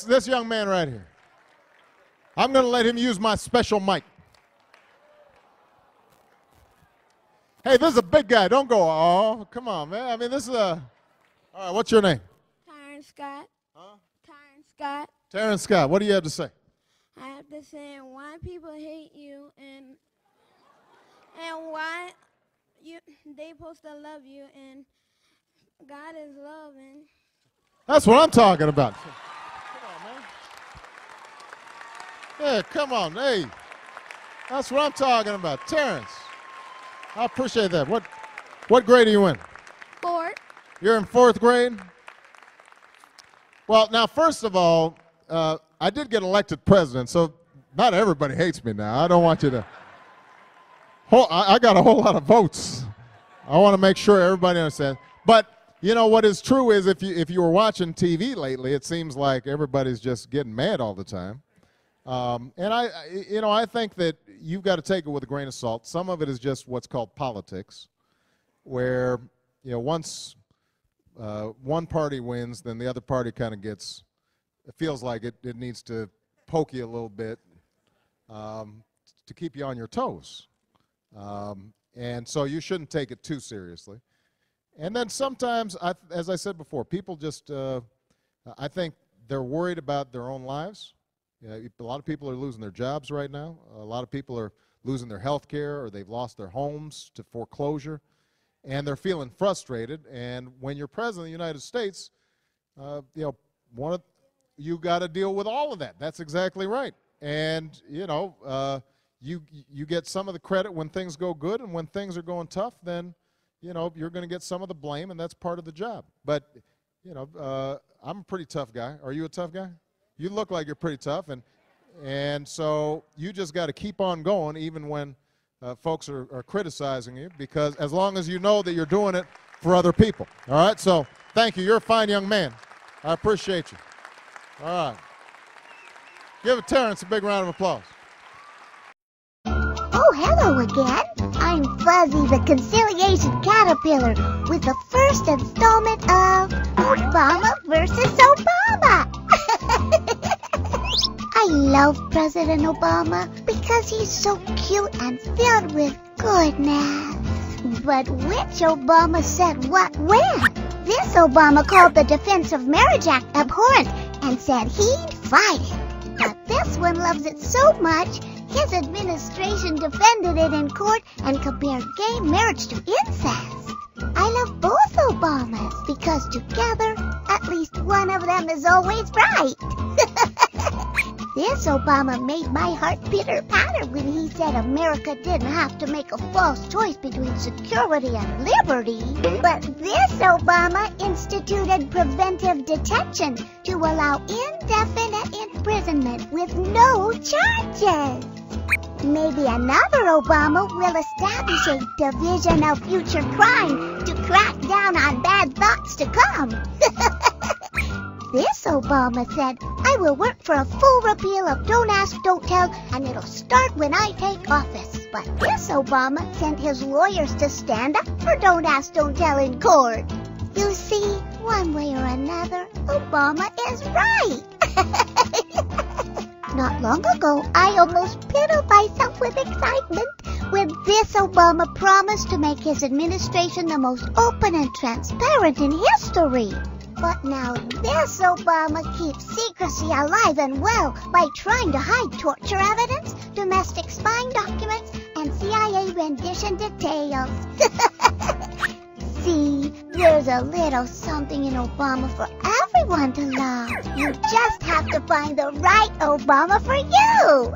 this young man right here. I'm going to let him use my special mic. Hey, this is a big guy. Don't go, oh, come on, man. I mean, this is a, all right, what's your name? Terrence Scott. Huh? Terrence Scott. Terrence Scott, what do you have to say? I have to say why people hate you and why they supposed to love you and God is love and That's what I'm talking about. Come on, man. Yeah, come on, hey. That's what I'm talking about. Terrence, I appreciate that. What grade are you in? 4. You're in 4th grade? Well, now, first of all, I did get elected president, so not everybody hates me now. I don't want you to. I got a whole lot of votes. I want to make sure everybody understands. But you know what is true is if you were watching TV lately, it seems like everybody's just getting mad all the time. And I think that you've got to take it with a grain of salt. Some of it is just what's called politics, where once one party wins, then the other party kind of gets. It feels like it needs to poke you a little bit to keep you on your toes. And so you shouldn't take it too seriously. And then sometimes, as I said before, people just, I think they're worried about their own lives. A lot of people are losing their jobs right now. A lot of people are losing their health care, or they've lost their homes to foreclosure. And they're feeling frustrated. And when you're president of the United States, you got to deal with all of that. That's exactly right. And, you get some of the credit when things go good, and when things are going tough, then, you're going to get some of the blame, and that's part of the job. But, I'm a pretty tough guy. Are you a tough guy? You look like you're pretty tough, and so you just got to keep on going even when folks are criticizing you, because as long as you know that you're doing it for other people. All right? So thank you. You're a fine young man. I appreciate you. All right. Give Terrence a big round of applause. Oh, hello again. I'm Fuzzy the Conciliation Caterpillar with the first installment of Obama versus Obama. I love President Obama because he's so cute and filled with goodness. But which Obama said what when? This Obama called the Defense of Marriage Act abhorrent and said he'd fight it. But this one loves it so much, his administration defended it in court and compared gay marriage to incest. I love both Obamas because together, at least one of them is always right. This Obama made my heart pitter-patter when he said America didn't have to make a false choice between security and liberty. But this Obama instituted preventive detention to allow indefinite imprisonment with no charges. Maybe another Obama will establish a division of future crime to crack down on bad thoughts to come. This Obama said, I will work for a full repeal of Don't Ask, Don't Tell, and it'll start when I take office. But this Obama sent his lawyers to stand up for Don't Ask, Don't Tell in court. You see, one way or another, Obama is right. Not long ago, I almost piddled myself with excitement when this Obama promised to make his administration the most open and transparent in history. But now this Obama keeps secrecy alive and well by trying to hide torture evidence, domestic spying documents, and CIA rendition details. See, there's a little something in Obama for everyone to love. You just have to find the right Obama for you.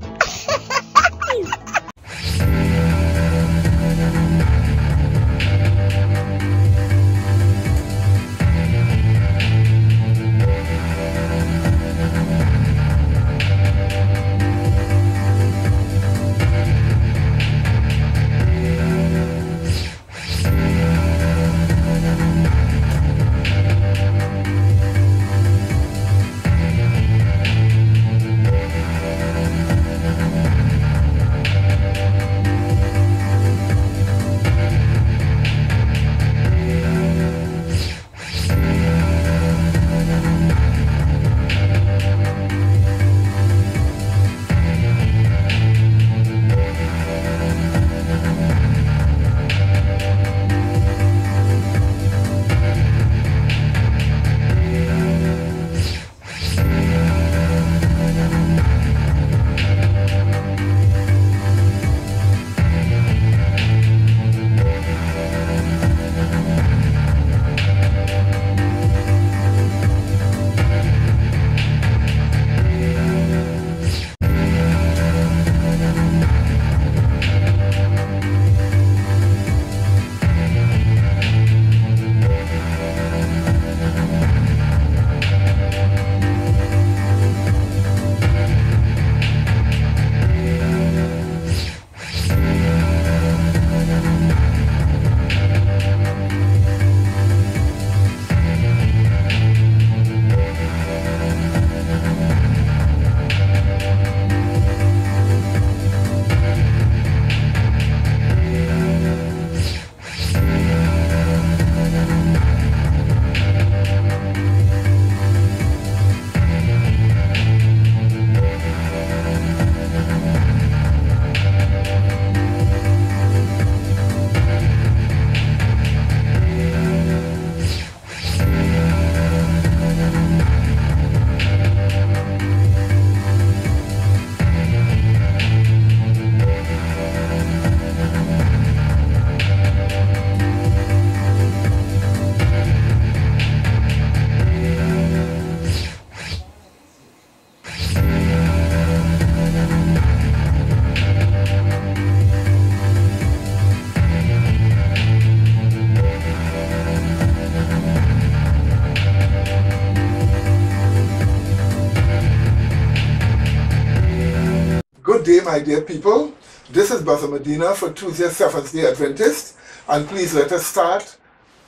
my dear people. This is Brother Medina for Tuesday Seventh-day Adventist, and please let us start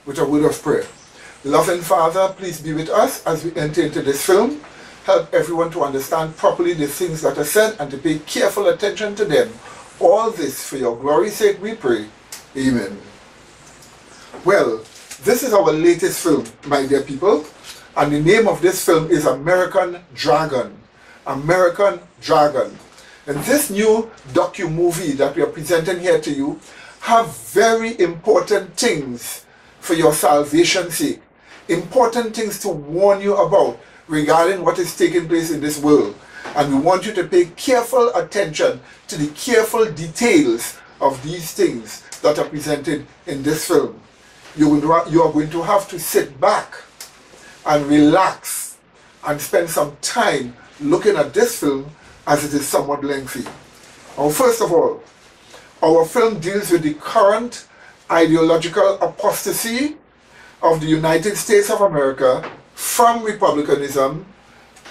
with a word of prayer. Loving Father, please be with us as we enter into this film. Help everyone to understand properly the things that are said and to pay careful attention to them. All this for your glory's sake we pray. Amen. Well, this is our latest film, my dear people, and the name of this film is American Dragon. American Dragon. And this new docu-movie that we are presenting here to you have very important things for your salvation's sake. Important things to warn you about regarding what is taking place in this world. And we want you to pay careful attention to the careful details of these things that are presented in this film. You are going to have to sit back and relax and spend some time looking at this film as it is somewhat lengthy. Now, first of all, our film deals with the current ideological apostasy of the United States of America from republicanism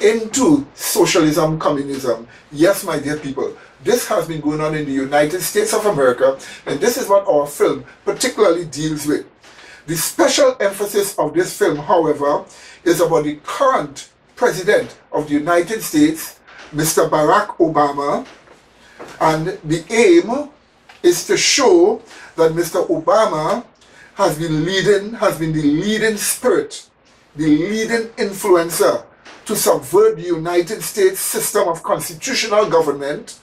into socialism, communism. Yes, my dear people, this has been going on in the United States of America, and this is what our film particularly deals with. The special emphasis of this film, however, is about the current President of the United States, Mr. Barack Obama, and the aim is to show that Mr. Obama has been the leading spirit, the leading influencer to subvert the United States system of constitutional government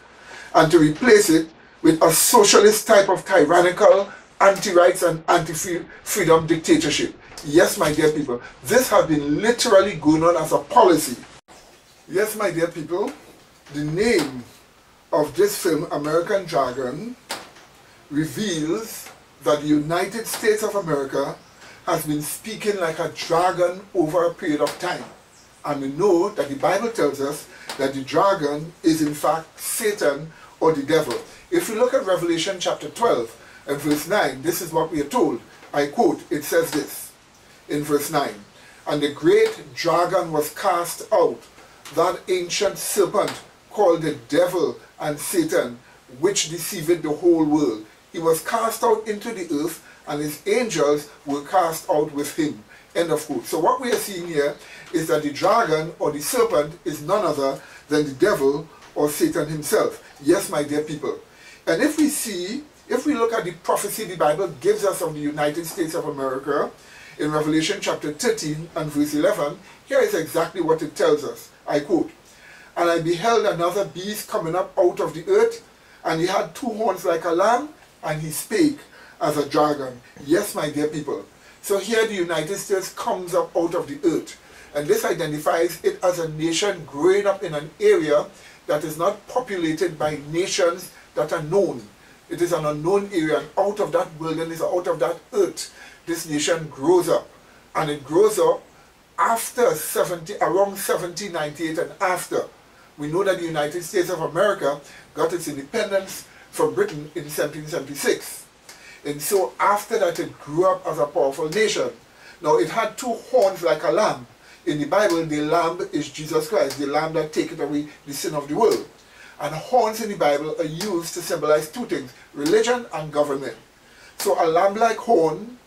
and to replace it with a socialist type of tyrannical, anti-rights and anti-freedom dictatorship. Yes, my dear people, this has been literally going on as a policy. Yes, my dear people, the name of this film, American Dragon, reveals that the United States of America has been speaking like a dragon over a period of time. And we know that the Bible tells us that the dragon is in fact Satan or the devil. If we look at Revelation chapter 12 and verse 9, this is what we are told. I quote, it says this in verse 9, "And the great dragon was cast out, that ancient serpent called the devil and Satan, which deceiveth the whole world. He was cast out into the earth, and his angels were cast out with him." End of quote. So what we are seeing here is that the dragon or the serpent is none other than the devil or Satan himself. Yes, my dear people. And if we look at the prophecy the Bible gives us of the United States of America, in Revelation chapter 13 and verse 11, here is exactly what it tells us. I quote, "And I beheld another beast coming up out of the earth, and he had two horns like a lamb, and he spake as a dragon." Yes, my dear people. So here the United States comes up out of the earth, and this identifies it as a nation growing up in an area that is not populated by nations that are known. It is an unknown area, and out of that wilderness, out of that earth, this nation grows up. And it grows up after around 1798 and after. We know that the United States of America got its independence from Britain in 1776. And so after that it grew up as a powerful nation. Now it had two horns like a lamb. In the Bible, the lamb is Jesus Christ, the lamb that taketh away the sin of the world. And horns in the Bible are used to symbolize two things, religion and government. So a lamb-like horn,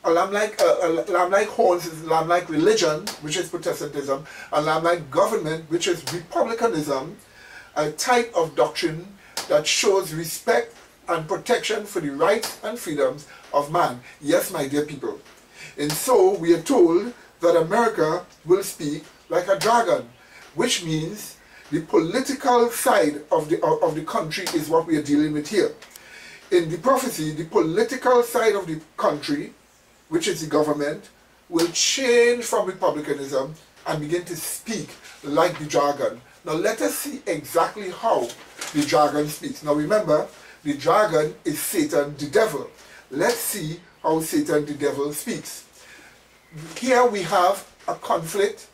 lamb-like horns is lamb-like religion, which is Protestantism, and lamb-like government, which is republicanism, a type of doctrine that shows respect and protection for the rights and freedoms of man. Yes, my dear people. And so we are told that America will speak like a dragon, which means the political side of the country is what we are dealing with here. In the prophecy, the political side of the country, which is the government, will change from republicanism and begin to speak like the dragon. Now let us see exactly how the dragon speaks. Now remember, the dragon is Satan the devil. Let's see how Satan the devil speaks. Here we have a conflict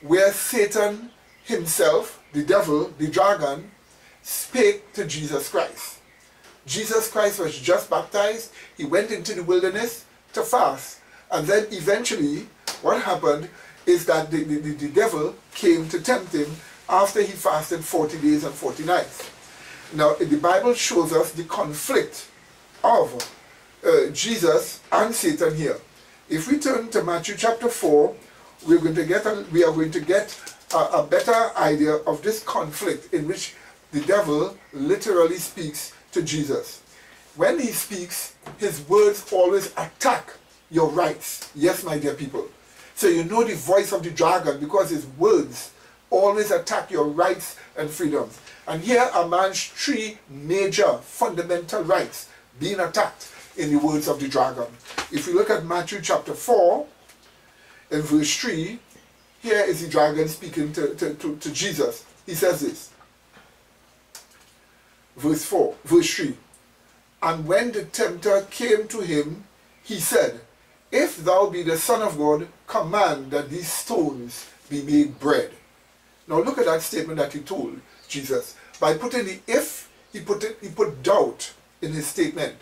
where Satan himself, the devil, the dragon, spake to Jesus Christ. Jesus Christ was just baptized. He went into the wilderness to fast. And then eventually what happened is that the devil came to tempt him after he fasted 40 days and 40 nights. Now, the Bible shows us the conflict of Jesus and Satan here. If we turn to Matthew chapter 4, we are going to get a better idea of this conflict in which the devil literally speaks to Jesus. When he speaks, his words always attack your rights. Yes, my dear people. So you know the voice of the dragon because his words always attack your rights and freedoms. And here are man's three major fundamental rights being attacked in the words of the dragon. If you look at Matthew chapter 4, in verse 3, here is the dragon speaking to Jesus. He says this. Verse 3. And when the tempter came to him, he said, If thou be the Son of God, command that these stones be made bread. Now look at that statement that he told Jesus. By putting the if, he put doubt in his statement.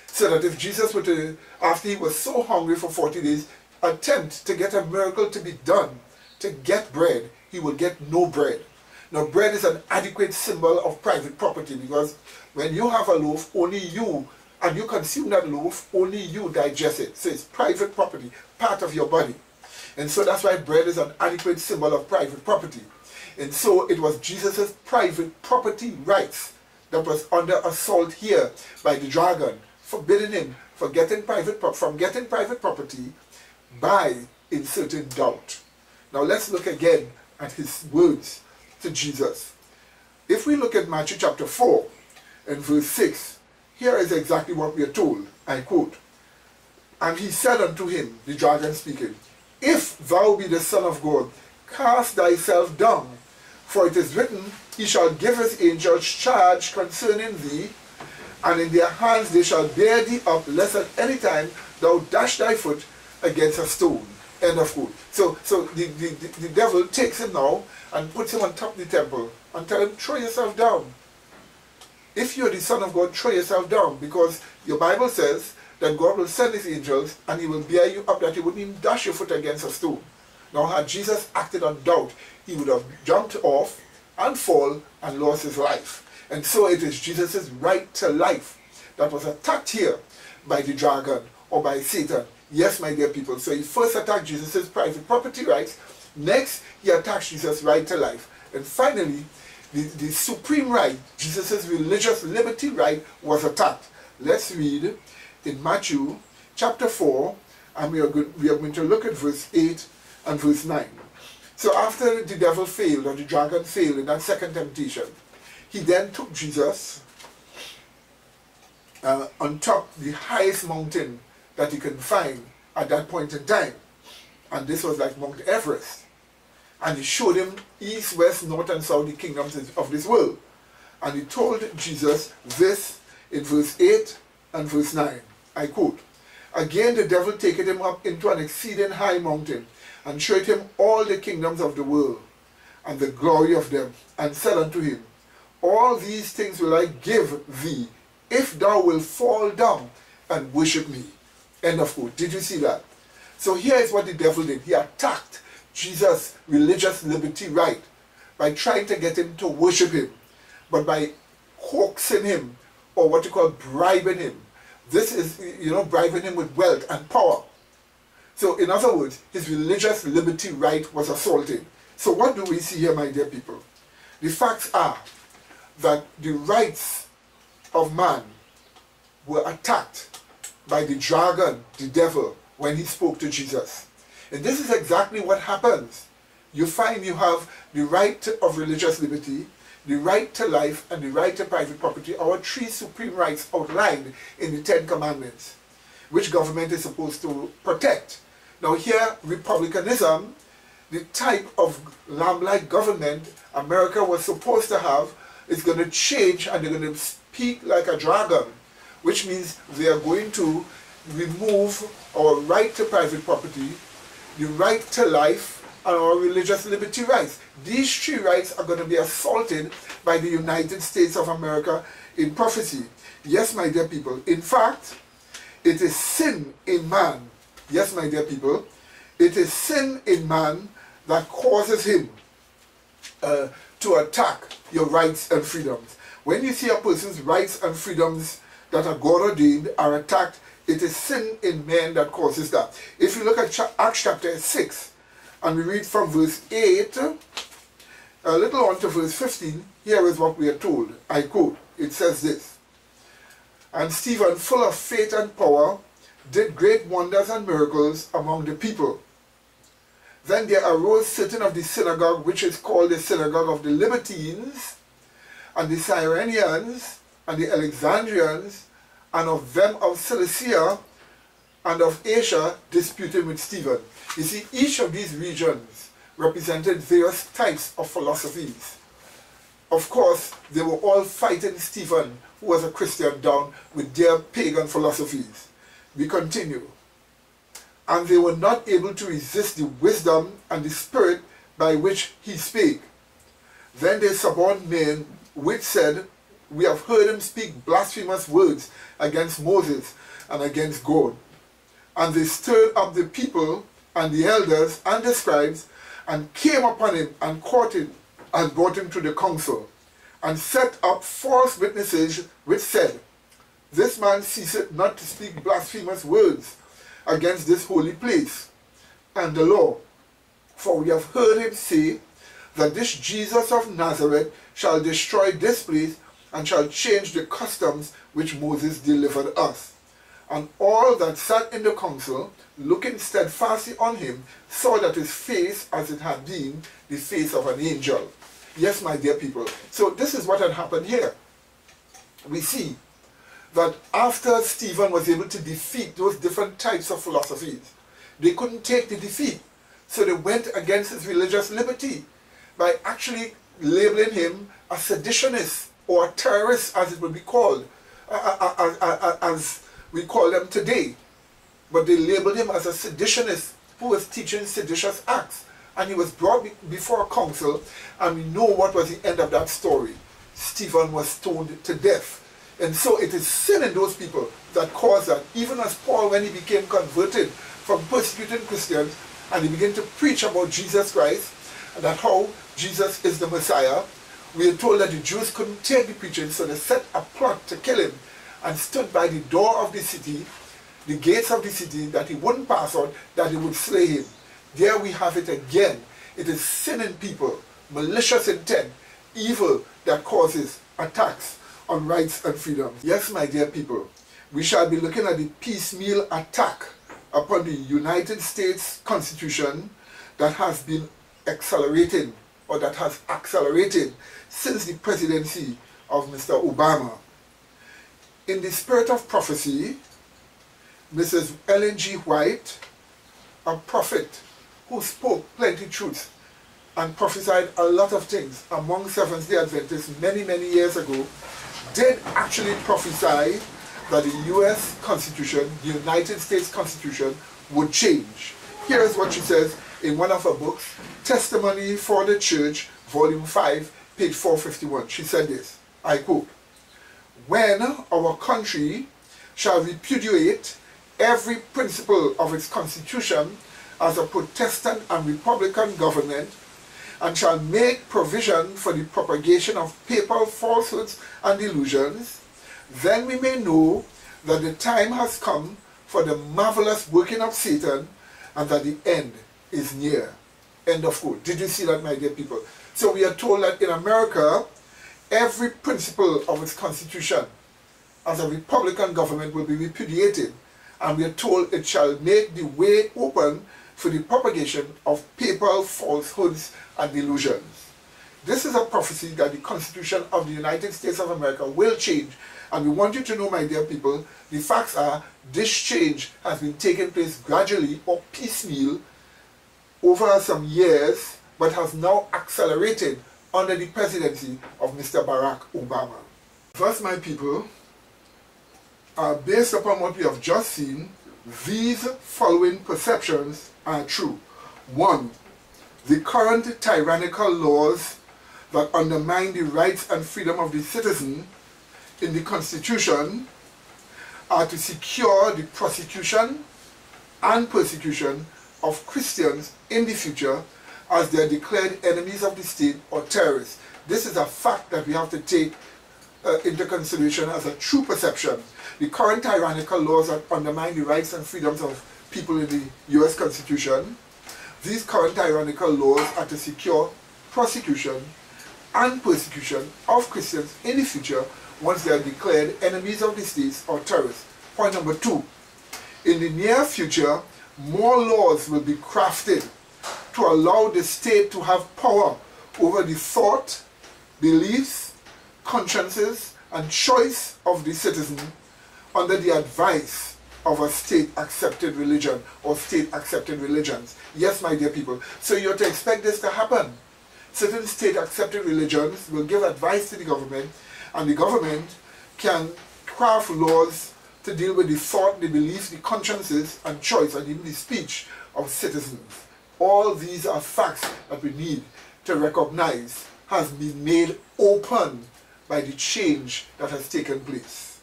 So that if Jesus were to, after he was so hungry for 40 days, attempt to get a miracle to be done, to get bread, he will get no bread. Now bread is an adequate symbol of private property because when you have a loaf, only you, and you consume that loaf, only you digest it. So it's private property, part of your body. And so that's why bread is an adequate symbol of private property. And so it was Jesus' private property rights that was under assault here by the dragon, forbidding him from getting private property by inserting doubt. Now let's look again at his words to Jesus. If we look at Matthew chapter 4 and verse 6, here is exactly what we are told. I quote, And he said unto him, the dragon speaking, If thou be the Son of God, cast thyself down, for it is written, He shall give his angels charge concerning thee, and in their hands they shall bear thee up, lest at any time thou dash thy foot against a stone. End of quote. So the devil takes him now and puts him on top of the temple and tell him, throw yourself down. If you're the Son of God, throw yourself down, because your Bible says that God will send his angels and he will bear you up that you wouldn't even dash your foot against a stone. Now had Jesus acted on doubt, he would have jumped off and fall and lost his life. And so it is Jesus' right to life that was attacked here by the dragon or by Satan. Yes, my dear people. So he first attacked Jesus' private property rights. Next, he attacked Jesus' right to life. And finally, the supreme right, Jesus' religious liberty right, was attacked. Let's read in Matthew chapter 4, and we are going to look at verse 8 and verse 9. So after the devil failed, or the dragon failed in that second temptation, he then took Jesus on top the highest mountain that he can find at that point in time. And this was like Mount Everest. And he showed him east, west, north, and south the kingdoms of this world. And he told Jesus this in verse 8 and verse 9. I quote, Again the devil taketh him up into an exceeding high mountain, and showed him all the kingdoms of the world, and the glory of them, and said unto him, All these things will I give thee, if thou wilt fall down and worship me. End of quote. Did you see that? So here is what the devil did. He attacked Jesus' religious liberty right by trying to get him to worship him, but by coaxing him, or what you call bribing him. This is, bribing him with wealth and power. So in other words, his religious liberty right was assaulted. So what do we see here, my dear people? The facts are that the rights of man were attacked by the dragon, the devil, when he spoke to Jesus. And this is exactly what happens. You find you have the right of religious liberty, the right to life, and the right to private property, our three supreme rights outlined in the Ten Commandments, which government is supposed to protect. Now here, republicanism, the type of lamb-like government America was supposed to have, is going to change, and they're going to speak like a dragon, which means they are going to remove our right to private property, the right to life, and our religious liberty rights. These three rights are going to be assaulted by the United States of America in prophecy. Yes, my dear people. In fact, it is sin in man. Yes, my dear people. It is sin in man that causes him to attack your rights and freedoms. When you see a person's rights and freedoms that are God ordained are attacked, it is sin in men that causes that. If you look at Acts chapter 6, and we read from verse 8, a little on to verse 15, here is what we are told. I quote, it says this, "And Stephen, full of faith and power, did great wonders and miracles among the people. Then there arose certain of the synagogue, which is called the synagogue of the Libertines, and the Cyrenians, and the Alexandrians, and of them of Cilicia, and of Asia, disputing with Stephen." You see, each of these regions represented various types of philosophies. Of course, they were all fighting Stephen, who was a Christian, down with their pagan philosophies. We continue. "And they were not able to resist the wisdom and the spirit by which he spake. Then they suborned men which said, We have heard him speak blasphemous words against Moses and against God. And they stirred up the people and the elders and the scribes, and came upon him and caught him and brought him to the council, and set up false witnesses which said, This man ceaseth not to speak blasphemous words against this holy place and the law. For we have heard him say that this Jesus of Nazareth shall destroy this place and shall change the customs which Moses delivered us. And all that sat in the council, looking steadfastly on him, saw that his face as it had been the face of an angel." Yes, my dear people. So this is what had happened here. We see that after Stephen was able to defeat those different types of philosophies, they couldn't take the defeat. So they went against his religious liberty by actually labeling him a seditionist or a terrorist, as it would be called, as we call them today. But they labeled him as a seditionist who was teaching seditious acts. And he was brought before a council, and we know what was the end of that story. Stephen was stoned to death. And so it is sin in those people that caused that. Even as Paul, when he became converted from persecuting Christians, and he began to preach about Jesus Christ, and that how Jesus is the Messiah, we are told that the Jews couldn't take the preaching, so they set a plot to kill him, and stood by the door of the city, the gates of the city, that he wouldn't pass out, that he would slay him. There we have it again. It is sin in people, malicious intent, evil that causes attacks on rights and freedoms. Yes, my dear people, we shall be looking at the piecemeal attack upon the United States Constitution that has been accelerating, or that has accelerated since the presidency of Mr. Obama. In the spirit of prophecy, Mrs. Ellen G. White, a prophet who spoke plenty truth and prophesied a lot of things among Seventh-day Adventists many, many years ago, did actually prophesy that the U.S. Constitution, the United States Constitution, would change. Here is what she says in one of her books, Testimony for the Church, Volume 5, page 451. She said this, I quote, "When our country shall repudiate every principle of its constitution as a Protestant and Republican government, and shall make provision for the propagation of papal falsehoods and delusions, then we may know that the time has come for the marvelous working of Satan, and that the end is near." End of quote. Did you see that, my dear people? So we are told that in America, every principle of its constitution as a Republican government will be repudiated, and we are told it shall make the way open for the propagation of papal falsehoods and delusions. This is a prophecy that the Constitution of the United States of America will change. And we want you to know, my dear people, the facts are this change has been taking place gradually or piecemeal over some years, but has now accelerated under the presidency of Mr. Barack Obama. Thus, my people, based upon what we have just seen, these following perceptions are true. 1. The current tyrannical laws that undermine the rights and freedom of the citizen in the Constitution are to secure the prosecution and persecution of Christians in the future as they are declared enemies of the state or terrorists. This is a fact that we have to take into consideration as a true perception. The current tyrannical laws that undermine the rights and freedoms of people in the U.S. Constitution, these current tyrannical laws are to secure prosecution and persecution of Christians in the future once they are declared enemies of the states or terrorists. Point number 2, in the near future, more laws will be crafted to allow the state to have power over the thought, beliefs, consciences, and choice of the citizen under the advice of a state-accepted religion or state-accepted religions. Yes, my dear people. So you're to expect this to happen. Certain state-accepted religions will give advice to the government, and the government can craft laws to deal with the thought, the beliefs, the consciences, and choice, and even the speech of citizens. All these are facts that we need to recognize has been made open by the change that has taken place.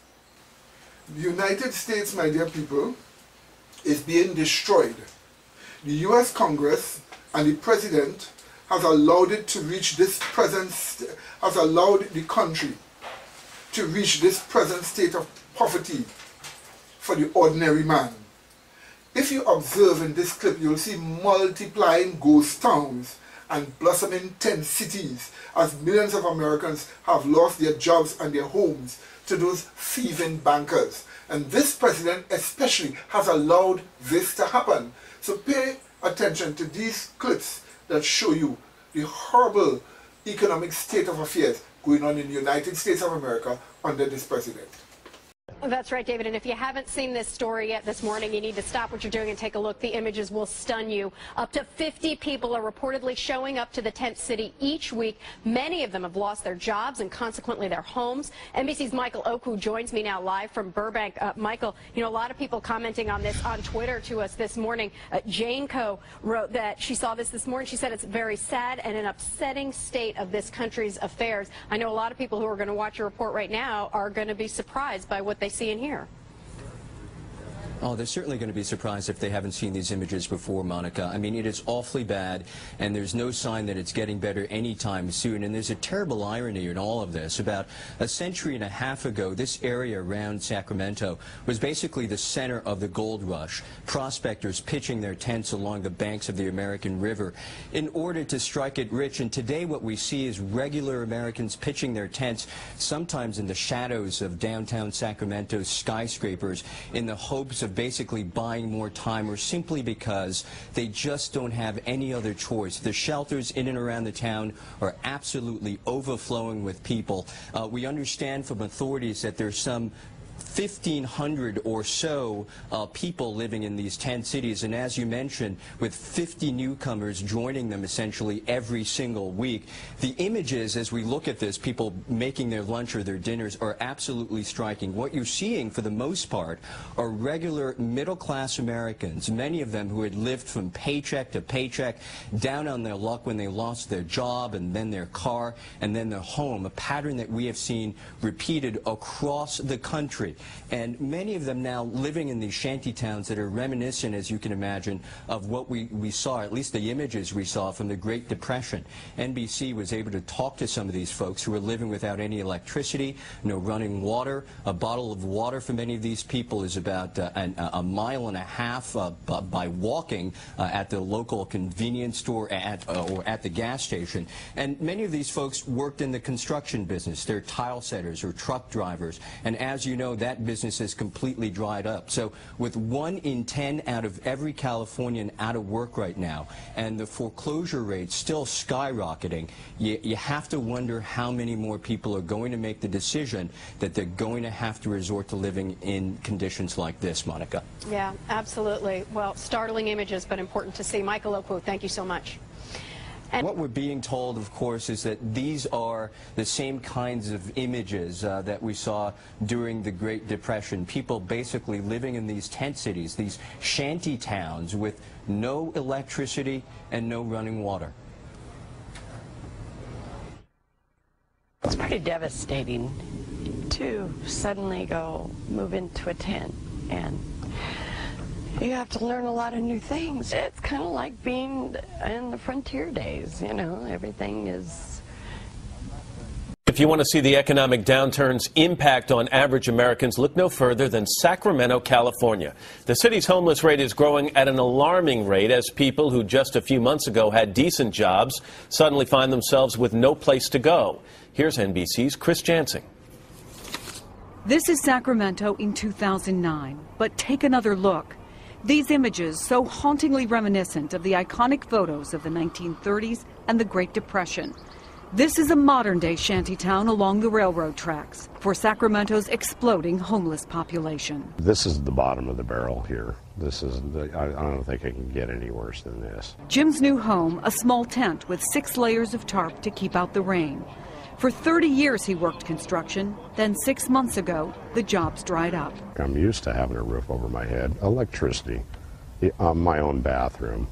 The United States, my dear people, is being destroyed. The US Congress and the President has allowed it to reach this present, has allowed the country to reach this present state of poverty for the ordinary man. If you observe in this clip, you'll see multiplying ghost towns and blossoming tent cities as millions of Americans have lost their jobs and their homes to those thieving bankers. And this president especially has allowed this to happen. So pay attention to these clips that show you the horrible economic state of affairs going on in the United States of America under this president. That's right, David. And if you haven't seen this story yet this morning, you need to stop what you're doing and take a look. The images will stun you. Up to 50 people are reportedly showing up to the tent city each week. Many of them have lost their jobs and consequently their homes. NBC's Michael Oku joins me now live from Burbank. Michael, you know, a lot of people commenting on this on Twitter to us this morning. Jane Coe wrote that she saw this morning. She said it's very sad and an upsetting state of this country's affairs. I know a lot of people who are going to watch your report right now are going to be surprised by what they see and hear. Oh, they're certainly going to be surprised if they haven't seen these images before, Monica. I mean, it is awfully bad, and there's no sign that it's getting better anytime soon. And there's a terrible irony in all of this. About a century and a half ago, this area around Sacramento was basically the center of the gold rush. Prospectors pitching their tents along the banks of the American River in order to strike it rich. And today what we see is regular Americans pitching their tents, sometimes in the shadows of downtown Sacramento's skyscrapers, in the hopes of basically buying more time, or simply because they just don't have any other choice. The shelters in and around the town are absolutely overflowing with people. We understand from authorities that there's some 1,500 or so people living in these tent cities, and as you mentioned, with 50 newcomers joining them essentially every single week. The images, as we look at this, people making their lunch or their dinners, are absolutely striking. What you're seeing, for the most part, are regular middle-class Americans, many of them who had lived from paycheck to paycheck, down on their luck when they lost their job and then their car and then their home, a pattern that we have seen repeated across the country. And many of them now living in these shanty towns that are reminiscent, as you can imagine, of what we saw, at least the images we saw from the Great Depression. NBC was able to talk to some of these folks who were living without any electricity, no running water. A bottle of water for many of these people is about a mile and a half by walking at the local convenience store or at the gas station. And many of these folks worked in the construction business. They're tile setters or truck drivers. And as you know, that business has completely dried up. So with 1 in 10 out of every Californian out of work right now, and the foreclosure rate still skyrocketing, you have to wonder how many more people are going to make the decision that they're going to have to resort to living in conditions like this, Monica. Yeah, absolutely. Well, startling images, but important to see. Michael Oku, thank you so much. And what we're being told, of course, is that these are the same kinds of images that we saw during the Great Depression. People basically living in these tent cities, these shanty towns with no electricity and no running water. It's pretty devastating to suddenly move into a tent, and you have to learn a lot of new things. It's kind of like being in the frontier days, you know, everything is if you want to see the economic downturn's impact on average Americans, look no further than Sacramento, California. The city's homeless rate is growing at an alarming rate as people who just a few months ago had decent jobs suddenly find themselves with no place to go. Here's NBC's Chris Jansing. This is Sacramento in 2009, but take another look. These images, so hauntingly reminiscent of the iconic photos of the 1930s and the Great Depression. This is a modern-day shantytown along the railroad tracks for Sacramento's exploding homeless population. This is the bottom of the barrel here. I don't think it can get any worse than this. Jim's new home, a small tent with 6 layers of tarp to keep out the rain. For 30 years he worked construction, then 6 months ago, the jobs dried up. I'm used to having a roof over my head, electricity, my own bathroom,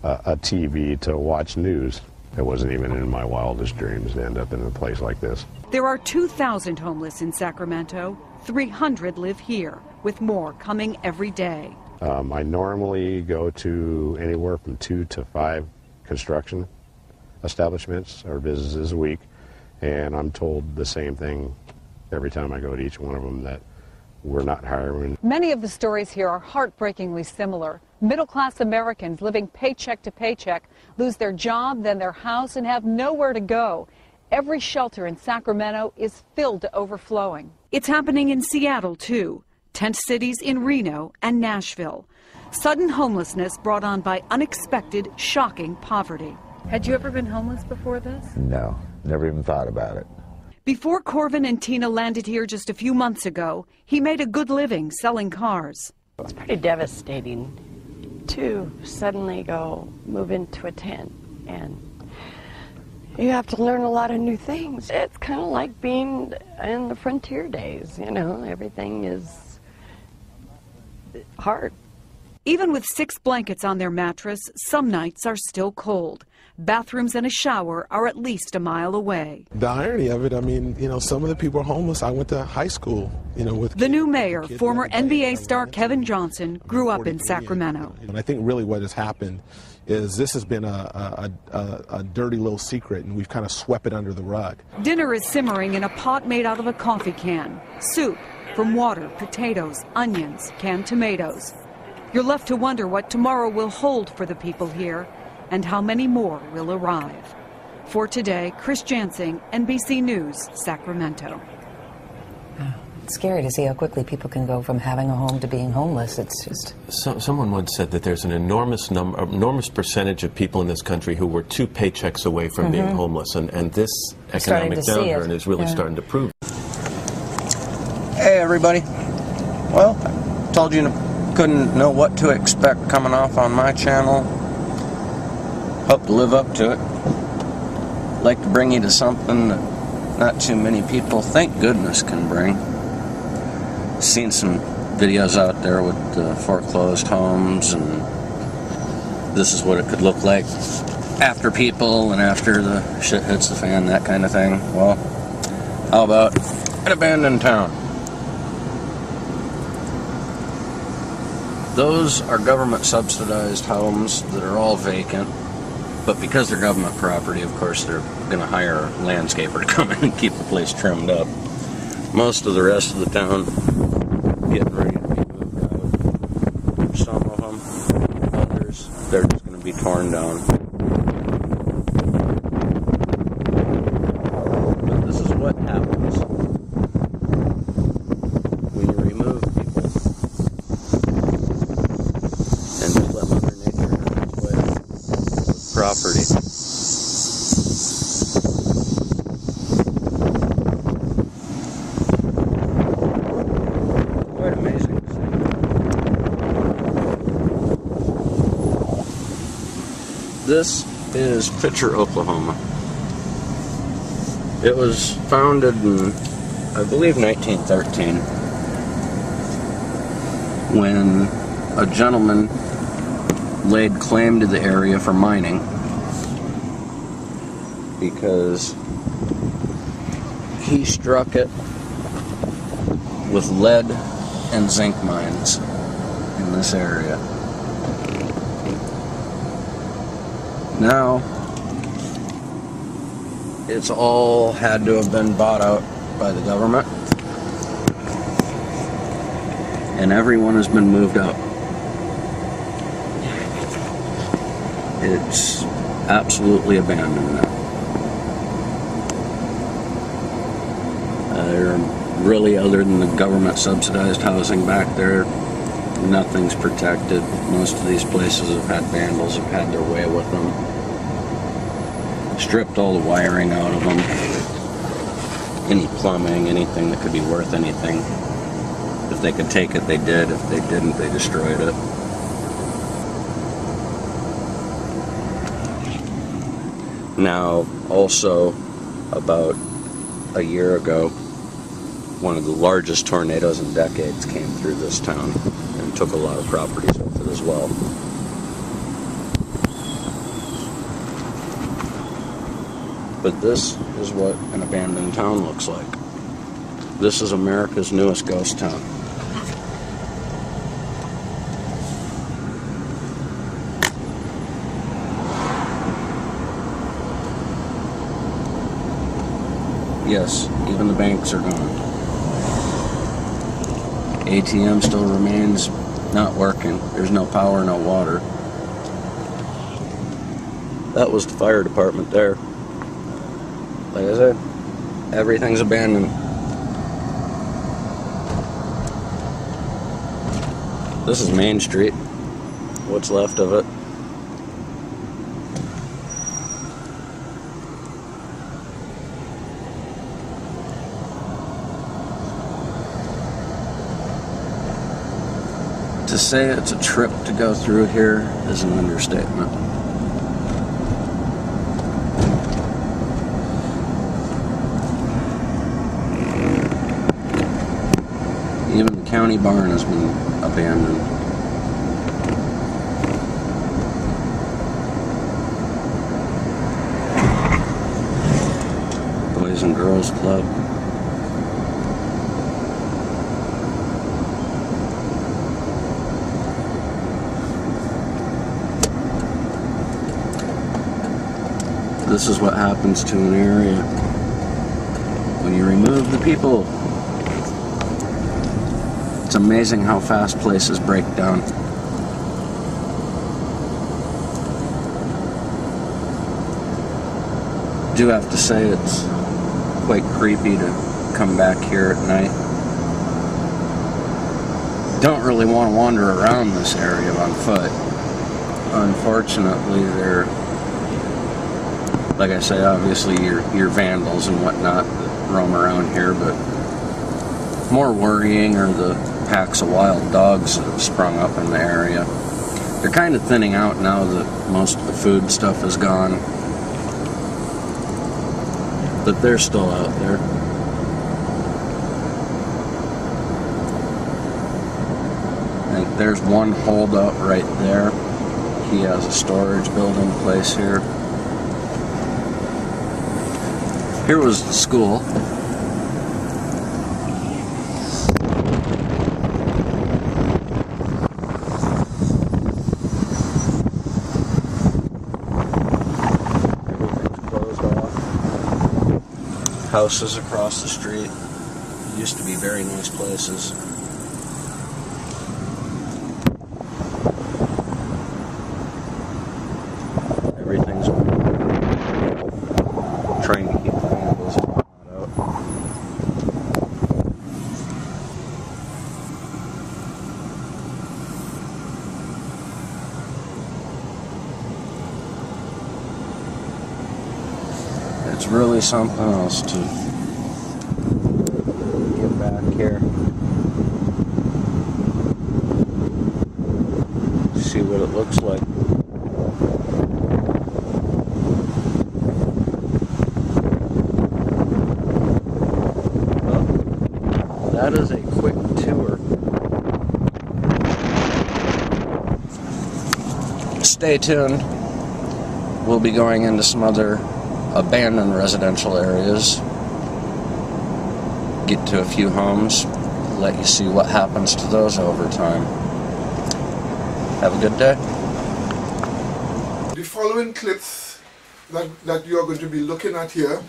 a TV to watch news. It wasn't even in my wildest dreams to end up in a place like this. There are 2,000 homeless in Sacramento. 300 live here, with more coming every day. I normally go to anywhere from 2 to 5 construction establishments or businesses a week, and I'm told the same thing every time I go to each one of them, that we're not hiring. Many of the stories here are heartbreakingly similar. Middle-class Americans living paycheck to paycheck lose their job, then their house, and have nowhere to go. Every shelter in Sacramento is filled to overflowing. It's happening in Seattle, too. Tent cities in Reno and Nashville. Sudden homelessness brought on by unexpected, shocking poverty. Had you ever been homeless before this? No, never even thought about it. Before Corvin and Tina landed here just a few months ago, he made a good living selling cars. It's pretty devastating to suddenly go move into a tent, and you have to learn a lot of new things. It's kind of like being in the frontier days, you know, everything is hard. Even with 6 blankets on their mattress, some nights are still cold. Bathrooms and a shower are at least a mile away. The irony of it, I mean, you know, some of the people are homeless. I went to high school, you know, with the new mayor, former NBA star Kevin Johnson, grew up in Sacramento. And I think really what has happened is this has been a dirty little secret, and we've kind of swept it under the rug. Dinner is simmering in a pot made out of a coffee can. Soup from water, potatoes, onions, canned tomatoes. You're left to wonder what tomorrow will hold for the people here, and how many more will arrive. For today, Chris Jansing, NBC News, Sacramento. It's scary to see how quickly people can go from having a home to being homeless. It's just... Someone once said that there's an enormous percentage of people in this country who were 2 paychecks away from being homeless, and this economic downturn is really starting to prove. Hey everybody. Well, I told you couldn't know what to expect coming off on my channel. Hope to live up to it. Like to bring you to something that not too many people, thank goodness, can bring. Seen some videos out there with foreclosed homes, and this is what it could look like after people and after the shit hits the fan, that kind of thing. Well, how about an abandoned town? Those are government subsidized homes that are all vacant. But because they're government property, of course, they're going to hire a landscaper to come in and keep the place trimmed up. Most of the rest of the town getting ready to be moved out. Some of them, others, they're just going to be torn down. But this is what happens when you remove people and just let Mother Nature have its way with property. Quite amazing to see. This is Pitcher, Oklahoma. It was founded in, I believe, 1913, when a gentleman laid claim to the area for mining because he struck it with lead and zinc mines in this area. Now, it's all had to have been bought out by the government. And everyone has been moved out. It's absolutely abandoned now. Really, other than the government subsidized housing back there, nothing's protected. Most of these places have had vandals, have had their way with them. Stripped all the wiring out of them. Any plumbing, anything that could be worth anything. If they could take it, they did. If they didn't, they destroyed it. Now, also, about a year ago, one of the largest tornadoes in decades came through this town and took a lot of properties with it as well. But this is what an abandoned town looks like. This is America's newest ghost town. Yes, even the banks are gone. ATM still remains not working. There's no power, no water. That was the fire department there. Like I said, everything's abandoned. This is Main Street. What's left of it. To say it's a trip to go through here is an understatement. Even the county barn has been abandoned. Boys and Girls Club. This is what happens to an area when you remove the people. It's amazing how fast places break down. I do have to say it's quite creepy to come back here at night. Don't really want to wander around this area on foot. Unfortunately, like I say, obviously your vandals and whatnot that roam around here, but more worrying are the packs of wild dogs that have sprung up in the area. They're kind of thinning out now that most of the food stuff is gone, but they're still out there. I think there's one holdup right there. He has a storage building place here. Here was the school. Everything's closed off. Houses across the street. Used to be very nice places. Everything's trying to keep vandals out. It's really something else to get back here. See what it looks like. That is a quick tour. Stay tuned. We'll be going into some other abandoned residential areas. Get to a few homes. Let you see what happens to those over time. Have a good day. The following clips that you are going to be looking at here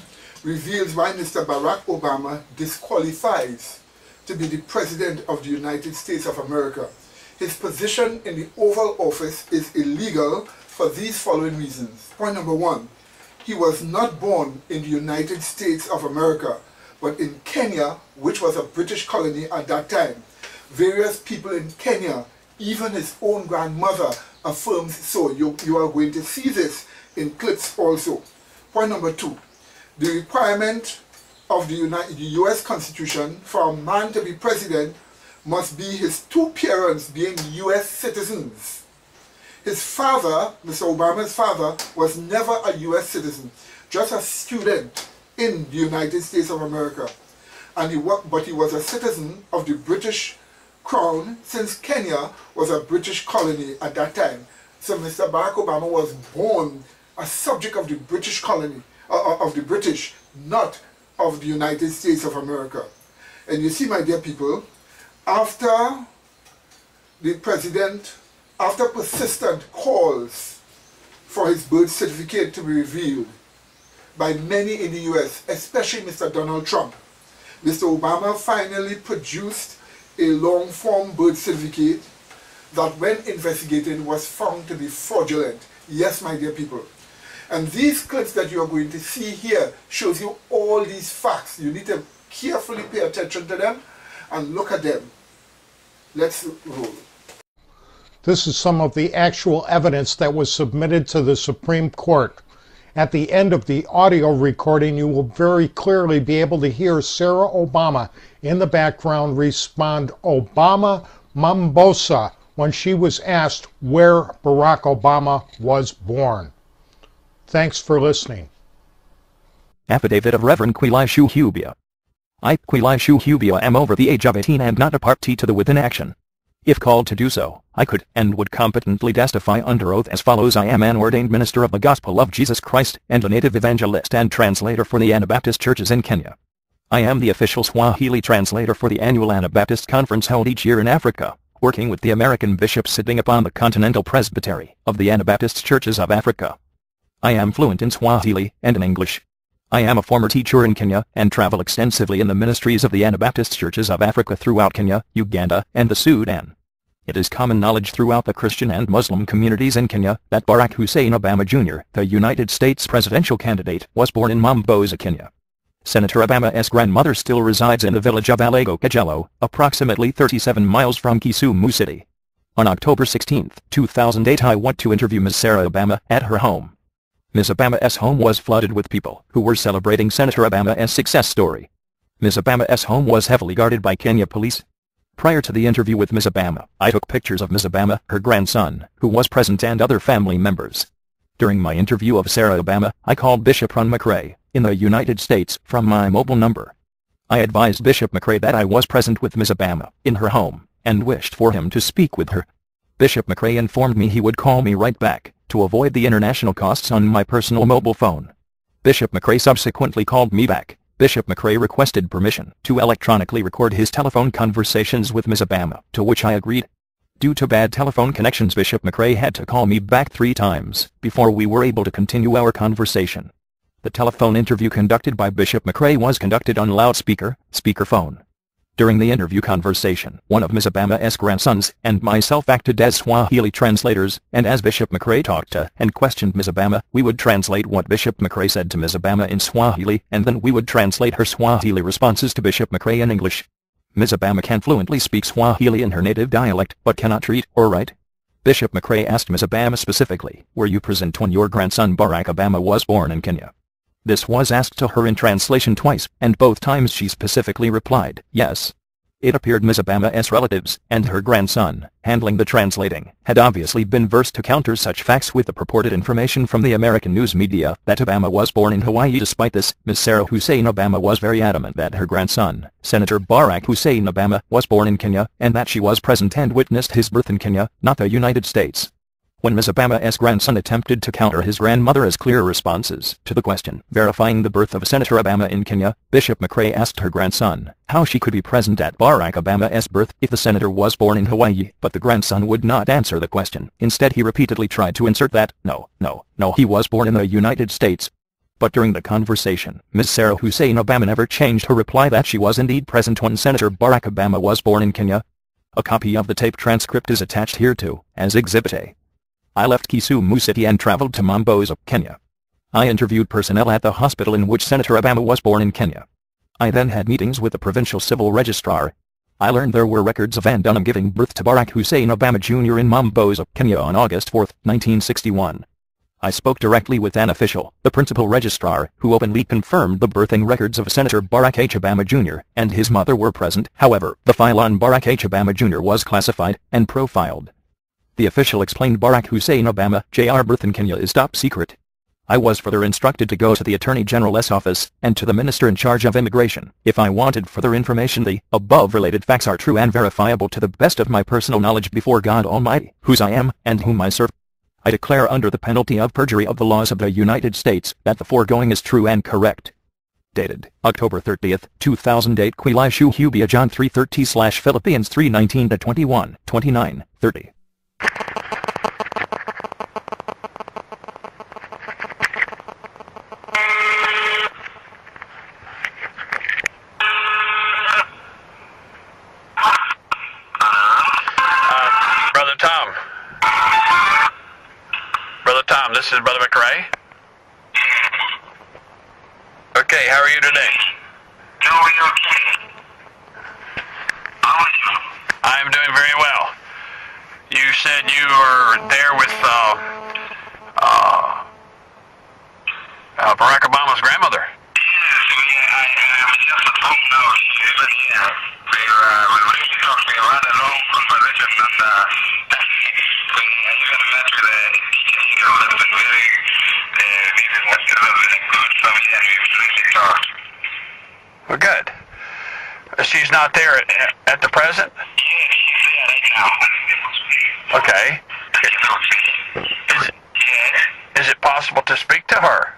reveals why Mr. Barack Obama disqualifies to be the President of the United States of America. His position in the Oval Office is illegal for these following reasons. Point number one, he was not born in the United States of America, but in Kenya, which was a British colony at that time. Various people in Kenya, even his own grandmother, affirms so. You are going to see this in clips also. Point number two, the requirement of the U.S. Constitution for a man to be president must be his two parents being U.S. citizens. His father, Mr. Obama's father, was never a U.S. citizen, just a student in the United States of America. But he was a citizen of the British Crown, since Kenya was a British colony at that time. So Mr. Barack Obama was born a subject of the British colony, of the British, not of the United States of America. And you see, my dear people, after the president, after persistent calls for his birth certificate to be revealed by many in the US, especially Mr. Donald Trump, Mr. Obama finally produced a long-form birth certificate that, when investigated, was found to be fraudulent. Yes, my dear people. And these clips that you are going to see here shows you all these facts. You need to carefully pay attention to them and look at them. Let's roll. This is some of the actual evidence that was submitted to the Supreme Court. At the end of the audio recording, you will very clearly be able to hear Sarah Obama in the background respond, "Obama Mambosa," when she was asked where Barack Obama was born. Thanks for listening. Affidavit of Reverend Quilishu Hubia. I, Quilishu Hubia, am over the age of 18 and not a party to the within action. If called to do so, I could and would competently testify under oath as follows. I am an ordained minister of the gospel of Jesus Christ and a native evangelist and translator for the Anabaptist churches in Kenya. I am the official Swahili translator for the annual Anabaptist conference held each year in Africa, working with the American bishops sitting upon the Continental Presbytery of the Anabaptist churches of Africa. I am fluent in Swahili and in English. I am a former teacher in Kenya and travel extensively in the ministries of the Anabaptist churches of Africa throughout Kenya, Uganda, and the Sudan. It is common knowledge throughout the Christian and Muslim communities in Kenya that Barack Hussein Obama Jr., the United States presidential candidate, was born in Mombasa, Kenya. Senator Obama's grandmother still resides in the village of Alego Kajelo, approximately 37 miles from Kisumu City. On October 16, 2008, I went to interview Ms. Sarah Obama at her home. Ms. Obama's home was flooded with people who were celebrating Senator Obama's success story. Ms. Obama's home was heavily guarded by Kenya police. Prior to the interview with Ms. Obama, I took pictures of Ms. Obama, her grandson, who was present, and other family members. During my interview of Sarah Obama, I called Bishop Ron McRae, in the United States, from my mobile number. I advised Bishop McRae that I was present with Ms. Obama, in her home, and wished for him to speak with her. Bishop McRae informed me he would call me right back, to avoid the international costs on my personal mobile phone. Bishop McRae subsequently called me back. Bishop McRae requested permission to electronically record his telephone conversations with Ms. Obama, to which I agreed. Due to bad telephone connections, Bishop McRae had to call me back 3 times before we were able to continue our conversation. The telephone interview conducted by Bishop McRae was conducted on loudspeaker, speakerphone. During the interview conversation, one of Ms. Obama's grandsons and myself acted as Swahili translators, and as Bishop McRae talked to and questioned Ms. Obama, we would translate what Bishop McRae said to Ms. Obama in Swahili, and then we would translate her Swahili responses to Bishop McRae in English. Ms. Obama can fluently speak Swahili in her native dialect, but cannot read or write. Bishop McRae asked Ms. Obama specifically, "Were you present when your grandson Barack Obama was born in Kenya?" This was asked to her in translation twice, and both times she specifically replied, "Yes." It appeared Ms. Obama's relatives, and her grandson, handling the translating, had obviously been versed to counter such facts with the purported information from the American news media that Obama was born in Hawaii. Despite this, Ms. Sarah Hussein Obama was very adamant that her grandson, Senator Barack Hussein Obama, was born in Kenya, and that she was present and witnessed his birth in Kenya, not the United States. When Ms. Obama's grandson attempted to counter his grandmother's clear responses to the question verifying the birth of Senator Obama in Kenya, Bishop McRae asked her grandson how she could be present at Barack Obama's birth if the senator was born in Hawaii, but the grandson would not answer the question. Instead, he repeatedly tried to insert that, no, he was born in the United States. But during the conversation, Ms. Sarah Hussein Obama never changed her reply that she was indeed present when Senator Barack Obama was born in Kenya. A copy of the tape transcript is attached here too, as Exhibit A. I left Kisumu City and traveled to Mombasa, Kenya. I interviewed personnel at the hospital in which Senator Obama was born in Kenya. I then had meetings with the provincial civil registrar. I learned there were records of Ann Dunham giving birth to Barack Hussein Obama Jr. in Mombasa, Kenya on August 4, 1961. I spoke directly with an official, the principal registrar, who openly confirmed the birthing records of Senator Barack H. Obama Jr. and his mother were present. However, the file on Barack H. Obama Jr. was classified and profiled. The official explained Barack Hussein Obama Jr. birth in Kenya is top secret. I was further instructed to go to the Attorney General's office and to the Minister in charge of Immigration if I wanted further information. The above related facts are true and verifiable to the best of my personal knowledge before God Almighty, whose I am and whom I serve. I declare under the penalty of perjury of the laws of the United States that the foregoing is true and correct. Dated October 30, 2008. Quilishu Hubia John 3:30/Philippians 3:19-21, 29, 30. This is Brother McRae. Okay, how are you today? I am doing very well. You said you were there with Barack Obama's grandmother. Well, good. She's not there at the present? Okay. Is it possible to speak to her?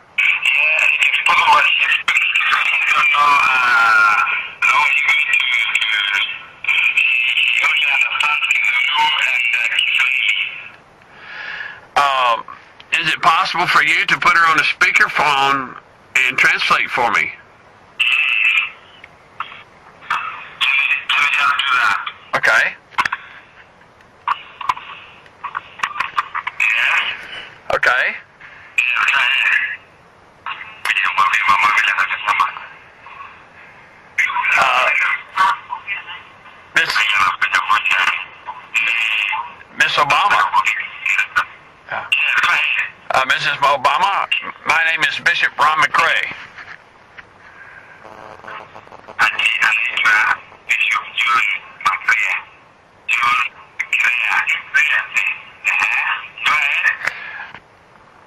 Is it possible for you to put her on a speakerphone and translate for me? Okay. Okay. Miss Obama. Mrs. Obama, my name is Bishop Ron McRae.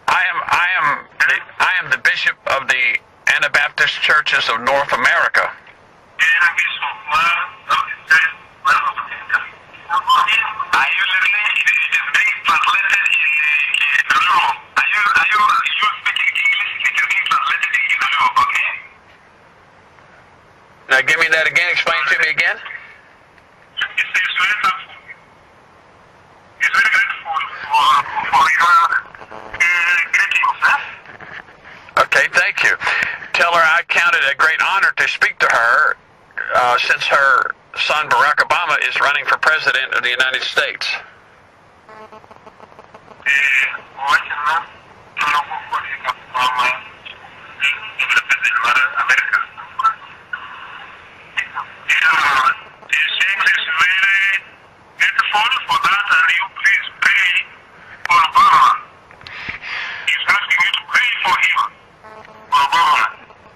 I am the Bishop of the Anabaptist Churches of North America. Now give me that again, explain it to me again. Okay, thank you. Tell her I count it a great honor to speak to her since her son Barack Obama is running for president of the United States.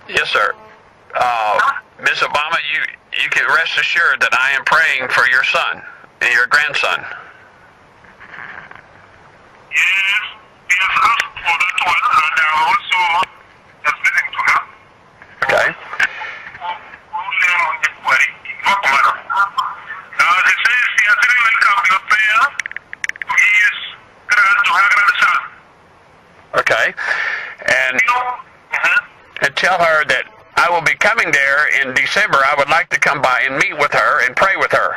Yes, sir. Ms. Obama, you can rest assured that I am praying for your son and your grandson. Okay. Okay. And tell her that I will be coming there in December. I would like to come by and meet with her and pray with her.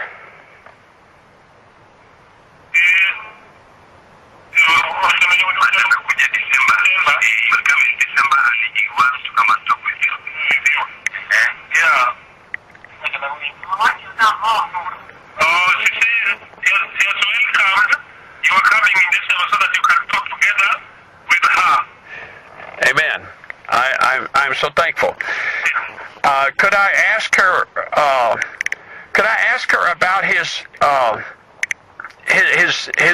I'm so thankful. Could I ask her? Could I ask her about his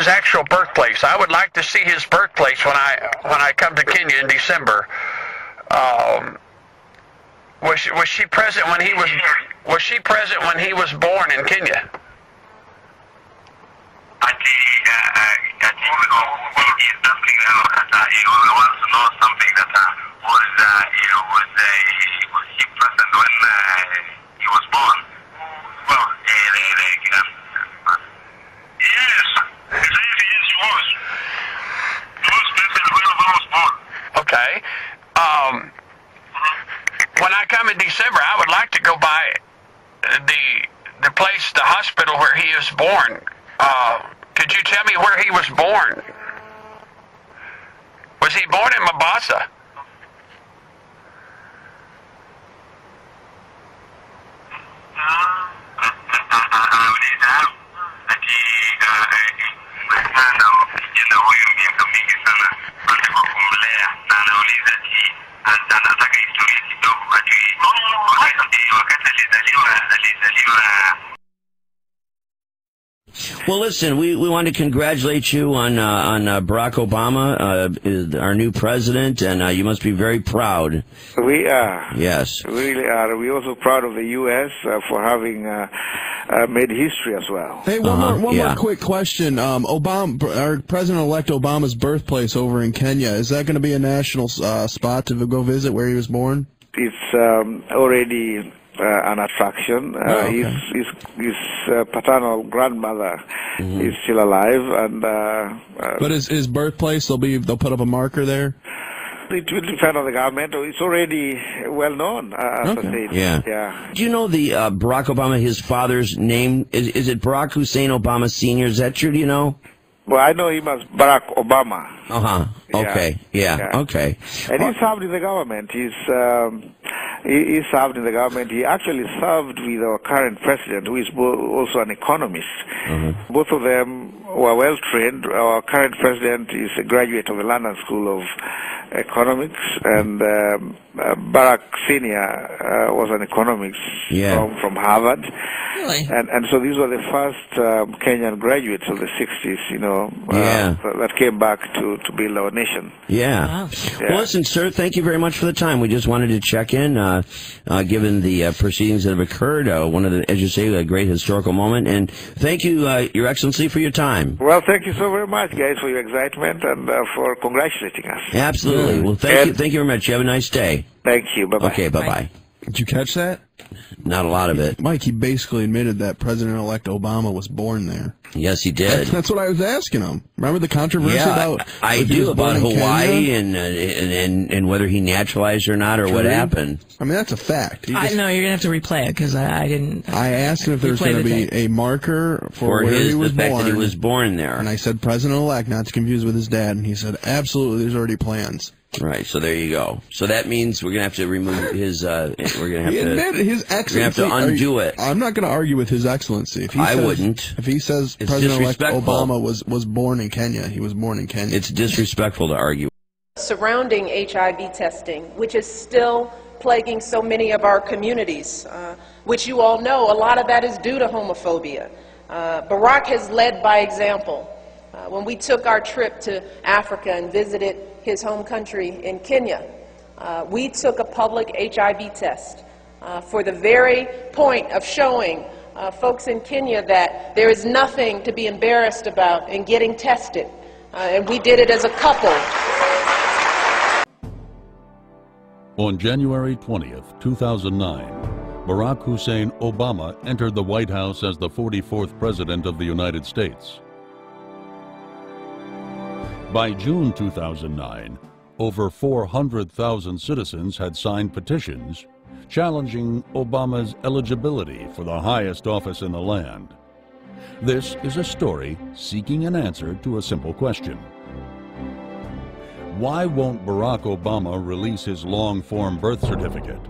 actual birthplace? I would like to see his birthplace when I come to Kenya in December. Was she present when he was? Was she present when he was born in Kenya? I think he's asking he wants to know something that was he present when he was born? Well, yes, yes, he was. He was present when I was born. Okay. When I come in December, I would like to go by the place, the hospital where he was born. Could you tell me where he was born? Was he born in Mombasa? Well, listen, we want to congratulate you on Barack Obama, our new president, and you must be very proud. We are. Yes. We really are. We're also proud of the U.S. For having made history as well. Hey, one more quick question. President-elect Obama's birthplace over in Kenya, is that going to be a national spot to go visit where he was born? It's already an attraction. His paternal grandmother is still alive, and but his birthplace, they'll put up a marker there. It will depend on the government. It's already well known, as I said. Yeah. Do you know the Barack Obama? His father's name is it Barack Hussein Obama Sr.? Is that true? Do you know? Well, I know him as Barack Obama. Okay. Yeah. Okay. And he served in the government. He served in the government. He actually served with our current president, who is also an economist. Both of them were well trained. Our current president is a graduate of the London School of Economics, and Barack Senior was an economics from Harvard. Really? And so these were the first Kenyan graduates of the 60s, that came back to build our nation. Well, listen, sir, thank you very much for the time. We just wanted to check in, given the proceedings that have occurred, one of the, as you say, a great historical moment, and thank you, Your Excellency, for your time. Well, thank you so very much, guys, for your excitement and for congratulating us. Absolutely. Well, thank you very much. You have a nice day. Thank you. Bye-bye. Okay, bye-bye. Did you catch that? Not a lot of it. Mike, he basically admitted that President-elect Obama was born there. Yes, he did. That's what I was asking him. Remember the controversy about... I do, about Hawaii and whether he naturalized or not, or what happened. I mean, that's a fact. I know, you're going to have to replay it, because I didn't... I asked him if there was going to be a marker for where he was born. The fact that he was born there. And I said President-elect, not to confuse with his dad, and he said, absolutely, there's already plans. Right, so there you go. So that means we're going to have to remove his, we're going to have His Excellency. We're going to have to undo it. I'm not going to argue with His Excellency. If he wouldn't. If he says President-elect Obama was born in Kenya, he was born in Kenya. It's disrespectful to argue. Surrounding HIV testing, which is still plaguing so many of our communities, which you all know, a lot of that is due to homophobia. Barack has led by example. When we took our trip to Africa and visited his home country in Kenya, we took a public HIV test for the very point of showing folks in Kenya that there is nothing to be embarrassed about in getting tested. And we did it as a couple. On January 20th, 2009, Barack Hussein Obama entered the White House as the 44th President of the United States. By June 2009, over 400,000 citizens had signed petitions challenging Obama's eligibility for the highest office in the land. This is a story seeking an answer to a simple question. Why won't Barack Obama release his long-form birth certificate?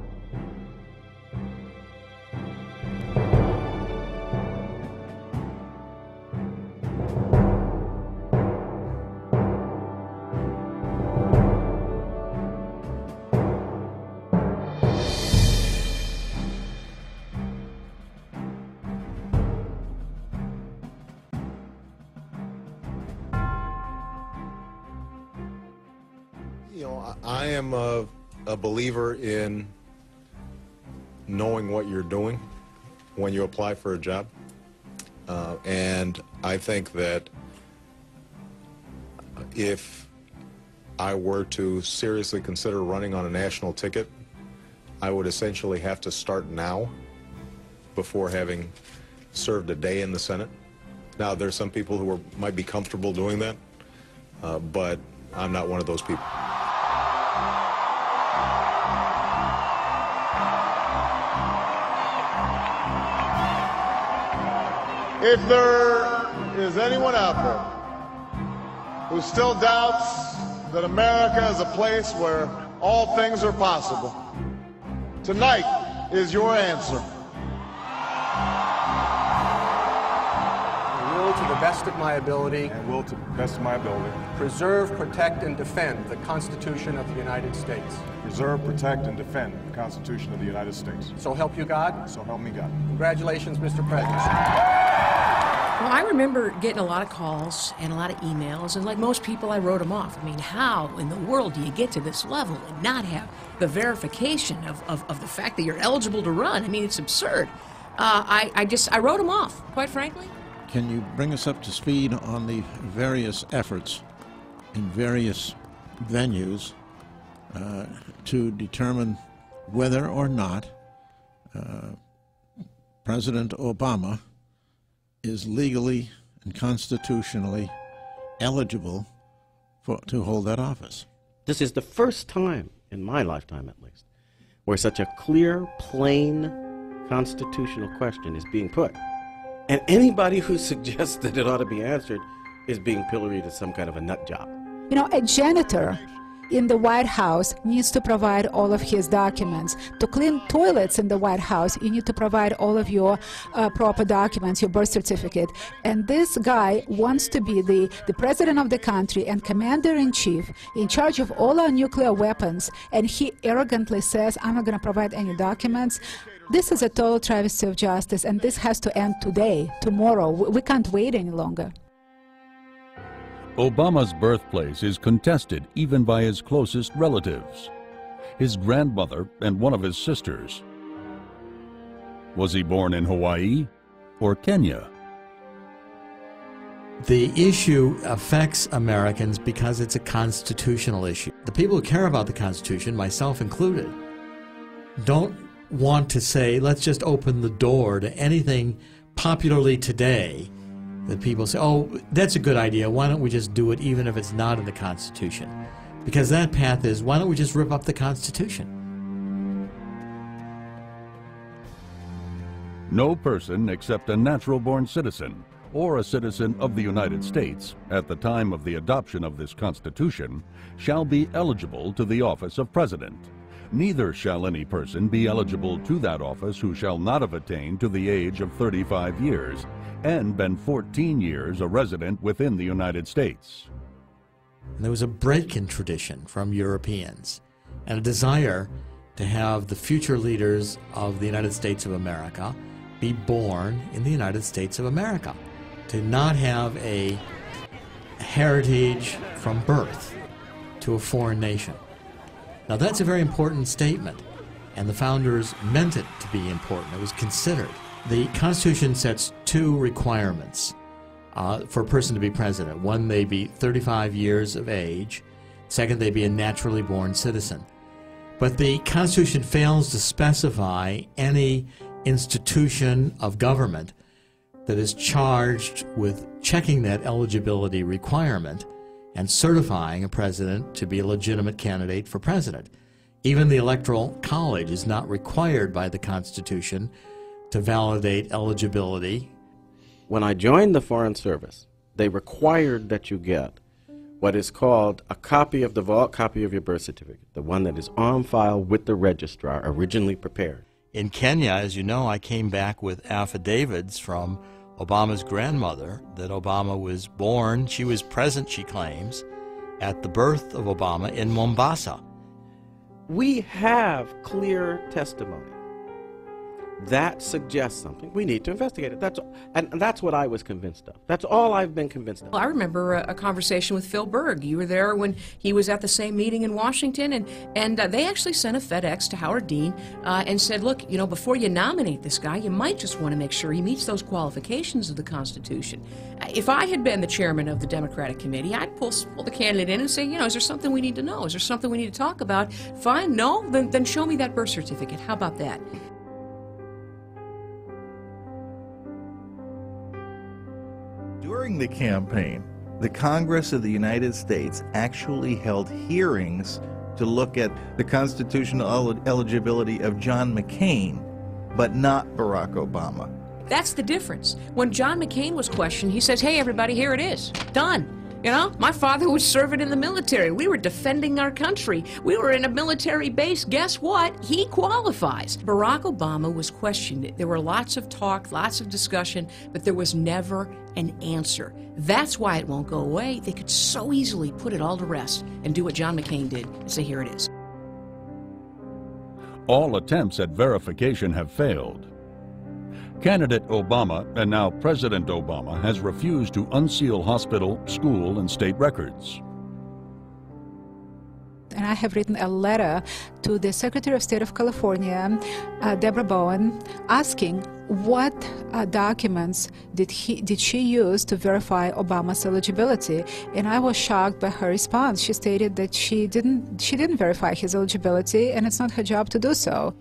You know, I am a believer in knowing what you're doing when you apply for a job. And I think that if I were to seriously consider running on a national ticket, I would essentially have to start now before having served a day in the Senate. Now, there's some people who might be comfortable doing that, but I'm not one of those people. If there is anyone out there who still doubts that America is a place where all things are possible, tonight is your answer. I will, to the best of my ability, And will, to the best of my ability, preserve, protect, and defend the Constitution of the United States. preserve, protect, and defend the Constitution of the United States. So help you God. So help me God. Congratulations, Mr. President. Well, I remember getting a lot of calls and a lot of emails, and like most people, I wrote them off. I mean, how in the world do you get to this level and not have the verification of the fact that you're eligible to run? I mean, it's absurd. I wrote them off, quite frankly. Can you bring us up to speed on the various efforts in various venues to determine whether or not President Obama is legally and constitutionally eligible to hold that office? This is the first time, in my lifetime at least, where such a clear, plain constitutional question is being put. And anybody who suggests that it ought to be answered is being pilloried as some kind of a nut job. You know, a janitor in the White House needs to provide all of his documents. To clean toilets in the White House, you need to provide all of your proper documents, your birth certificate. And this guy wants to be the president of the country and commander-in-chief in charge of all our nuclear weapons, and he arrogantly says, I'm not going to provide any documents. This is a total travesty of justice, and this has to end today, tomorrow. We can't wait any longer. Obama's birthplace is contested even by his closest relatives, his grandmother and one of his sisters. Was he born in Hawaii or Kenya? The issue affects Americans because it's a constitutional issue. The people who care about the Constitution, myself included, don't want to say, let's just open the door to anything popularly today that people say, oh, that's a good idea, why don't we just do it even if it's not in the Constitution? Because that path is, why don't we just rip up the Constitution? No person except a natural-born citizen or a citizen of the United States at the time of the adoption of this Constitution shall be eligible to the office of President. Neither shall any person be eligible to that office who shall not have attained to the age of 35 years and been 14 years a resident within the United States. And there was a break in tradition from Europeans and a desire to have the future leaders of the United States of America be born in the United States of America, to not have a heritage from birth to a foreign nation. Now that's a very important statement, and the founders meant it to be important. It was considered. The Constitution sets two requirements for a person to be president. One, they be 35 years of age. Second, they be a naturally born citizen. But the Constitution fails to specify any institution of government that is charged with checking that eligibility requirement and certifying a president to be a legitimate candidate for president. Even the Electoral College is not required by the Constitution to validate eligibility. When I joined the Foreign Service, they required that you get what is called a copy of the vault copy of your birth certificate, the one that is on file with the registrar, originally prepared. In Kenya, as you know, I came back with affidavits from Obama's grandmother that Obama was born, she was present, she claims, at the birth of Obama in Mombasa. We have clear testimony that suggests something, we need to investigate it. And that's what I was convinced of. That's all I've been convinced of. Well, I remember a conversation with Phil Berg. You were there when he was at the same meeting in Washington, and they actually sent a FedEx to Howard Dean and said, look, you know, before you nominate this guy, you might just want to make sure he meets those qualifications of the Constitution. If I had been the chairman of the Democratic Committee, I'd pull the candidate in and say, you know, is there something we need to know? Is there something we need to talk about? Fine, no? Then show me that birth certificate. How about that? During the campaign, the Congress of the United States actually held hearings to look at the constitutional eligibility of John McCain, but not Barack Obama. That's the difference. When John McCain was questioned, he says, hey, everybody, here it is. Done. You know, my father was serving in the military. We were defending our country. We were in a military base. Guess what? He qualifies. Barack Obama was questioned. There were lots of talk, lots of discussion, but there was never an answer. That's why it won't go away. They could so easily put it all to rest and do what John McCain did and say, here it is. All attempts at verification have failed. Candidate Obama, and now President Obama, has refused to unseal hospital, school, and state records. And I have written a letter to the Secretary of State of California, Deborah Bowen, asking what documents did she use to verify Obama's eligibility. And I was shocked by her response. She stated that she didn't verify his eligibility, and it's not her job to do so.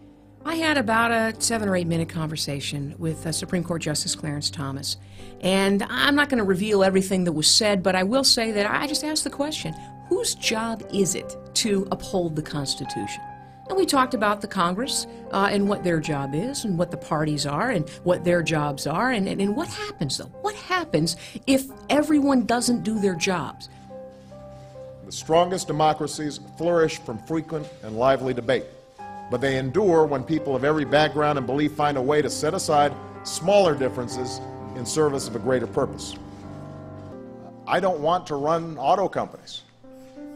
I had about a 7 or 8 minute conversation with Supreme Court Justice Clarence Thomas. And I'm not going to reveal everything that was said, but I will say that I just asked the question, whose job is it to uphold the Constitution? And we talked about the Congress and what their job is and what the parties are and what their jobs are. And what happens, though? What happens if everyone doesn't do their jobs? The strongest democracies flourish from frequent and lively debate. But they endure when people of every background and belief find a way to set aside smaller differences in service of a greater purpose. I don't want to run auto companies.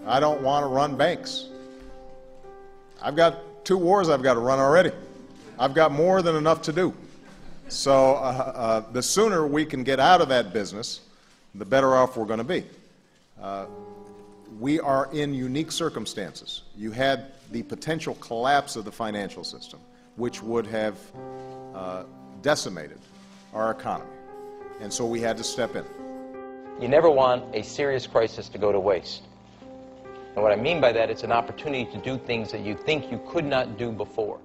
I don't want to run banks. I've got 2 wars I've got to run already. I've got more than enough to do. So the sooner we can get out of that business, the better off we're going to be. We are in unique circumstances. You had the potential collapse of the financial system, which would have decimated our economy. And so we had to step in. You never want a serious crisis to go to waste. And what I mean by that, it's an opportunity to do things that you think you could not do before.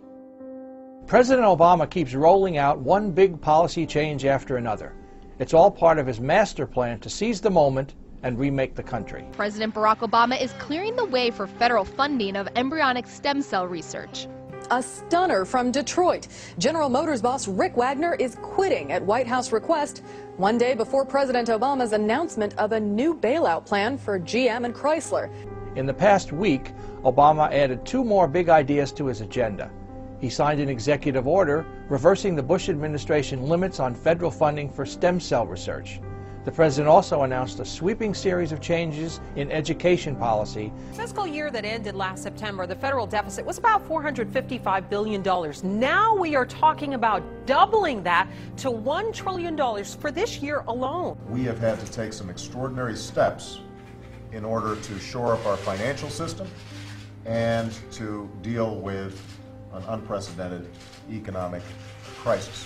President Obama keeps rolling out one big policy change after another. It's all part of his master plan to seize the moment and remake the country. President Barack Obama is clearing the way for federal funding of embryonic stem cell research. A stunner from Detroit. General Motors boss Rick Wagner is quitting at White House request, one day before President Obama's announcement of a new bailout plan for GM and Chrysler. In the past week, Obama added 2 more big ideas to his agenda. He signed an executive order reversing the Bush administration limits on federal funding for stem cell research. The president also announced a sweeping series of changes in education policy. Fiscal year that ended last September, the federal deficit was about $455 billion. Now we are talking about doubling that to $1 trillion for this year alone. We have had to take some extraordinary steps in order to shore up our financial system and to deal with an unprecedented economic crisis.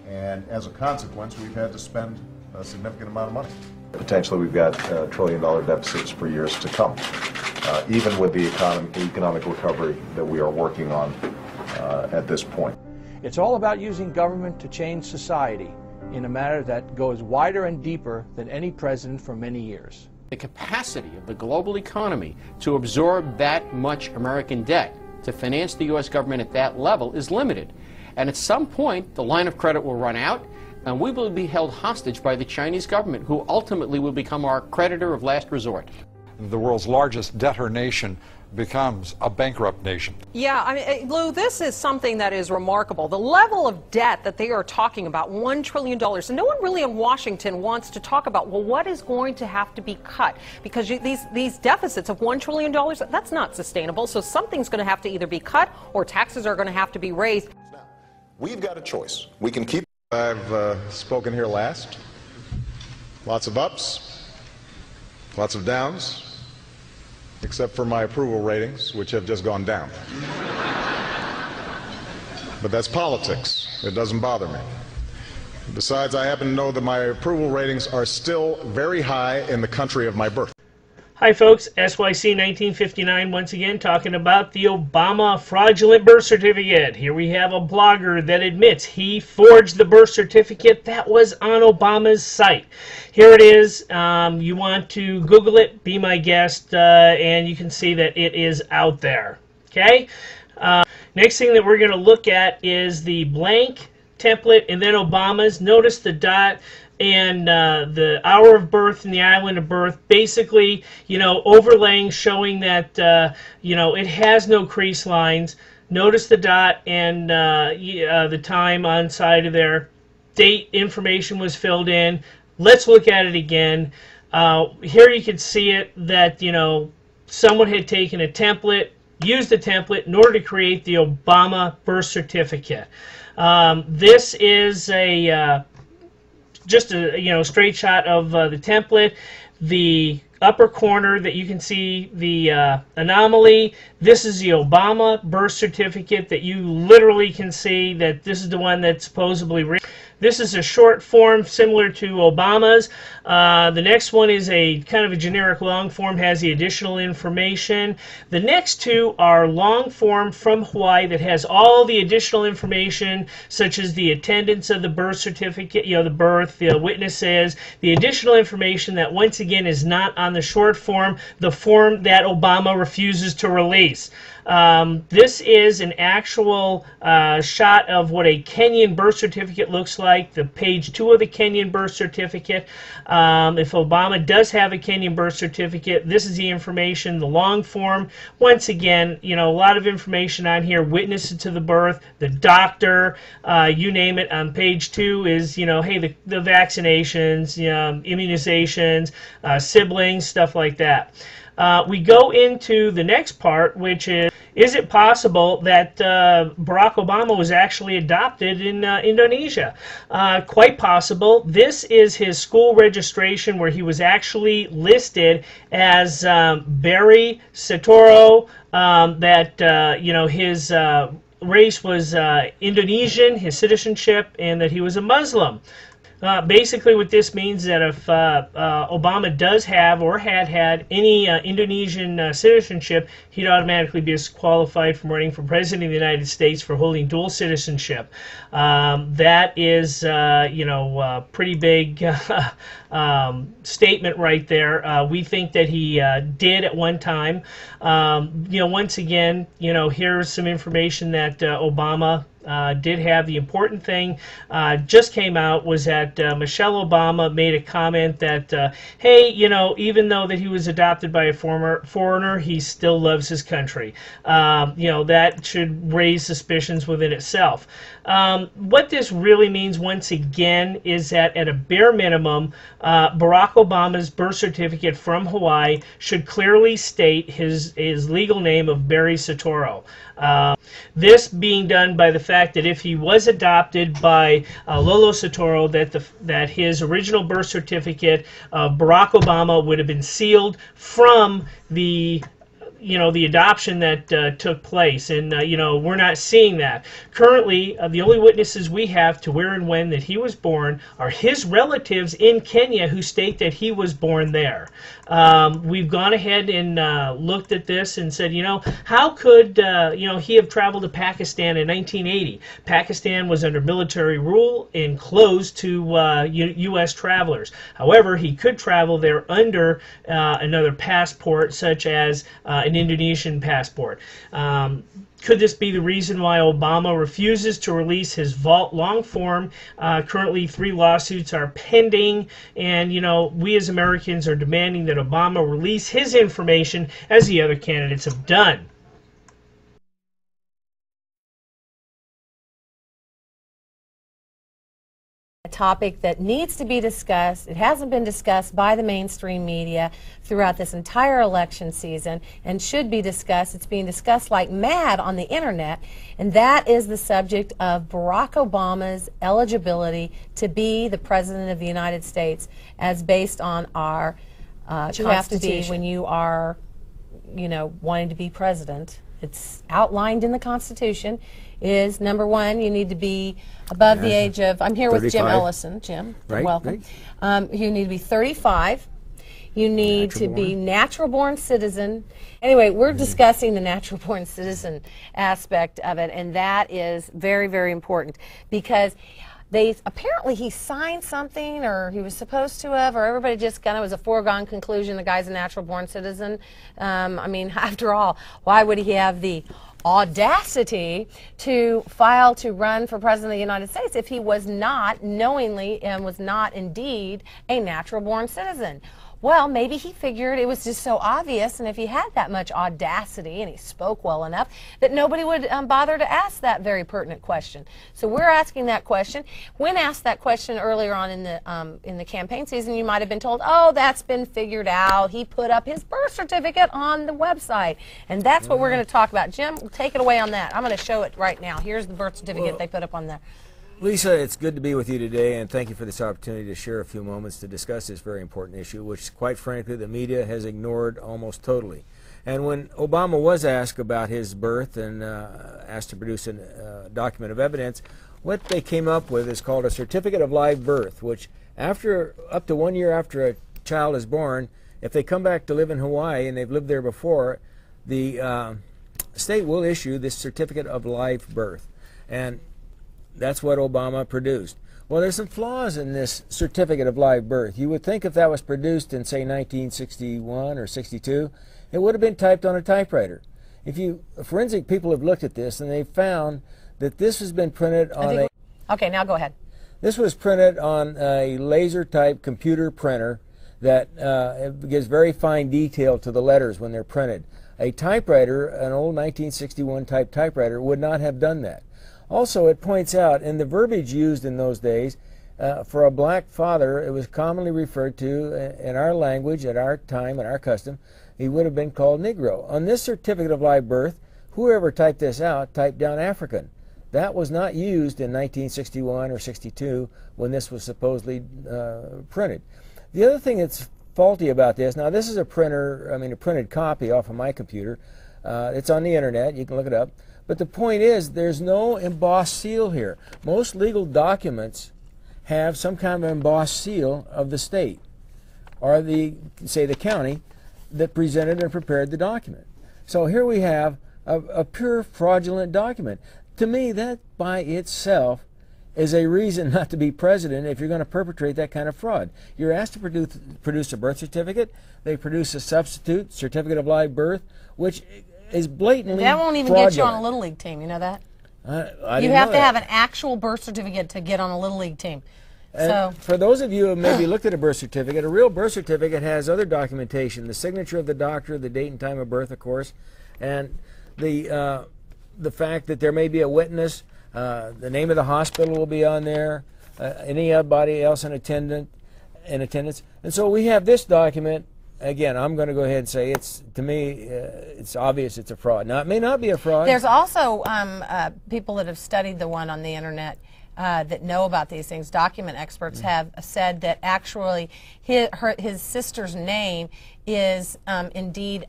And as a consequence, we've had to spend a significant amount of money. Potentially, we've got $1 trillion deficits for years to come, even with the economic recovery that we are working on at this point. It's all about using government to change society in a manner that goes wider and deeper than any president for many years. The capacity of the global economy to absorb that much American debt, to finance the U.S. government at that level, is limited. And at some point, the line of credit will run out, and we will be held hostage by the Chinese government, who ultimately will become our creditor of last resort. The world's largest debtor nation becomes a bankrupt nation. Yeah, I mean, Lou, this is something that is remarkable. The level of debt that they are talking about, $1 trillion, and no one really in Washington wants to talk about, well, what is going to have to be cut? Because these deficits of $1 trillion, that's not sustainable. So something's going to have to either be cut or taxes are going to have to be raised. We've got a choice. We can keep... I've spoken here last. Lots of ups, lots of downs, except for my approval ratings, which have just gone down. But that's politics. It doesn't bother me. Besides, I happen to know that my approval ratings are still very high in the country of my birth. Hi folks, SYC 1959 once again talking about the Obama fraudulent birth certificate. Here we have a blogger that admits he forged the birth certificate that was on Obama's site. Here it is. You want to Google it, be my guest, and you can see that it is out there. Okay? Next thing that we're going to look at is the blank template and then Obama's. Notice the dot and the hour of birth and the island of birth, basically, you know, overlaying, showing that, you know, it has no crease lines. Notice the dot and the time on side of there. Date information was filled in. Let's look at it again. Here you can see it that, you know, someone had taken a template, used the template in order to create the Obama birth certificate. This is a just a straight shot of the template. The upper corner that you can see the anomaly. This is the Obama birth certificate that you literally can see that this is the one that's supposedly written. This is a short form similar to Obama's. The next one is a kind of a generic long form, has the additional information. The next two are long form from Hawaii that has all the additional information, such as the attendance of the birth certificate, you know, the birth, the witnesses, the additional information that once again is not on the short form, the form that Obama refuses to release. This is an actual shot of what a Kenyan birth certificate looks like, the page 2 of the Kenyan birth certificate. If Obama does have a Kenyan birth certificate, this is the information, the long form. Once again, you know, a lot of information on here, witnesses to the birth, the doctor, you name it. On page 2 is, you know, hey, the vaccinations, immunizations, siblings, stuff like that. We go into the next part, which is it possible that Barack Obama was actually adopted in Indonesia? Quite possible. This is his school registration where he was actually listed as Barry Satoro, that, you know, his race was Indonesian, his citizenship, and that he was a Muslim. Basically what this means is that if Obama does have or had any Indonesian citizenship, he'd automatically be disqualified from running for president of the United States for holding dual citizenship. That is, you know, pretty big statement right there. We think that he did at one time. You know, once again, you know, here's some information that Obama did have. The important thing just came out was that Michelle Obama made a comment that, hey, you know, even though that he was adopted by a foreigner, he still loves his country. You know, that should raise suspicions within itself. What this really means, once again, is that at a bare minimum, Barack Obama's birth certificate from Hawaii should clearly state his legal name of Barry Satoro. This being done by the fact that if he was adopted by Lolo Satoro, that his original birth certificate of Barack Obama would have been sealed from the, you know, the adoption that took place, and you know, we're not seeing that currently. The only witnesses we have to where and when that he was born are his relatives in Kenya who state that he was born there. We've gone ahead and looked at this and said, you know, how could you know, he have traveled to Pakistan in 1980? Pakistan was under military rule and closed to U.S. travelers. However, he could travel there under another passport, such as an Indonesian passport. Could this be the reason why Obama refuses to release his vault long form? Currently 3 lawsuits are pending, and you know, we as Americans are demanding that Obama release his information as the other candidates have done. A topic that needs to be discussed. It hasn't been discussed by the mainstream media throughout this entire election season and should be discussed. It's being discussed like mad on the internet, and that is the subject of Barack Obama's eligibility to be the President of the United States as based on our You have to be when you are, wanting to be president. It's outlined in the Constitution. Is number one, you need to be above the age of, I'm here with Jim 35. Ellison. Jim, Right, welcome. You need to be 35. You need to be natural-born citizen. Anyway, we're discussing the natural-born citizen aspect of it, and that is very, very important because apparently he signed something, or he was supposed to have, or everybody just kind of was a foregone conclusion the guy's a natural-born citizen. I mean, after all, why would he have the audacity to file to run for President of the United States if he was not knowingly and was not indeed a natural-born citizen? Well, maybe he figured it was just so obvious, and if he had that much audacity and he spoke well enough, that nobody would bother to ask that very pertinent question. So we're asking that question. When asked that question earlier on in the campaign season, you might have been told, oh, that's been figured out. He put up his birth certificate on the website, and that's what we're going to talk about. Jim, take it away on that. I'm going to show it right now. Here's the birth certificate they put up on there. Lisa, it's good to be with you today, and thank you for this opportunity to share a few moments to discuss this very important issue, which, quite frankly, the media has ignored almost totally. And when Obama was asked about his birth and asked to produce a document of evidence, what they came up with is called a certificate of live birth, which up to 1 year after a child is born, if they come back to live in Hawaii and they've lived there before, the state will issue this certificate of live birth. And that's what Obama produced. Well, there's some flaws in this certificate of live birth. You would think if that was produced in, say, 1961 or 62, it would have been typed on a typewriter. Forensic people have looked at this, and they found that this has been printed on Okay, now go ahead. This was printed on a laser-type computer printer that gives very fine detail to the letters when they're printed. A typewriter, an old 1961 type typewriter, would not have done that. Also, it points out, in the verbiage used in those days, for a black father, it was commonly referred to, in our language, at our time, and our custom, he would have been called Negro. On this certificate of live birth, whoever typed this out typed down African. That was not used in 1961 or 62 when this was supposedly printed. The other thing that's faulty about this, now this is a printed copy off of my computer. It's on the internet, you can look it up. But the point is, there's no embossed seal here. Most legal documents have some kind of embossed seal of the state or the county that presented and prepared the document. So here we have a pure fraudulent document. To me, that by itself is a reason not to be president if you're going to perpetrate that kind of fraud. You're asked to produce a birth certificate. They produce a substitute certificate of live birth, which is blatantly That won't even fraudulent. get you on a Little League team, you know that? I You didn't have know to that. have an actual birth certificate to get on a Little League team. And for those of you who maybe looked at a birth certificate, a real birth certificate has other documentation, the signature of the doctor, the date and time of birth, of course, and the fact that there may be a witness, the name of the hospital will be on there, anybody else in attendance. And so we have this document. Again, I'm going to go ahead and say to me, it's obvious it's a fraud. Now, it may not be a fraud. There's also people that have studied the one on the internet that know about these things. Document experts have said that actually his sister's name is indeed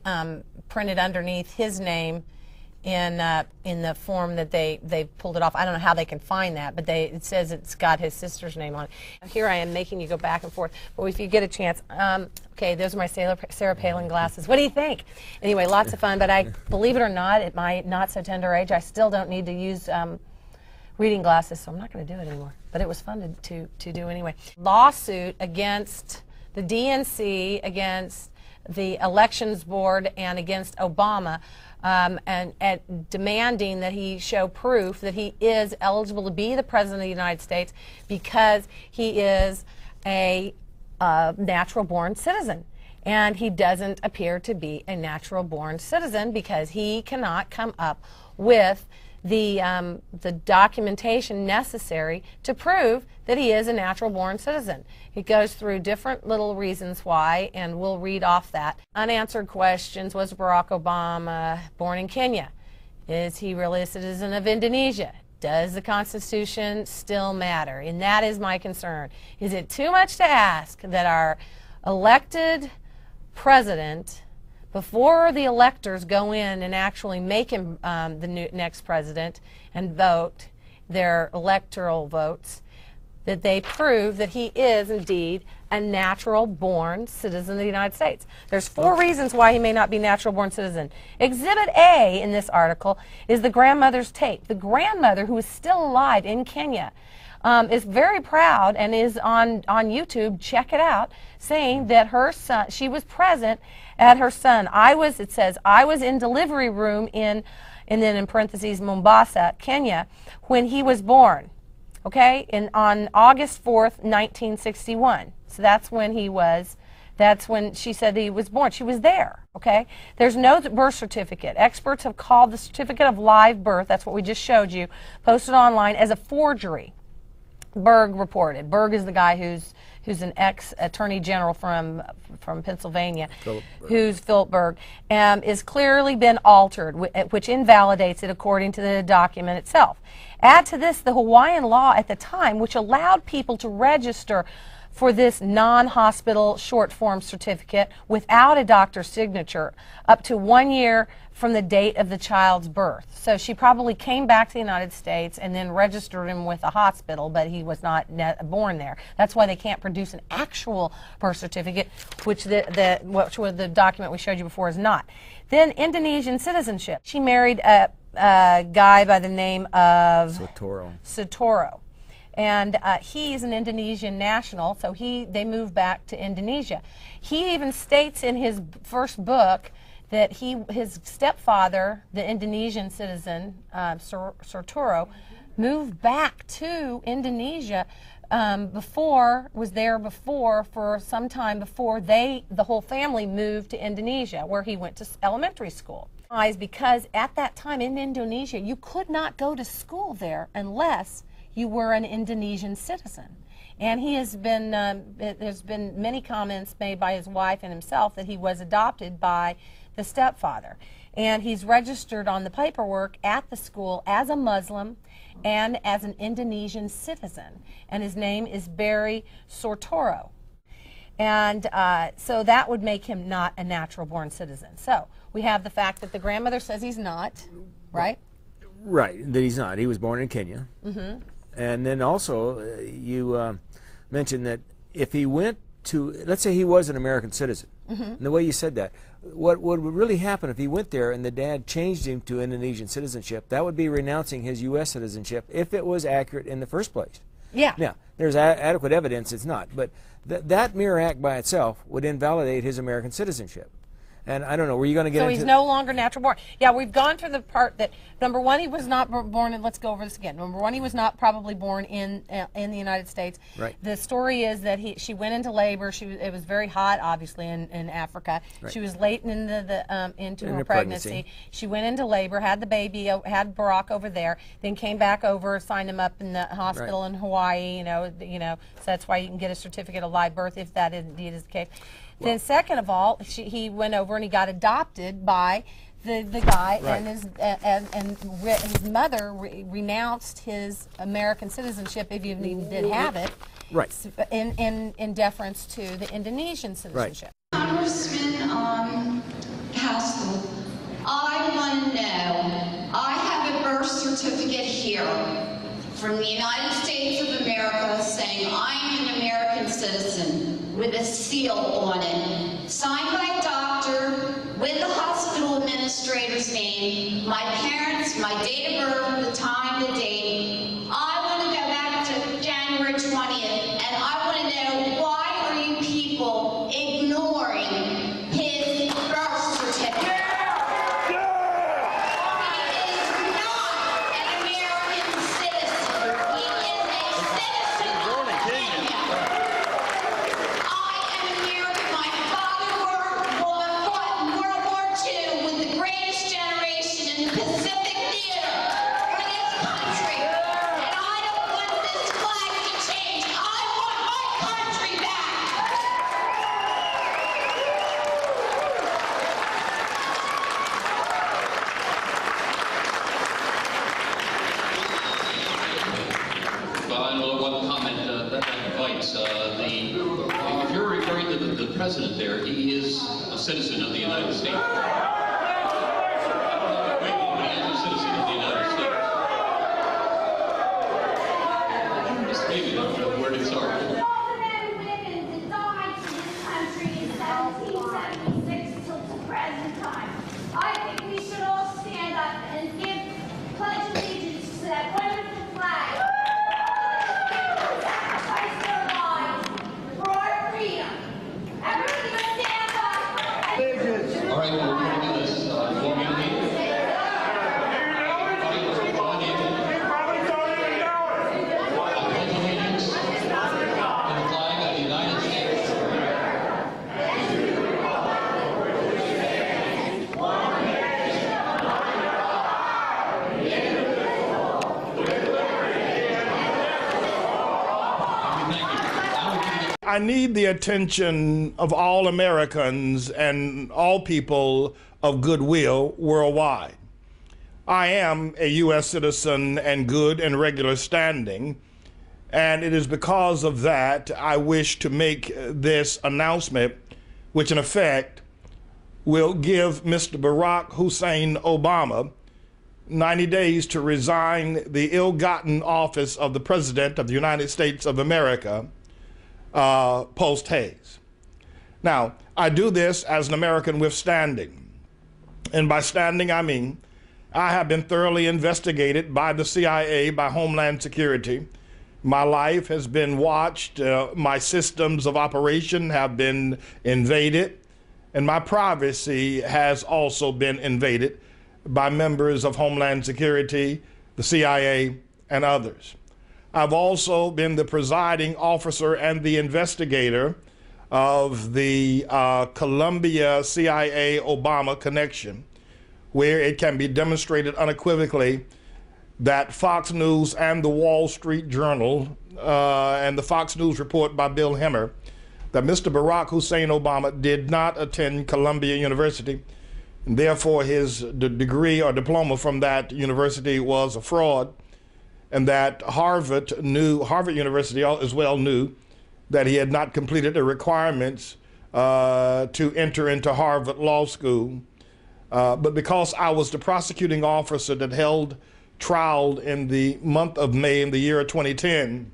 printed underneath his name in the form that they pulled it off. I don't know how they can find that, but it says it's got his sister's name on it. Here I am making you go back and forth. But if you get a chance, okay, those are my Sarah Palin glasses. What do you think? Anyway, lots of fun. But I believe it or not, at my not so tender age, I still don't need to use reading glasses, so I'm not going to do it anymore. But it was fun to do anyway. Lawsuit against the DNC, against the Elections Board, and against Obama. And demanding that he show proof that he is eligible to be the President of the United States because he is a natural-born citizen. And he doesn't appear to be a natural-born citizen because he cannot come up with the documentation necessary to prove that he is a natural-born citizen. He goes through different little reasons why, and we'll read off that. Unanswered questions: was Barack Obama born in Kenya? Is he really a citizen of Indonesia? Does the Constitution still matter? And that is my concern. Is it too much to ask that our elected president, before the electors go in and actually make him the next president and vote their electoral votes, that they prove that he is indeed a natural-born citizen of the United States? There's 4 reasons why he may not be a natural-born citizen. Exhibit A in this article is the grandmother's tape. The grandmother, who is still alive in Kenya, is very proud and is on YouTube, check it out, saying that her son, she was present at her son. It says, I was in delivery room in, and then in parentheses, Mombasa, Kenya, when he was born. Okay, on August 4th, 1961. So that's when she said he was born. She was there, okay? There's no birth certificate. Experts have called the certificate of live birth, that's what we just showed you, posted online, as a forgery. Berg reported. Berg is the guy who's an ex-attorney general from Pennsylvania, Philip Berg, is clearly been altered, which invalidates it according to the document itself. Add to this the Hawaiian law at the time, which allowed people to register for this non-hospital short form certificate without a doctor's signature up to 1 year from the date of the child's birth. So she probably came back to the United States and then registered him with a hospital, but he was not born there. That's why they can't produce an actual birth certificate, which the document we showed you before is not. Then Indonesian citizenship. She married a guy by the name of Sutoro. And he's an Indonesian national, so they moved back to Indonesia. He even states in his first book that his stepfather, the Indonesian citizen, Sutoro, moved back to Indonesia was there before for some time before the whole family moved to Indonesia, where he went to elementary school. Because at that time in Indonesia, you could not go to school there unless you were an Indonesian citizen. And he has been, there's been many comments made by his wife and himself that he was adopted by the stepfather. And he's registered on the paperwork at the school as a Muslim and as an Indonesian citizen. And his name is Barry Sutoro. And so that would make him not a natural-born citizen. So we have the fact that the grandmother says he's not, right? Right, that he's not. He was born in Kenya. Mm-hmm. And then also, you mentioned that if he went to, let's say he was an American citizen, and the way you said that, what would really happen if he went there and the dad changed him to Indonesian citizenship, that would be renouncing his U.S. citizenship if it was accurate in the first place. Yeah. Now, there's adequate evidence it's not, but that mere act by itself would invalidate his American citizenship. And I don't know, were you going to get into... So he's no longer natural born. Yeah, we've gone to the part that, number one, he was not born in, let's go over this again. Number one, he was not probably born in the United States. Right. The story is that she went into labor. It was very hot, obviously, in Africa. Right. She was late into her pregnancy. She went into labor, had the baby, had Barack over there, then came back over, signed him up in the hospital in Hawaii, you know, so that's why you can get a certificate of live birth if that indeed is the case. Then second of all, he went over and he got adopted by the guy, right. and his mother renounced his American citizenship, if he even did have it, right. in deference to the Indonesian citizenship. Right. Congressman Haskell, I want to know, I have a birth certificate here from the United States of America saying I'm an American citizen, with a seal on it, signed by a doctor, with the hospital administrator's name, my parents, my date of birth, the time, the date. I want to go back to January 20th, and I want to know, why are you people ignoring his birth certificate? Pacific Theater. president there, he is a citizen of the United States. Where did it start? I think we should all stand up and give pledge allegiance to that wonderful flag. Sacrifice their lives for our freedom. Everyone gonna stand up. All right, well, we're going to do this. You want me to lead? I need the attention of all Americans and all people of goodwill worldwide. I am a U.S. citizen and good and regular standing, and it is because of that I wish to make this announcement, which in effect will give Mr. Barack Hussein Obama 90 days to resign the ill-gotten office of the President of the United States of America, post-Hayes. Now, I do this as an American with standing. And by standing, I mean I have been thoroughly investigated by the CIA, by Homeland Security. My life has been watched. My systems of operation have been invaded. And my privacy has also been invaded by members of Homeland Security, the CIA, and others. I've also been the presiding officer and the investigator of the Columbia CIA Obama connection, where it can be demonstrated unequivocally that Fox News and the Wall Street Journal and the Fox News report by Bill Hemmer that Mr. Barack Hussein Obama did not attend Columbia University, and therefore his degree or diploma from that university was a fraud, and that Harvard University as well knew that he had not completed the requirements to enter into Harvard Law School. But because I was the prosecuting officer that held trial in the month of May in the year of 2010,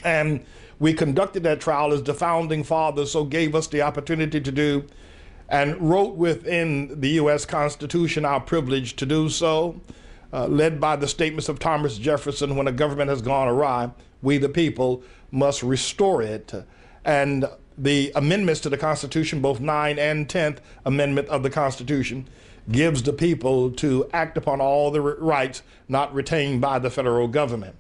and we conducted that trial as the founding fathers so gave us the opportunity to do, and wrote within the U.S. Constitution our privilege to do so, led by the statements of Thomas Jefferson, when a government has gone awry, we the people must restore it. And the amendments to the Constitution, both 9th and 10th Amendment of the Constitution, gives the people to act upon all the rights not retained by the federal government.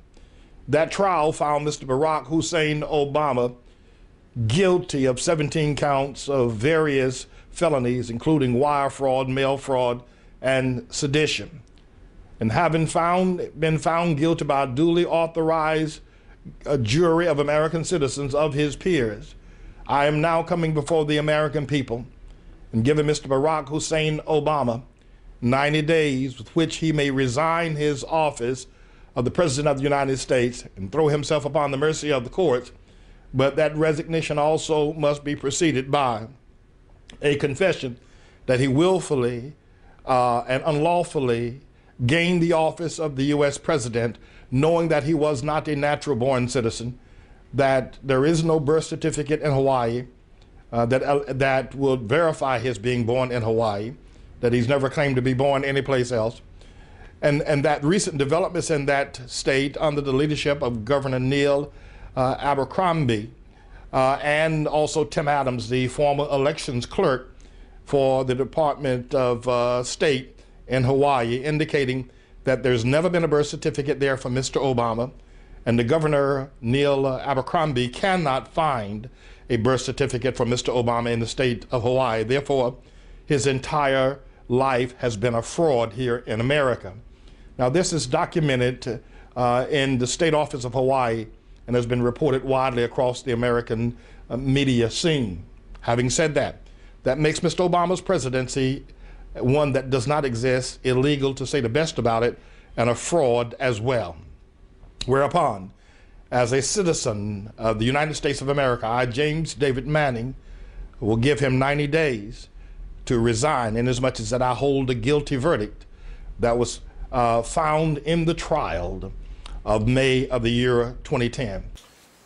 That trial found Mr. Barack Hussein Obama guilty of 17 counts of various felonies, including wire fraud, mail fraud, and sedition. And having been found guilty by a duly authorized jury of American citizens of his peers, I am now coming before the American people and giving Mr. Barack Hussein Obama 90 days with which he may resign his office of the President of the United States and throw himself upon the mercy of the courts. But that resignation also must be preceded by a confession that he willfully and unlawfully gained the office of the U.S. President, knowing that he was not a natural-born citizen, that there is no birth certificate in Hawaii that would verify his being born in Hawaii, that he's never claimed to be born anyplace else, and that recent developments in that state under the leadership of Governor Neil Abercrombie and also Tim Adams, the former elections clerk for the Department of State in Hawaii, indicating that there's never been a birth certificate there for Mr. Obama, and the Governor Neil Abercrombie cannot find a birth certificate for Mr. Obama in the state of Hawaii. Therefore, his entire life has been a fraud here in America. Now, this is documented in the State Office of Hawaii and has been reported widely across the American media scene. Having said that, that makes Mr. Obama's presidency one that does not exist, illegal to say the best about it, and a fraud as well. Whereupon, as a citizen of the United States of America, I, James David Manning, will give him 90 days to resign, inasmuch as that I hold a guilty verdict that was found in the trial of May of the year 2010.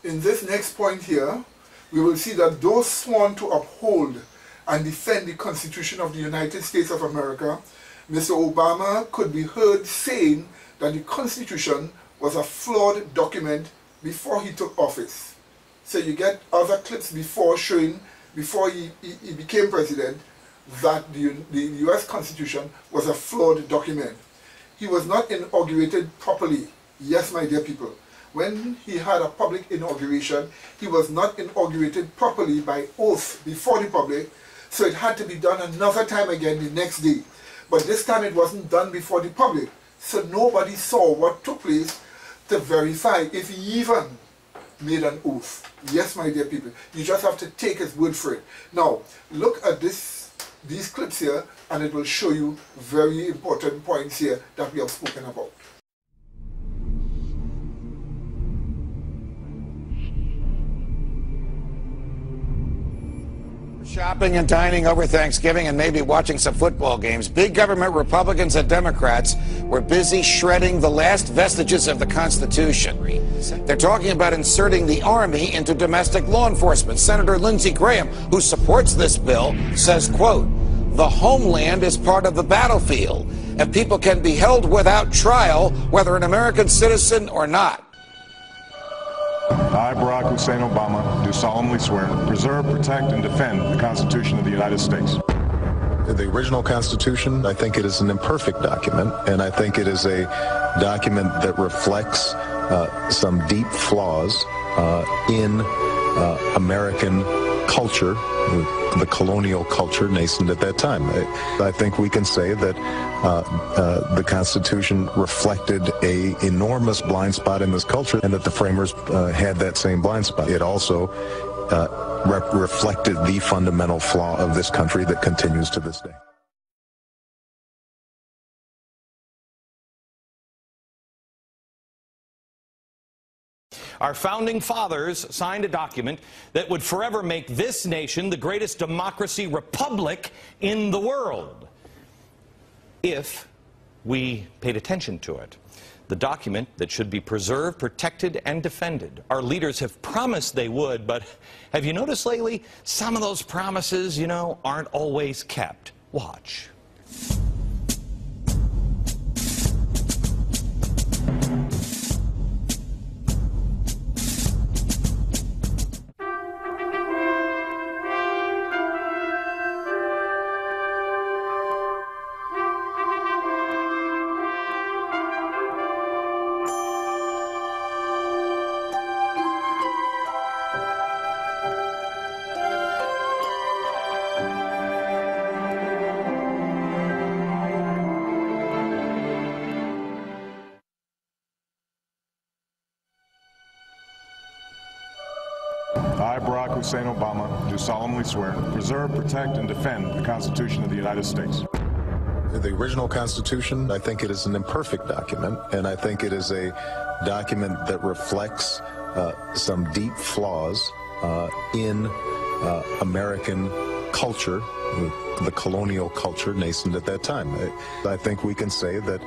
In this next point here, we will see that those sworn to uphold and defend the Constitution of the United States of America, Mr. Obama could be heard saying that the Constitution was a flawed document before he took office. So you get other clips before showing, before he became president, that the US Constitution was a flawed document. He was not inaugurated properly. Yes, my dear people. When he had a public inauguration, he was not inaugurated properly by oath before the public, so it had to be done another time again the next day. But this time it wasn't done before the public, so nobody saw what took place to verify if he even made an oath. Yes, my dear people, you just have to take his word for it. Now, look at these clips here, and it will show you very important points here that we have spoken about. Shopping and dining over Thanksgiving and maybe watching some football games. Big government Republicans and Democrats were busy shredding the last vestiges of the Constitution. They're talking about inserting the Army into domestic law enforcement. Senator Lindsey Graham, who supports this bill, says, quote, "The homeland is part of the battlefield, and people can be held without trial, whether an American citizen or not." I, Barack Hussein Obama, do solemnly swear to preserve, protect, and defend the Constitution of the United States. The original Constitution, I think it is an imperfect document, and I think it is a document that reflects some deep flaws in American culture, the colonial culture nascent at that time. I think we can say that the Constitution reflected an enormous blind spot in this culture, and that the framers had that same blind spot. It also reflected the fundamental flaw of this country that continues to this day. Our founding fathers signed a document that would forever make this nation the greatest democracy republic in the world, if we paid attention to it. The document that should be preserved, protected, and defended. Our leaders have promised they would, but have you noticed lately, some of those promises, aren't always kept? Watch. I, Barack Hussein Obama, do solemnly swear to preserve, protect, and defend the Constitution of the United States. The original Constitution, I think it is an imperfect document, and I think it is a document that reflects some deep flaws in American culture, the colonial culture nascent at that time. I think we can say that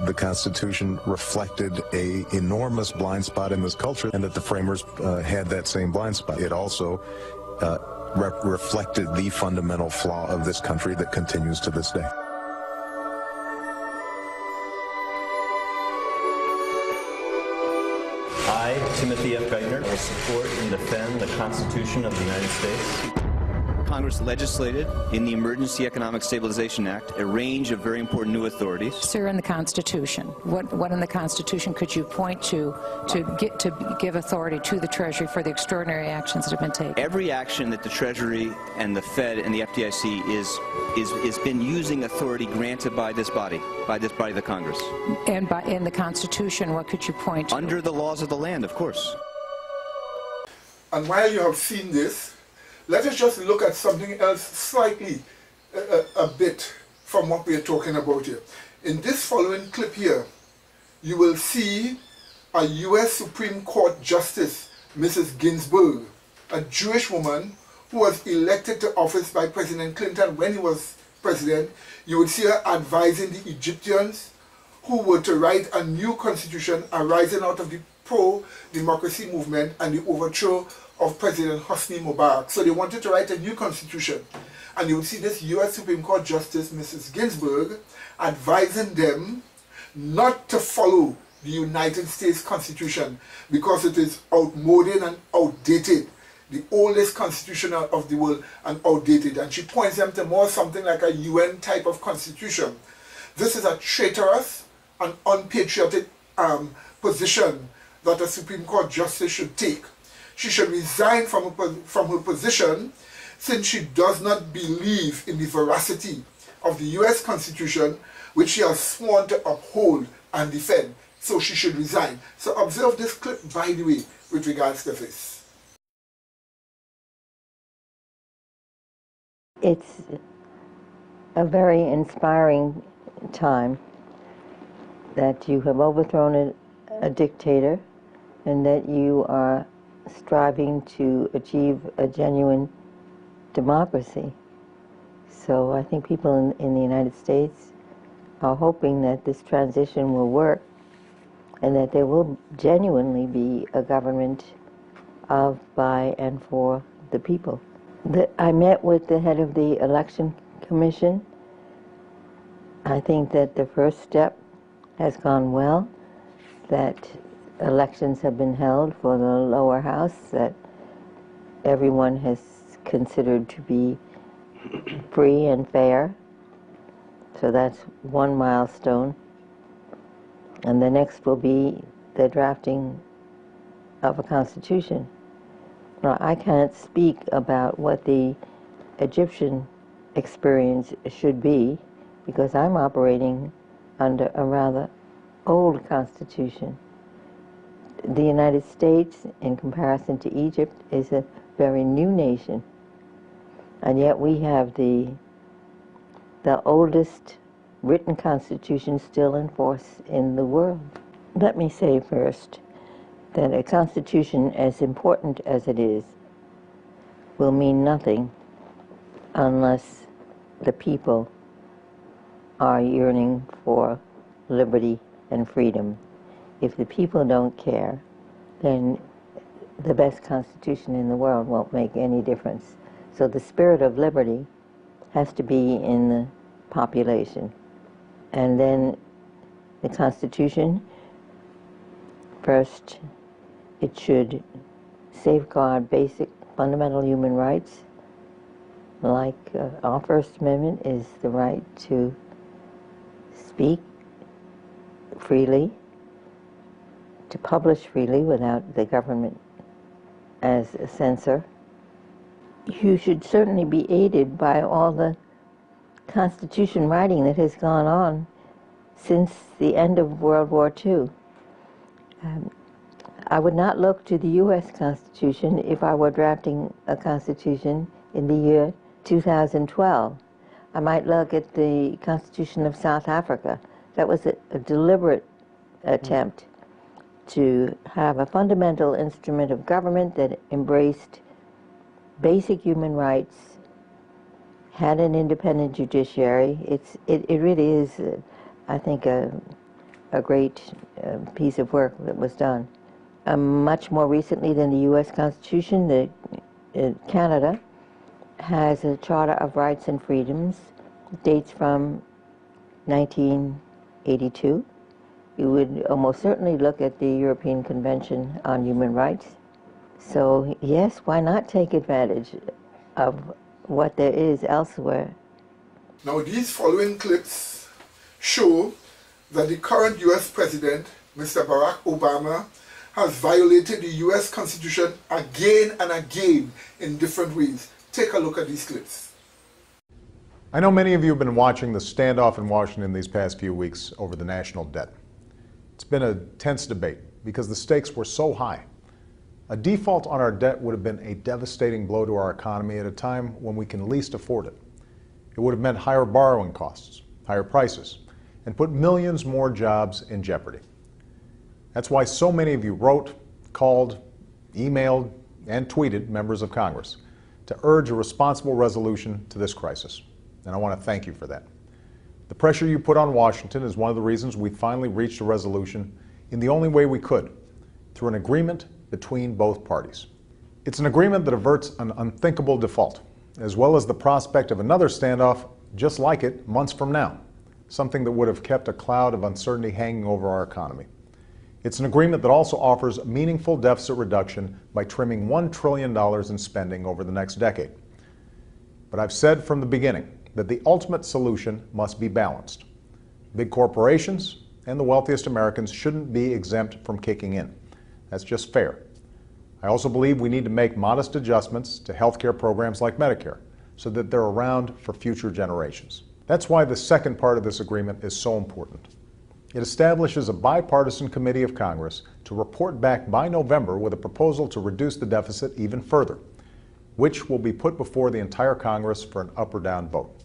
the Constitution reflected an enormous blind spot in this culture, and that the framers had that same blind spot. It also reflected the fundamental flaw of this country that continues to this day. I, Timothy F. Geithner, will support and defend the Constitution of the United States. Congress legislated in the Emergency Economic Stabilization Act a range of very important new authorities. Sir, in the Constitution, what in the Constitution could you point to give authority to the Treasury for the extraordinary actions that have been taken? Every action that the Treasury and the Fed and the FDIC is been using authority granted by this body, the Congress. And in the Constitution, what could you point to? Under the laws of the land, of course. And while you have seen this, let us just look at something else slightly, a bit from what we are talking about here. In this following clip here, you will see a U.S. Supreme Court Justice, Mrs. Ginsburg, a Jewish woman who was elected to office by President Clinton when he was president, you would see her advising the Egyptians who were to write a new constitution arising out of the pro-democracy movement and the overthrow of President Hosni Mubarak. So they wanted to write a new constitution. And you would see this U.S. Supreme Court Justice, Mrs. Ginsburg, advising them not to follow the United States Constitution because it is outmoded and outdated, the oldest constitution of the world and outdated. And she points them to more something like a UN type of constitution. This is a traitorous and unpatriotic position that a Supreme Court justice should take. She should resign from her position since she does not believe in the veracity of the U.S. Constitution, which she has sworn to uphold and defend. So she should resign. So observe this clip, by the way, with regards to this. It's a very inspiring time that you have overthrown a dictator and that you are striving to achieve a genuine democracy. So I think people in the United States are hoping that this transition will work and that there will genuinely be a government of, by, and for the people. I met with the head of the Election Commission. I think that the first step has gone well, that elections have been held for the lower house that everyone has considered to be free and fair. So that's one milestone. And the next will be the drafting of a constitution. Now, I can't speak about what the Egyptian experience should be because I'm operating under a rather old constitution. The United States, in comparison to Egypt, is a very new nation. And yet we have the oldest written constitution still in force in the world. Let me say first that a constitution as important as it is will mean nothing unless the people are yearning for liberty and freedom. If the people don't care, then the best constitution in the world won't make any difference. So the spirit of liberty has to be in the population. And then the Constitution, first, it should safeguard basic fundamental human rights, like our First Amendment is the right to speak freely, to publish freely without the government as a censor. You should certainly be aided by all the Constitution writing that has gone on since the end of World War II. I would not look to the U.S. Constitution if I were drafting a Constitution in the year 2012. I might look at the Constitution of South Africa. That was a deliberate attempt to have a fundamental instrument of government that embraced basic human rights, had an independent judiciary. It really is, I think, a great piece of work that was done. Much more recently than the U.S. Constitution, Canada has a Charter of Rights and Freedoms. It dates from 1982. You would almost certainly look at the European Convention on Human Rights. So yes, why not take advantage of what there is elsewhere? Now these following clips show that the current U.S. President, Mr. Barack Obama, has violated the U.S. Constitution again and again in different ways. Take a look at these clips. I know many of you have been watching the standoff in Washington these past few weeks over the national debt. It's been a tense debate because the stakes were so high. A default on our debt would have been a devastating blow to our economy at a time when we can least afford it. It would have meant higher borrowing costs, higher prices, and put millions more jobs in jeopardy. That's why so many of you wrote, called, emailed, and tweeted members of Congress to urge a responsible resolution to this crisis, and I want to thank you for that. The pressure you put on Washington is one of the reasons we finally reached a resolution in the only way we could, through an agreement between both parties. It's an agreement that averts an unthinkable default, as well as the prospect of another standoff just like it months from now, something that would have kept a cloud of uncertainty hanging over our economy. It's an agreement that also offers meaningful deficit reduction by trimming $1 trillion in spending over the next decade. But I've said from the beginning that the ultimate solution must be balanced. Big corporations and the wealthiest Americans shouldn't be exempt from kicking in. That's just fair. I also believe we need to make modest adjustments to healthcare programs like Medicare so that they're around for future generations. That's why the second part of this agreement is so important. It establishes a bipartisan committee of Congress to report back by November with a proposal to reduce the deficit even further, which will be put before the entire Congress for an up or down vote.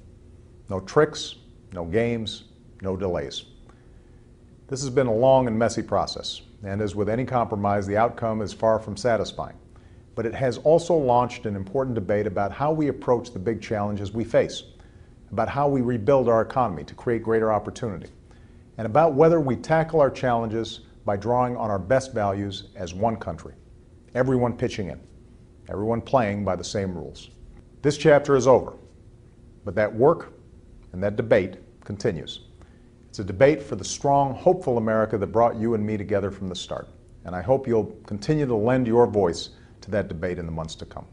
No tricks, no games, no delays. This has been a long and messy process, and as with any compromise, the outcome is far from satisfying. But it has also launched an important debate about how we approach the big challenges we face, about how we rebuild our economy to create greater opportunity, and about whether we tackle our challenges by drawing on our best values as one country, everyone pitching in, everyone playing by the same rules. This chapter is over, but that work and that debate continues. It's a debate for the strong, hopeful America that brought you and me together from the start, and I hope you'll continue to lend your voice to that debate in the months to come.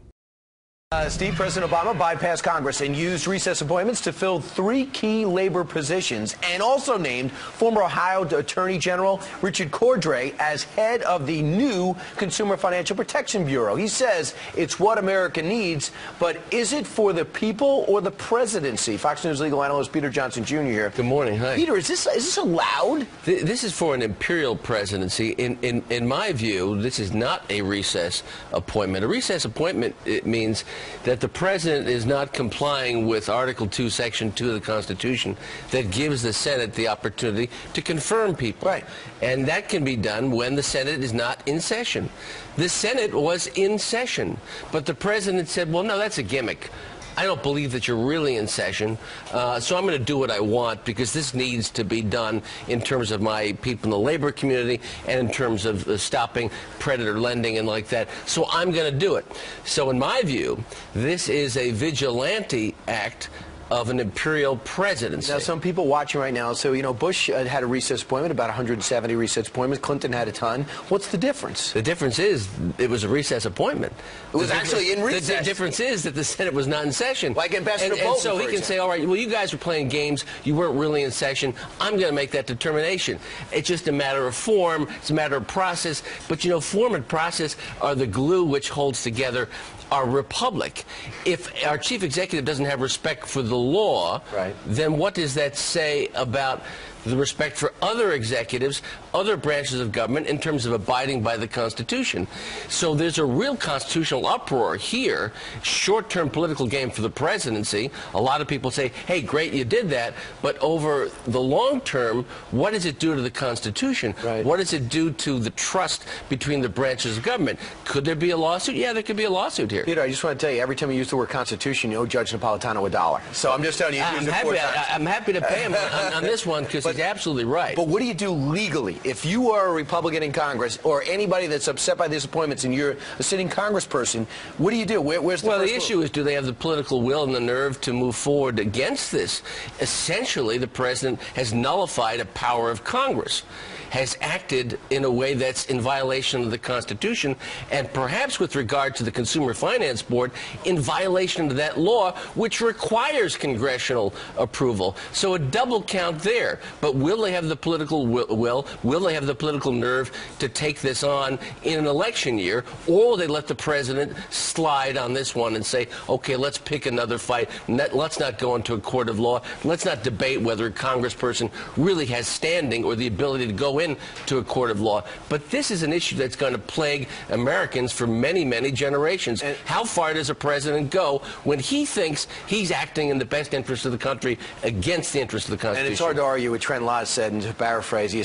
Steve, President Obama bypassed Congress and used recess appointments to fill 3 key labor positions and also named former Ohio Attorney General Richard Cordray as head of the new Consumer Financial Protection Bureau. He says it's what America needs, but is it for the people or the presidency? Fox News legal analyst Peter Johnson Jr. here. Good morning. Hi. Peter, is this allowed? This is for an imperial presidency. In my view, this is not a recess appointment. A recess appointment, it means that the president is not complying with Article 2, Section 2 of the Constitution that gives the Senate the opportunity to confirm people. Right. And that can be done when the Senate is not in session. The Senate was in session, but the president said, well, no, that's a gimmick. I don't believe that you're really in session, so I'm going to do what I want because this needs to be done in terms of my people in the labor community and in terms of stopping predator lending and like that. So I'm going to do it. So in my view, this is a vigilante act of an imperial presidency. Now, some people watching right now, so, you know, Bush had a recess appointment, about 170 recess appointments. Clinton had a ton. What's the difference? The difference is it was a recess appointment. It was actually in recess. The difference is that the Senate was not in session. Like Ambassador Bolton, and so he can say, all right, well, you guys were playing games. You weren't really in session. I'm going to make that determination. It's just a matter of form. It's a matter of process. But, you know, form and process are the glue which holds together our republic. If our chief executive doesn't have respect for the law, right, then what does that say about the respect for other executives, other branches of government in terms of abiding by the Constitution? So there's a real constitutional uproar here, short-term political game for the presidency. A lot of people say, hey, great, you did that, but over the long term, what does it do to the Constitution? Right. What does it do to the trust between the branches of government? Could there be a lawsuit? Yeah, there could be a lawsuit here. Peter, I just want to tell you, every time you use the word Constitution, you owe Judge Napolitano $1. So I'm just telling you. I'm happy to pay him on this one because he's absolutely right. But what do you do legally? If you are a Republican in Congress or anybody that's upset by these appointments and you're a sitting congressperson, what do you do? Where's the Well, first the issue is, do they have the political will and the nerve to move forward against this? Essentially, the president has nullified a power of Congress, has acted in a way that's in violation of the Constitution, and perhaps with regard to the Consumer Finance Board, in violation of that law, which requires congressional approval. So a double count there. But will they have the political will? Will they have the political nerve to take this on in an election year? Or will they let the president slide on this one and say, okay, let's pick another fight. Let's not go into a court of law. Let's not debate whether a congressperson really has standing or the ability to go into a court of law. But this is an issue that's going to plague Americans for many, many generations. And how far does a president go when he thinks he's acting in the best interest of the country against the interest of the Constitution? And it's hard to argue with Trent Lott said, and to paraphrase, he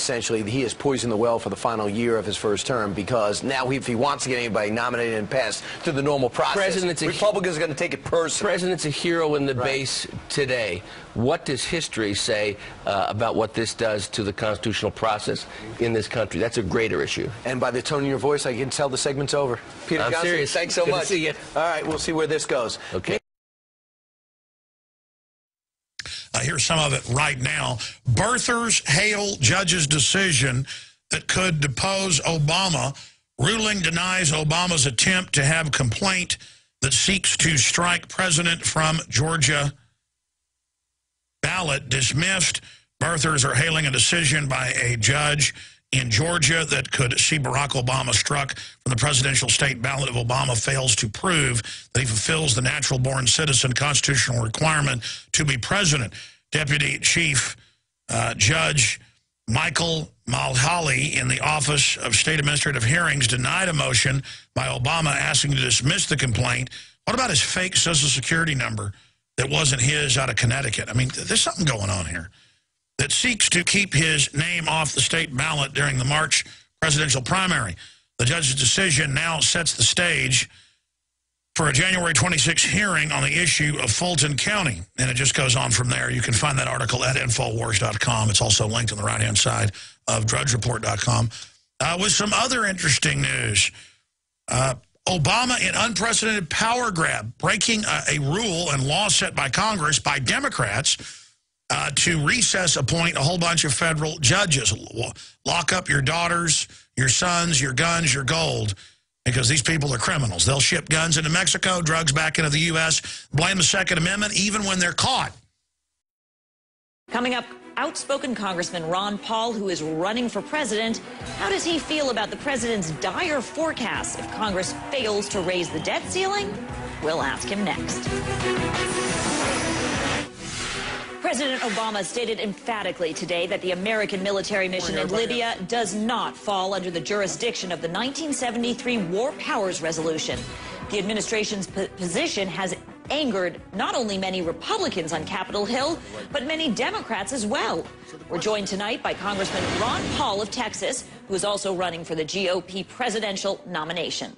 has poisoned the well for the final year of his first term, because now if he wants to get anybody nominated and passed through the normal process, Republicans are going to take it personally. The president's a hero in the base today. What does history say about what this does to the constitutional process in this country? That's a greater issue. And by the tone in your voice, I can tell the segment's over. Peter I'm Johnson, serious. thanks so Good much. to see you. All right, we'll see where this goes. Okay. Here's some of it right now. Birthers hail judge's decision that could depose Obama. Ruling denies Obama's attempt to have complaint that seeks to strike president from Georgia ballot dismissed. Birthers are hailing a decision by a judge in Georgia that could see Barack Obama struck from the presidential state ballot if Obama fails to prove that he fulfills the natural-born citizen constitutional requirement to be president. Deputy Chief Judge Michael Mulhally in the Office of State Administrative Hearings denied a motion by Obama asking to dismiss the complaint. What about his fake Social Security number that wasn't his out of Connecticut? I mean, there's something going on here that seeks to keep his name off the state ballot during the March presidential primary. The judge's decision now sets the stage for a January 26 hearing on the issue of Fulton County. And it just goes on from there. You can find that article at Infowars.com. It's also linked on the right-hand side of DrudgeReport.com. With some other interesting news, Obama in unprecedented power grab, breaking a rule and law set by Congress by Democrats to recess appoint a whole bunch of federal judges. Lock up your daughters, your sons, your guns, your gold, because these people are criminals. They'll ship guns into Mexico, drugs back into the U.S., blame the Second Amendment, even when they're caught. Coming up, outspoken Congressman Ron Paul, who is running for president. How does he feel about the president's dire forecasts if Congress fails to raise the debt ceiling? We'll ask him next. President Obama stated emphatically today that the American military mission in Libya does not fall under the jurisdiction of the 1973 War Powers Resolution. The administration's position has angered not only many Republicans on Capitol Hill, but many Democrats as well. We're joined tonight by Congressman Ron Paul of Texas, who is also running for the GOP presidential nomination.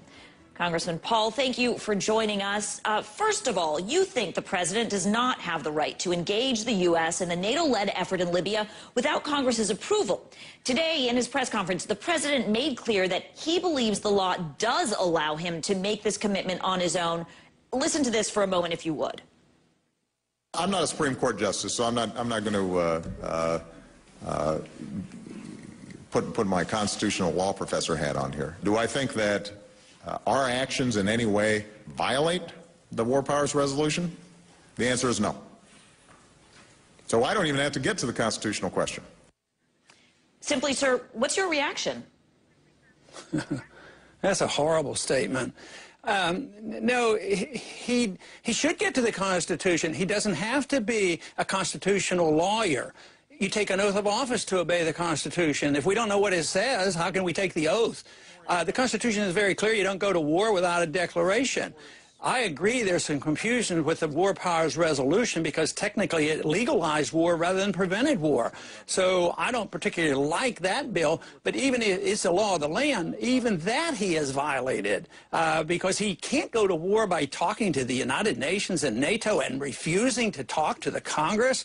Congressman Paul, thank you for joining us. First of all, you think the president does not have the right to engage the U.S. in the NATO-led effort in Libya without Congress's approval. Today, in his press conference, the president made clear that he believes the law does allow him to make this commitment on his own. Listen to this for a moment, if you would. I'm not a Supreme Court justice, so I'm not going to put my constitutional law professor hat on here. Do I think that our actions in any way violate the War Powers Resolution? The answer is no. So I don't even have to get to the constitutional question. Simply, sir, what's your reaction? That's a horrible statement. No, he should get to the Constitution. He doesn't have to be a constitutional lawyer. You take an oath of office to obey the Constitution. If we don't know what it says, how can we take the oath? The Constitution is very clear. You don't go to war without a declaration. I agree there's some confusion with the War Powers Resolution because technically it legalized war rather than prevented war. So I don't particularly like that bill, but even if it's a law of the land, even that he has violated because he can't go to war by talking to the United Nations and NATO and refusing to talk to the Congress.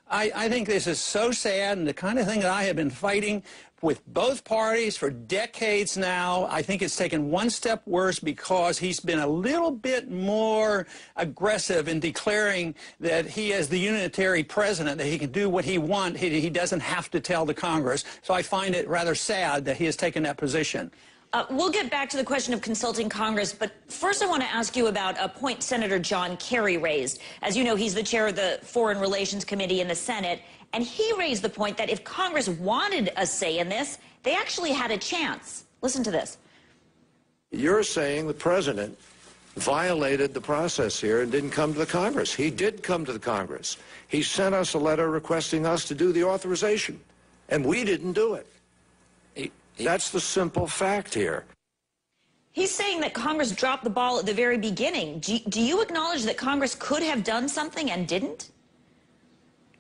I think this is so sad, and the kind of thing that I have been fighting with both parties for decades now. I think it's taken one step worse because he's been a little bit more aggressive in declaring that he is the unitary president, that he can do what he wants. He doesn't have to tell the Congress. So I find it rather sad that he has taken that position. We'll get back to the question of consulting Congress, but first I want to ask you about a point Senator John Kerry raised. As you know, he's the chair of the Foreign Relations Committee in the Senate, and he raised the point that if Congress wanted a say in this, they actually had a chance. Listen to this. You're saying the president violated the process here and didn't come to the Congress. He did come to the Congress. He sent us a letter requesting us to do the authorization, and we didn't do it. That's the simple fact here. He's saying that Congress dropped the ball at the very beginning. Do you acknowledge that Congress could have done something and didn't?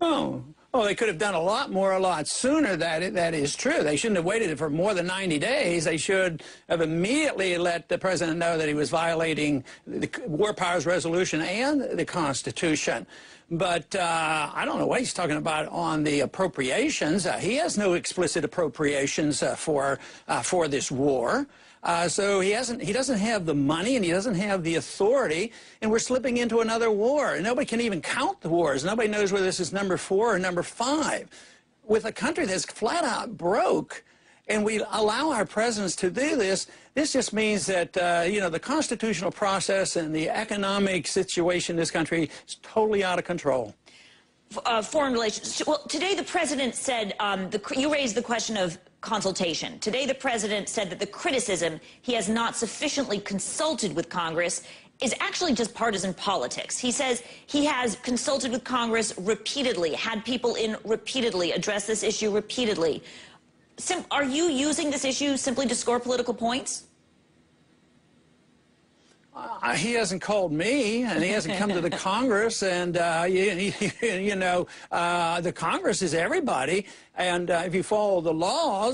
Oh, Oh, they could have done a lot more, a lot sooner. That is true. They shouldn't have waited for more than 90 days. They should have immediately let the president know that he was violating the War Powers Resolution and the Constitution. But I don't know what he's talking about on the appropriations. He has no explicit appropriations for this war. So he doesn't have the money and he doesn't have the authority, and we're slipping into another war. And nobody can even count the wars. Nobody knows whether this is number 4 or number 5. With a country that's flat out broke, and we allow our presidents to do this, this just means that, you know, the constitutional process and the economic situation in this country is totally out of control. Foreign relations. Well, today the president said, you raised the question of consultation. Today the president said that the criticism he has not sufficiently consulted with Congress is actually just partisan politics. He says he has consulted with Congress repeatedly, had people in repeatedly, addressed this issue repeatedly. Are you using this issue simply to score political points? He hasn't called me, and he hasn't come to the Congress, and you know, the Congress is everybody, and if you follow the law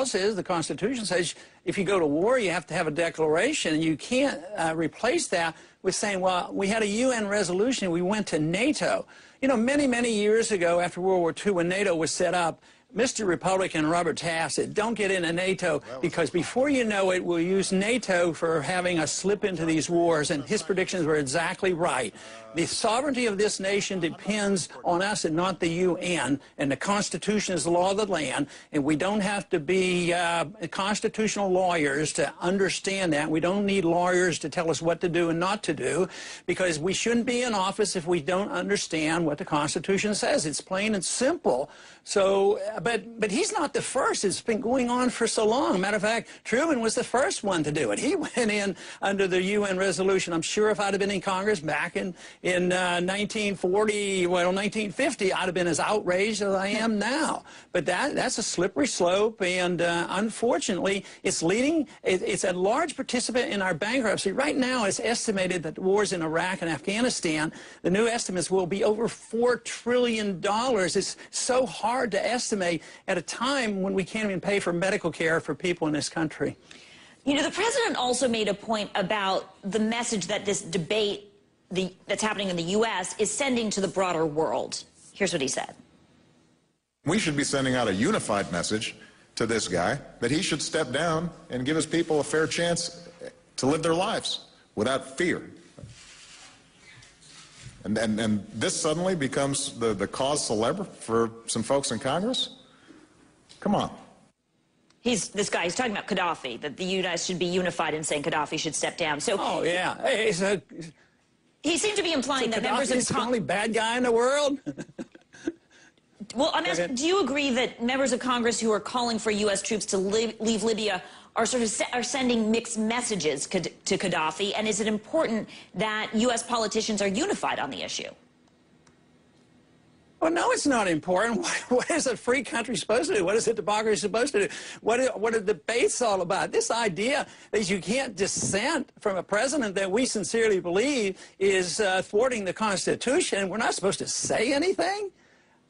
says, the Constitution says, if you go to war, you have to have a declaration, and you can't replace that with saying, well, we had a UN resolution, we went to NATO. You know, many, many years ago, after World War II, when NATO was set up, Mr. Republican Robert Taft said, don't get into NATO, because before you know it, we'll use NATO for having us slip into these wars. And his predictions were exactly right. The sovereignty of this nation depends on us and not the UN. And the Constitution is the law of the land. And we don't have to be constitutional lawyers to understand that. We don't need lawyers to tell us what to do and not to do, because we shouldn't be in office if we don't understand what the Constitution says. It's plain and simple. So, but he's not the first. It's been going on for so long. Matter of fact, Truman was the first one to do it. He went in under the UN resolution. I'm sure if I'd have been in Congress back in 1940, well, 1950, I'd have been as outraged as I am now. But that's a slippery slope, and unfortunately, it's a large participant in our bankruptcy. Right now, it's estimated that the wars in Iraq and Afghanistan, the new estimates will be over $4 trillion. It's so hard to estimate at a time when we can't even pay for medical care for people in this country. You know, the president also made a point about the message that this debate that's happening in the U.S. is sending to the broader world. Here's what he said. We should be sending out a unified message to this guy that he should step down and give his people a fair chance to live their lives without fear. And this suddenly becomes the cause célèbre for some folks in Congress? Come on. He's talking about Gaddafi, that the U.S. should be unified in saying Gaddafi should step down. So, oh, yeah. He seemed to be implying that members of Gaddafi's the only bad guy in the world? Well, I'm asking, do you agree that members of Congress who are calling for U.S. troops to leave Libya are sending mixed messages to Gaddafi? And is it important that U.S. politicians are unified on the issue? Well, no, it's not important. What is a free country supposed to do? What is a democracy supposed to do? What are debates all about? This idea that you can't dissent from a president that we sincerely believe is thwarting the Constitution, we're not supposed to say anything?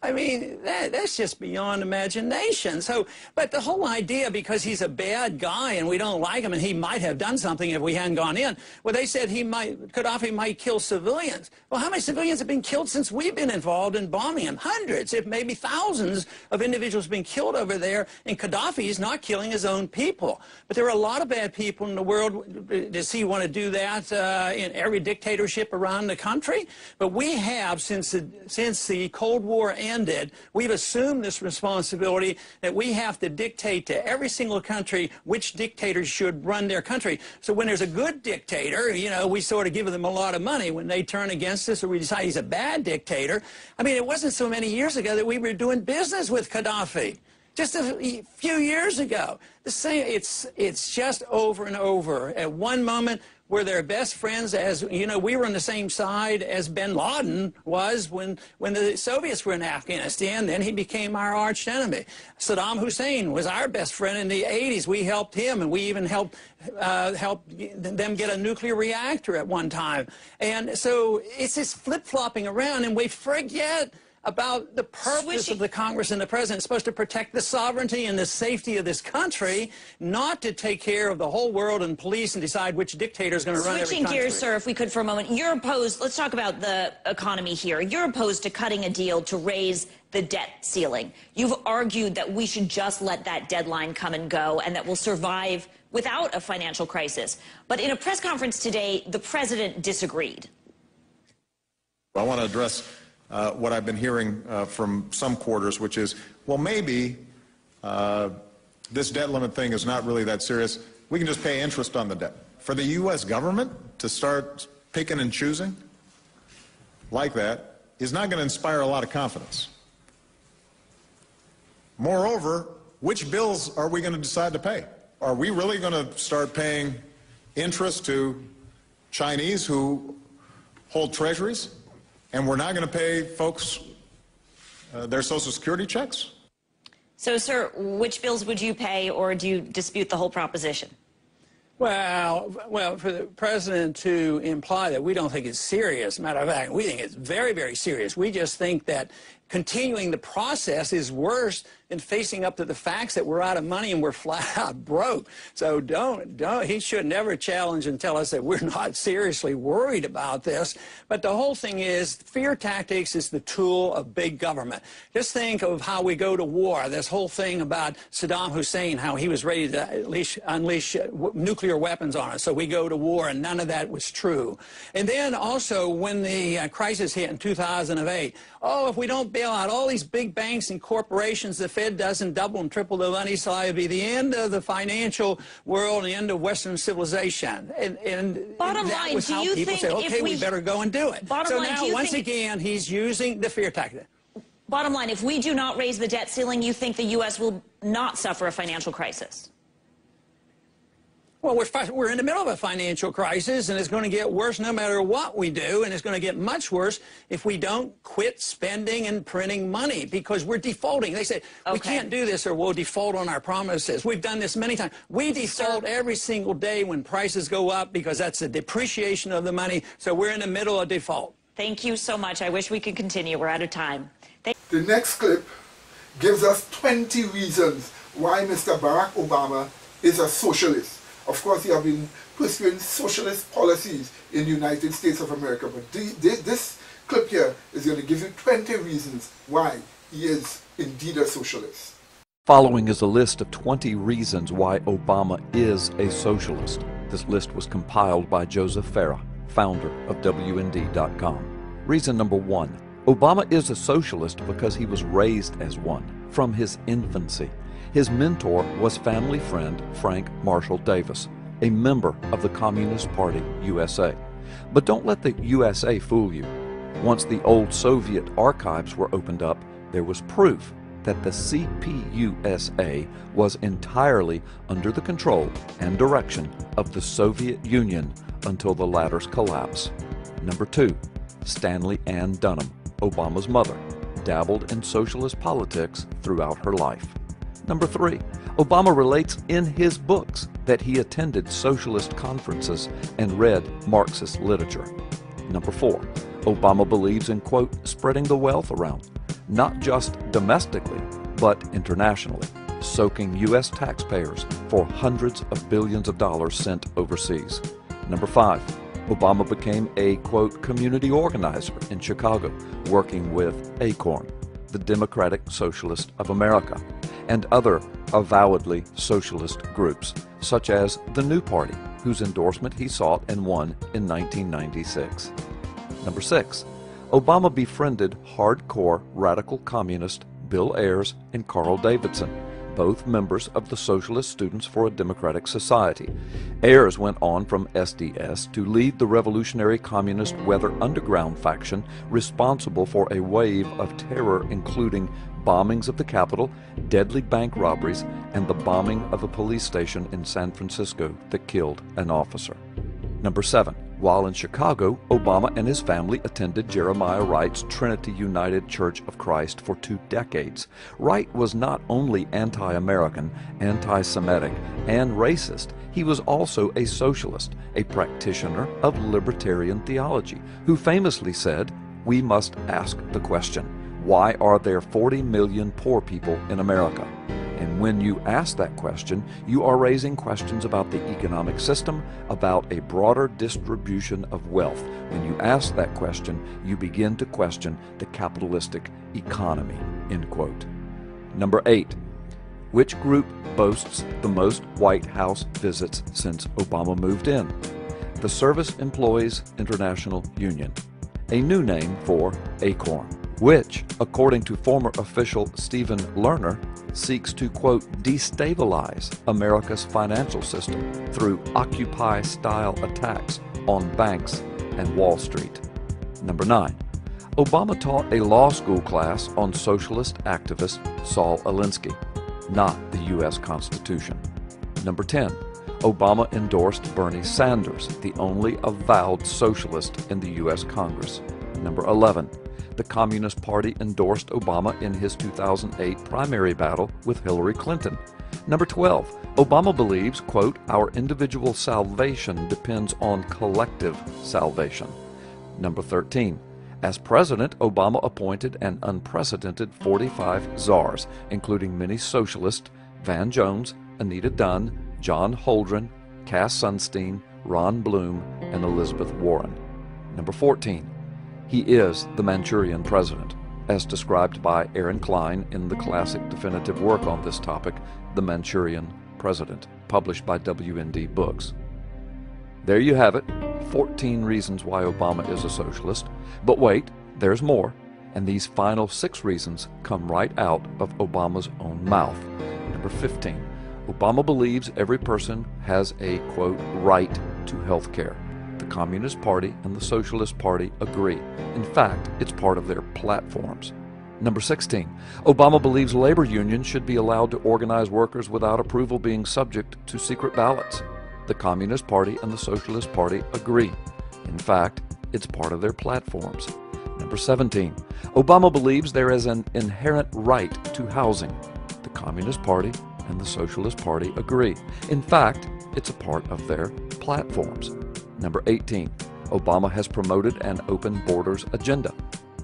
I mean, that's just beyond imagination. So, but the whole idea, because he's a bad guy and we don't like him, and he might have done something if we hadn't gone in. Well, they said Gaddafi might kill civilians. Well, how many civilians have been killed since we've been involved in bombing him? Hundreds, if maybe thousands of individuals have been killed over there, and Gaddafi is not killing his own people. But there are a lot of bad people in the world. Does he want to do that in every dictatorship around the country? But we have, since the Cold War ended, we've assumed this responsibility that we have to dictate to every single country which dictators should run their country. So when there's a good dictator, you know, we sort of give them a lot of money. When they turn against us or we decide he's a bad dictator, I mean, it wasn't so many years ago that we were doing business with Gaddafi. Just a few years ago. The same, it's just over and over. At one moment, we're their best friends, as you know, we were on the same side as bin Laden was when the Soviets were in Afghanistan. Then he became our arch enemy. Saddam Hussein was our best friend in the 80s. We helped him, and we even helped them get a nuclear reactor at one time. And so it's this flip-flopping around, and we forget about the purpose of the Congress and the President. It's supposed to protect the sovereignty and the safety of this country, not to take care of the whole world and police and decide which dictator is going to run every country. Switching gears, sir, if we could for a moment. You're opposed, let's talk about the economy here. You're opposed to cutting a deal to raise the debt ceiling. You've argued that we should just let that deadline come and go and that we'll survive without a financial crisis. But in a press conference today, the president disagreed. I want to address what I've been hearing from some quarters, which is, well, maybe this debt limit thing is not really that serious. We can just pay interest on the debt. For the U.S. government to start picking and choosing like that is not going to inspire a lot of confidence. Moreover, which bills are we going to decide to pay? Are we really going to start paying interest to Chinese who hold treasuries? And we're not going to pay folks their Social Security checks? So, sir, which bills would you pay, or do you dispute the whole proposition? Well, for the president to imply that we don't think it's serious, matter of fact, we think it's very, very serious. We just think that continuing the process is worse than facing up to the facts that we're out of money and we're flat out broke. So he should never challenge and tell us that we're not seriously worried about this. But the whole thing is, fear tactics is the tool of big government. Just think of how we go to war. This whole thing about Saddam Hussein, how he was ready to unleash nuclear weapons on us. So we go to war, and none of that was true. And then also when the crisis hit in 2008, oh, if we don't bail out all these big banks and corporations, the Fed doesn't double and triple the money supply, it'll be the end of the financial world, the end of Western civilization. And bottom that line, was how people said, okay, we better go and do it. So now, once again, he's using the fear tactic. Bottom line, if we do not raise the debt ceiling, you think the U.S. will not suffer a financial crisis? Well, we're in the middle of a financial crisis, and it's going to get worse no matter what we do, and it's going to get much worse if we don't quit spending and printing money, because we're defaulting. They say, we can't do this or we'll default on our promises. We've done this many times. We default every single day when prices go up because that's the depreciation of the money, so we're in the middle of default. Thank you so much. I wish we could continue. We're out of time. The next clip gives us 20 reasons why Mr. Barack Obama is a socialist. Of course, he has been pursuing socialist policies in the United States of America, but this clip here is going to give you 20 reasons why he is indeed a socialist. Following is a list of 20 reasons why Obama is a socialist. This list was compiled by Joseph Farah, founder of WND.com. Reason number 1, Obama is a socialist because he was raised as one from his infancy. His mentor was family friend Frank Marshall Davis, a member of the Communist Party USA. But don't let the USA fool you. Once the old Soviet archives were opened up, there was proof that the CPUSA was entirely under the control and direction of the Soviet Union until the latter's collapse. Number 2, Stanley Ann Dunham, Obama's mother, dabbled in socialist politics throughout her life. Number 3, Obama relates in his books that he attended socialist conferences and read Marxist literature. Number 4, Obama believes in, quote, spreading the wealth around, not just domestically, but internationally, soaking U.S. taxpayers for hundreds of billions of dollars sent overseas. Number 5, Obama became a, quote, community organizer in Chicago, working with ACORN, the Democratic Socialist of America, and other avowedly socialist groups, such as the New Party, whose endorsement he sought and won in 1996. Number 6, Obama befriended hardcore radical communist Bill Ayers and Carl Davidson, both members of the Socialist Students for a Democratic Society. Ayers went on from SDS to lead the revolutionary communist Weather Underground faction responsible for a wave of terror including bombings of the Capitol, deadly bank robberies, and the bombing of a police station in San Francisco that killed an officer. Number 7, while in Chicago, Obama and his family attended Jeremiah Wright's Trinity United Church of Christ for 2 decades. Wright was not only anti-American, anti-Semitic, and racist, he was also a socialist, a practitioner of libertarian theology, who famously said, "We must ask the question, Why are there 40 million poor people in America? And when you ask that question, you are raising questions about the economic system, about a broader distribution of wealth. When you ask that question, you begin to question the capitalistic economy, end quote. Number 8, which group boasts the most White House visits since Obama moved in? The Service Employees International Union, a new name for ACORN, which, according to former official Stephen Lerner, seeks to, quote, destabilize America's financial system through Occupy-style attacks on banks and Wall Street. Number 9, Obama taught a law school class on socialist activist Saul Alinsky, not the U.S. Constitution. Number 10, Obama endorsed Bernie Sanders, the only avowed socialist in the U.S. Congress. Number 11, the Communist Party endorsed Obama in his 2008 primary battle with Hillary Clinton. Number 12, Obama believes, quote, our individual salvation depends on collective salvation. Number 13, as president, Obama appointed an unprecedented 45 czars, including many socialists, Van Jones, Anita Dunn, John Holdren, Cass Sunstein, Ron Bloom, and Elizabeth Warren. Number 14, he is the Manchurian president, as described by Aaron Klein in the classic definitive work on this topic, The Manchurian President, published by WND Books. There you have it, 14 reasons why Obama is a socialist. But wait, there's more, and these final 6 reasons come right out of Obama's own mouth. Number 15, Obama believes every person has a, quote, right to health care. The Communist Party and the Socialist Party agree. In fact, it's part of their platforms. Number 16, Obama believes labor unions should be allowed to organize workers without approval being subject to secret ballots. The Communist Party and the Socialist Party agree. In fact, it's part of their platforms. Number 17, Obama believes there is an inherent right to housing. The Communist Party and the Socialist Party agree. In fact, it's a part of their platforms. Number 18, Obama has promoted an open borders agenda.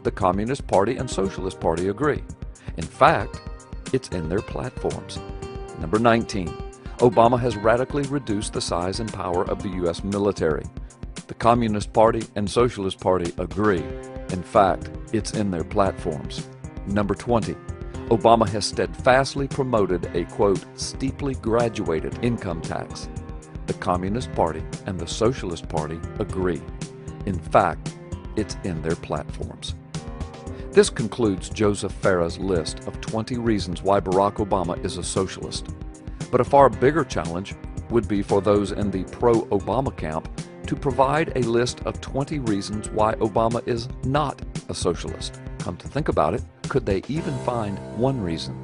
The Communist Party and Socialist Party agree. In fact, it's in their platforms. Number 19, Obama has radically reduced the size and power of the U.S. military. The Communist Party and Socialist Party agree. In fact, it's in their platforms. Number 20, Obama has steadfastly promoted a, quote, steeply graduated income tax. The Communist Party and the Socialist Party agree. In fact, it's in their platforms. This concludes Joseph Farah's list of 20 reasons why Barack Obama is a socialist. But a far bigger challenge would be for those in the pro-Obama camp to provide a list of 20 reasons why Obama is not a socialist. Come to think about it, could they even find one reason?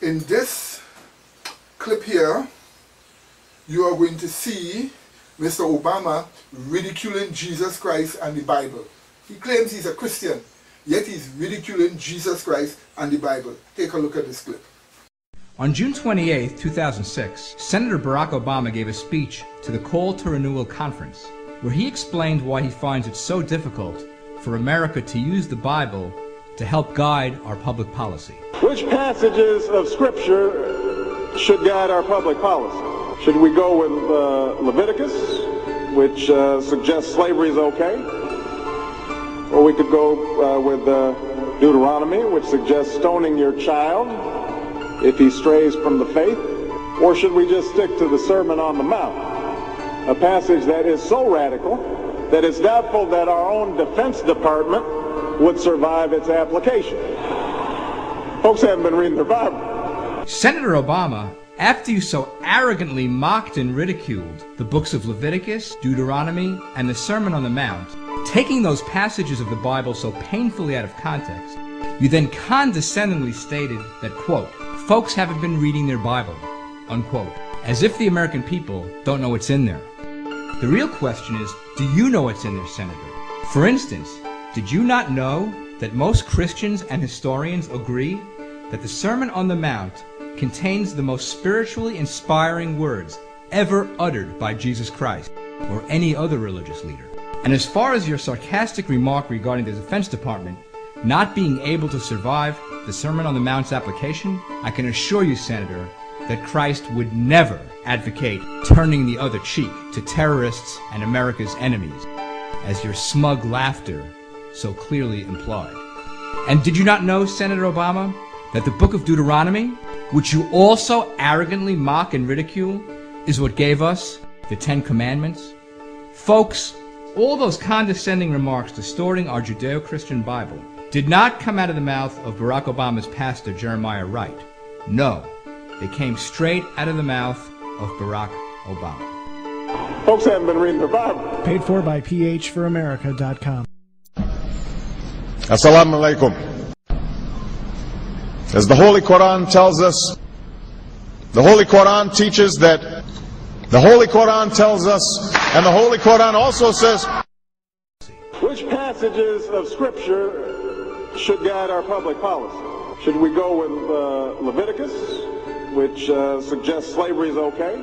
In this clip here, you are going to see Mr. Obama ridiculing Jesus Christ and the Bible. He claims he's a Christian, yet he's ridiculing Jesus Christ and the Bible. Take a look at this clip. On June 28, 2006, Senator Barack Obama gave a speech to the Call to Renewal Conference, where he explained why he finds it so difficult for America to use the Bible to help guide our public policy. Which passages of Scripture should guide our public policy? Should we go with Leviticus, which suggests slavery is okay? Or we could go with Deuteronomy, which suggests stoning your child if he strays from the faith? Or should we just stick to the Sermon on the Mount, a passage that is so radical that it's doubtful that our own Defense Department would survive its application? Folks haven't been reading their Bible. Senator Obama, after you so arrogantly mocked and ridiculed the books of Leviticus, Deuteronomy, and the Sermon on the Mount, taking those passages of the Bible so painfully out of context, you then condescendingly stated that, quote, folks haven't been reading their Bible, unquote, as if the American people don't know what's in there. The real question is, do you know what's in there, Senator? For instance, did you not know that most Christians and historians agree that the Sermon on the Mount contains the most spiritually inspiring words ever uttered by Jesus Christ or any other religious leader? And as far as your sarcastic remark regarding the Defense Department not being able to survive the Sermon on the Mount's application, I can assure you, Senator, that Christ would never advocate turning the other cheek to terrorists and America's enemies, as your smug laughter so clearly implied. And did you not know, Senator Obama, that the book of Deuteronomy, which you also arrogantly mock and ridicule, is what gave us the Ten Commandments? Folks, all those condescending remarks distorting our Judeo-Christian Bible did not come out of the mouth of Barack Obama's pastor, Jeremiah Wright. No, they came straight out of the mouth of Barack Obama. Folks haven't been reading the Bible. Paid for by phforamerica.com. Assalamu alaikum. As the Holy Quran tells us, the Holy Quran teaches that, the Holy Quran tells us, and the Holy Quran also says, Which passages of Scripture should guide our public policy? Should we go with Leviticus, which suggests slavery is okay?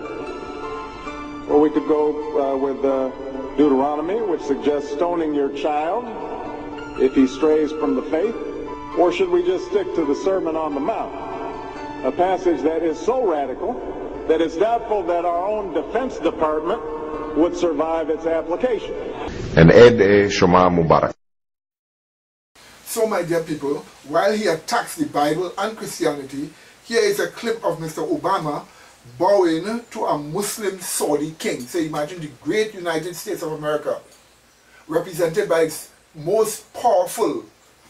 Or we could go with Deuteronomy, which suggests stoning your child if he strays from the faith? Or should we just stick to the Sermon on the Mount, a passage that is so radical that it's doubtful that our own Defense Department would survive its application? and Eid Shoma Mubarak. So, my dear people, while he attacks the Bible and Christianity, here is a clip of Mr. Obama bowing to a Muslim Saudi king. So imagine the great United States of America, represented by its most powerful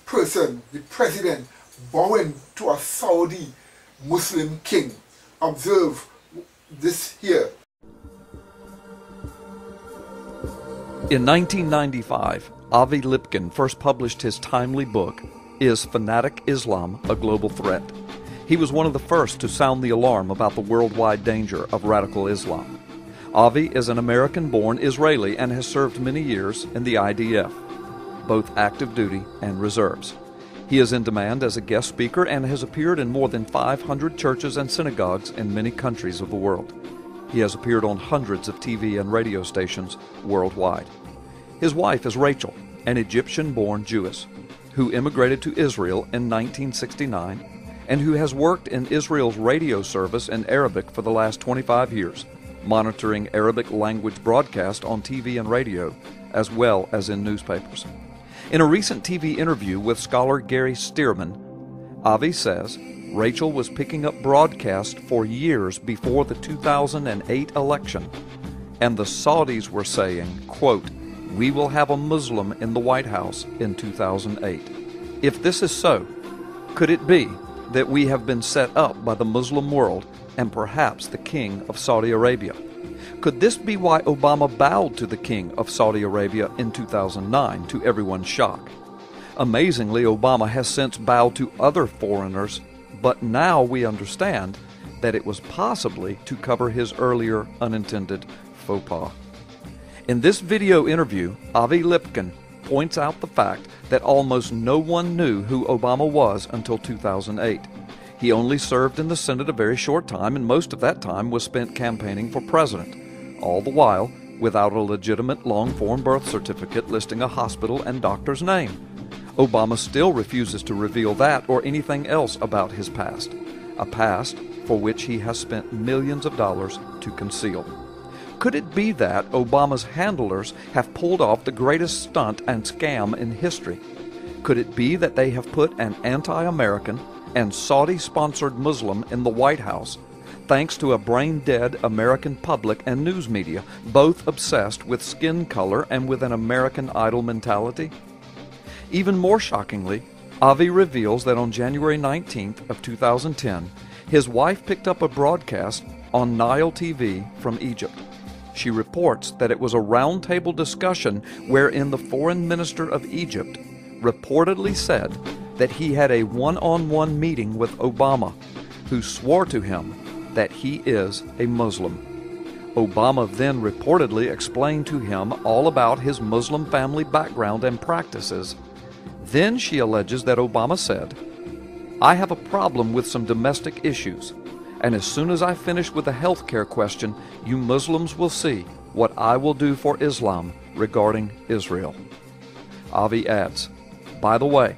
person, the president, bowing to a Saudi Muslim king. Observe this here. In 1995, Avi Lipkin first published his timely book, Is Fanatic Islam a Global Threat? He was one of the first to sound the alarm about the worldwide danger of radical Islam. Avi is an American-born Israeli and has served many years in the IDF, both active duty and reserves. He is in demand as a guest speaker and has appeared in more than 500 churches and synagogues in many countries of the world. He has appeared on hundreds of TV and radio stations worldwide. His wife is Rachel, an Egyptian-born Jewess, who immigrated to Israel in 1969 and who has worked in Israel's radio service in Arabic for the last 25 years, monitoring Arabic language broadcast on TV and radio, as well as in newspapers. In a recent TV interview with scholar Gary Stearman, Avi says Rachel was picking up broadcast for years before the 2008 election, and the Saudis were saying, quote, "We will have a Muslim in the White House in 2008. If this is so, could it be that we have been set up by the Muslim world and perhaps the King of Saudi Arabia? Could this be why Obama bowed to the King of Saudi Arabia in 2009, to everyone's shock? Amazingly, Obama has since bowed to other foreigners, but now we understand that it was possibly to cover his earlier unintended faux pas. In this video interview, Avi Lipkin points out the fact that almost no one knew who Obama was until 2008. He only served in the Senate a very short time, and most of that time was spent campaigning for president, all the while without a legitimate long-form birth certificate listing a hospital and doctor's name. Obama still refuses to reveal that or anything else about his past, a past for which he has spent millions of dollars to conceal. Could it be that Obama's handlers have pulled off the greatest stunt and scam in history? Could it be that they have put an anti-American and Saudi-sponsored Muslim in the White House, thanks to a brain-dead American public and news media, both obsessed with skin color and with an American Idol mentality? Even more shockingly, Avi reveals that on January 19th of 2010, his wife picked up a broadcast on Nile TV from Egypt. She reports that it was a round-table discussion wherein the foreign minister of Egypt reportedly said that he had a one-on-one meeting with Obama, who swore to him that he is a Muslim. Obama then reportedly explained to him all about his Muslim family background and practices. Then she alleges that Obama said, "I have a problem with some domestic issues, and as soon as I finish with the health care question, you Muslims will see what I will do for Islam regarding Israel. Avi adds, by the way,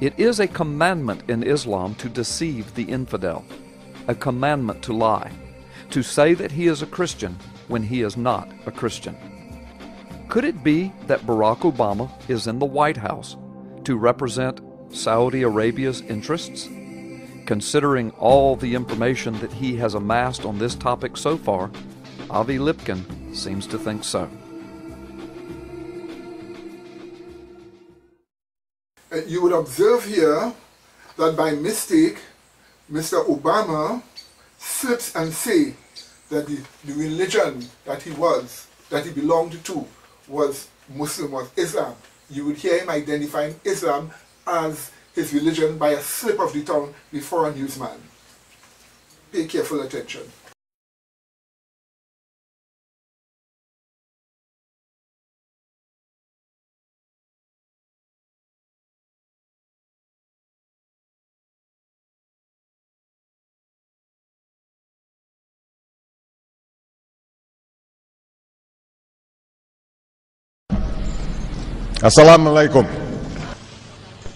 it is a commandment in Islam to deceive the infidel, a commandment to lie, to say that he is a Christian when he is not a Christian. Could it be that Barack Obama is in the White House to represent Saudi Arabia's interests? Considering all the information that he has amassed on this topic so far, Avi Lipkin seems to think so. You would observe here that by mistake, Mr. Obama slips and say that the religion that he belonged to was Muslim, was Islam. You would hear him identifying Islam as his religion by a slip of the tongue before a newsman. Pay careful attention. Assalamu alaikum.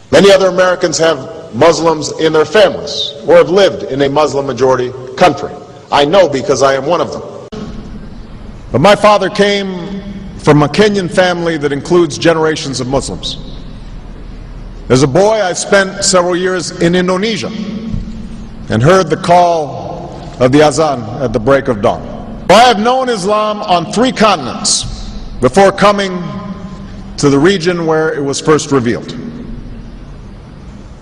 Many other Americans have Muslims in their families or have lived in a Muslim majority country. I know because I am one of them. But my father came from a Kenyan family that includes generations of Muslims. As a boy, I spent several years in Indonesia and heard the call of the azan at the break of dawn. I have known Islam on 3 continents before coming to the region where it was first revealed.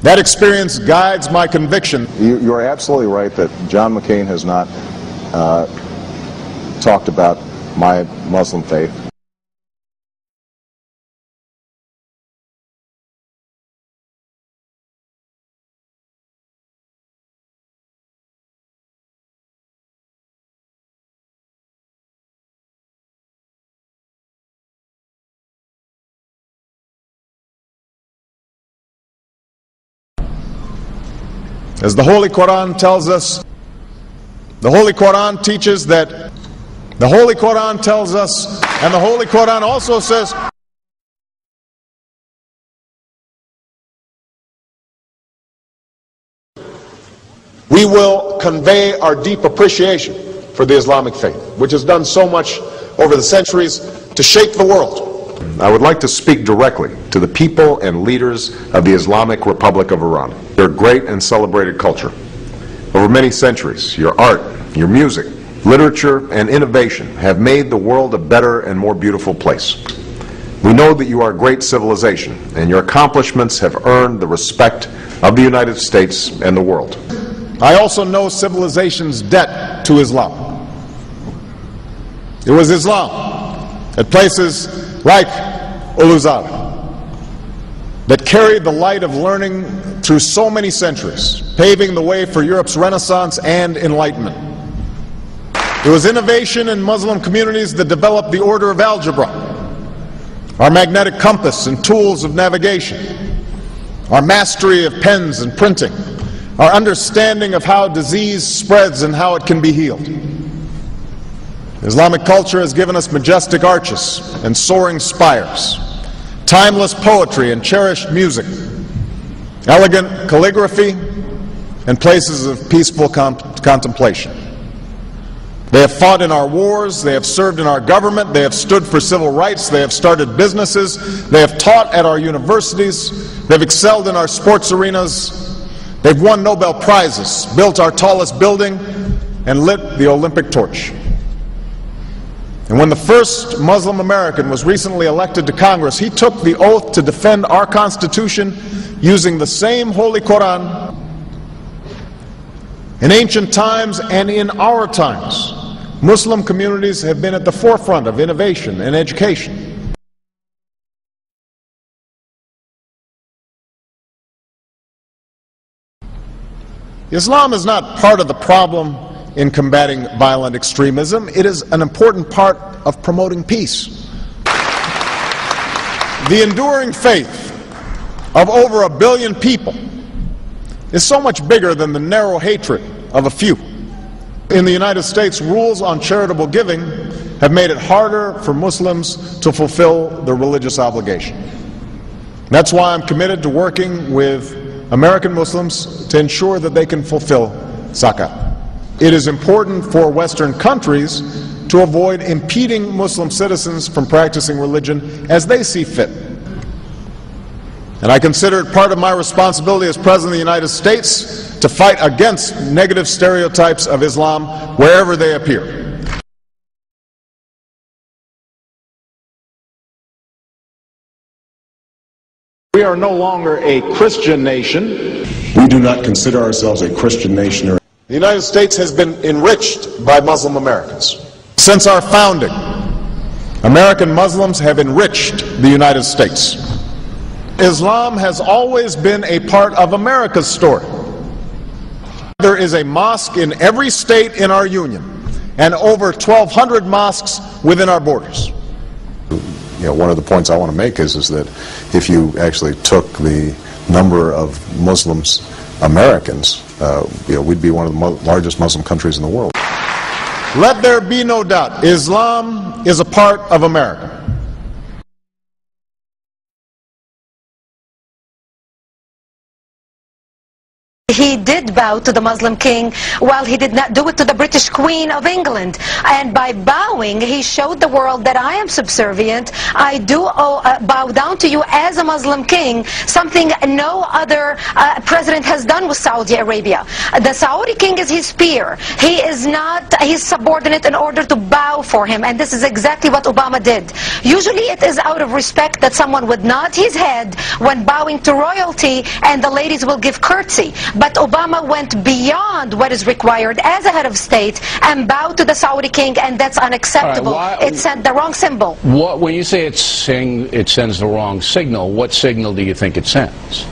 That experience guides my conviction. You are absolutely right that John McCain has not talked about my Muslim faith. As the Holy Quran tells us, the Holy Quran teaches that, the Holy Quran tells us, and the Holy Quran also says, we will convey our deep appreciation for the Islamic faith, which has done so much over the centuries to shape the world. I would like to speak directly to the people and leaders of the Islamic Republic of Iran. Your great and celebrated culture. Over many centuries, your art, your music, literature, and innovation have made the world a better and more beautiful place. We know that you are a great civilization, and your accomplishments have earned the respect of the United States and the world. I also know civilization's debt to Islam. It was Islam at places like Uluzar that carried the light of learning through so many centuries, paving the way for Europe's Renaissance and Enlightenment. It was innovation in Muslim communities that developed the order of algebra, our magnetic compass and tools of navigation, our mastery of pens and printing, our understanding of how disease spreads and how it can be healed. Islamic culture has given us majestic arches and soaring spires, timeless poetry and cherished music, elegant calligraphy, and places of peaceful contemplation. They have fought in our wars, they have served in our government, they have stood for civil rights, they have started businesses, they have taught at our universities, they've excelled in our sports arenas, they've won Nobel Prizes, built our tallest building, and lit the Olympic torch. And when the first Muslim American was recently elected to Congress, he took the oath to defend our Constitution using the same Holy Quran. In ancient times and in our times, Muslim communities have been at the forefront of innovation and education. Islam is not part of the problem in combating violent extremism. It is an important part of promoting peace. The enduring faith of over 1 billion people is so much bigger than the narrow hatred of a few. In the United States, rules on charitable giving have made it harder for Muslims to fulfill their religious obligation. That's why I'm committed to working with American Muslims to ensure that they can fulfill zakat. It is important for Western countries to avoid impeding Muslim citizens from practicing religion as they see fit. And I consider it part of my responsibility as President of the United States to fight against negative stereotypes of Islam wherever they appear. We are no longer a Christian nation. We do not consider ourselves a Christian nation. The United States has been enriched by Muslim Americans. Since our founding, American Muslims have enriched the United States. Islam has always been a part of America's story. There is a mosque in every state in our union and over 1,200 mosques within our borders. You know, one of the points I want to make is that if you actually took the number of Muslims Americans, we'd be one of the largest Muslim countries in the world. Let there be no doubt, Islam is a part of America. He did bow to the Muslim king, while he did not do it to the British Queen of England. And by bowing, he showed the world that I am subservient. I do bow down to you as a Muslim king, something no other president has done with Saudi Arabia. The Saudi king is his peer. He is not his subordinate in order to bow for him. And this is exactly what Obama did. Usually it is out of respect that someone would nod his head when bowing to royalty, and the ladies will give curtsy. But Obama went beyond what is required as a head of state and bowed to the Saudi king, and that's unacceptable. It sent the wrong symbol. When you say it sends the wrong signal, what signal do you think it sends?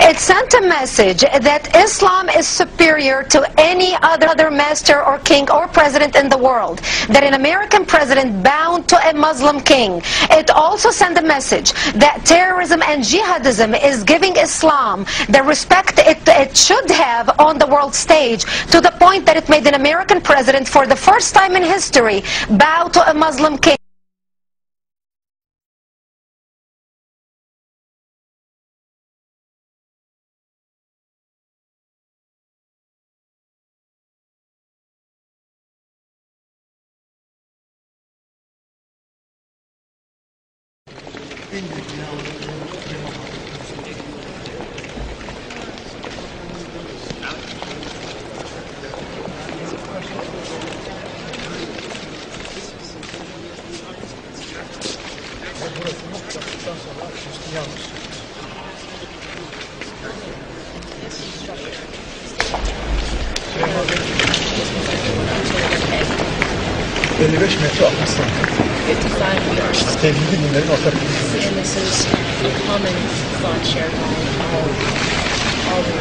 It sent a message that Islam is superior to any other master or king or president in the world, that an American president bowed to a Muslim king. It also sent a message that terrorism and jihadism is giving Islam the respect it should have on the world stage, to the point that it made an American president, for the first time in history, bow to a Muslim king. And this is a common thought shared by all the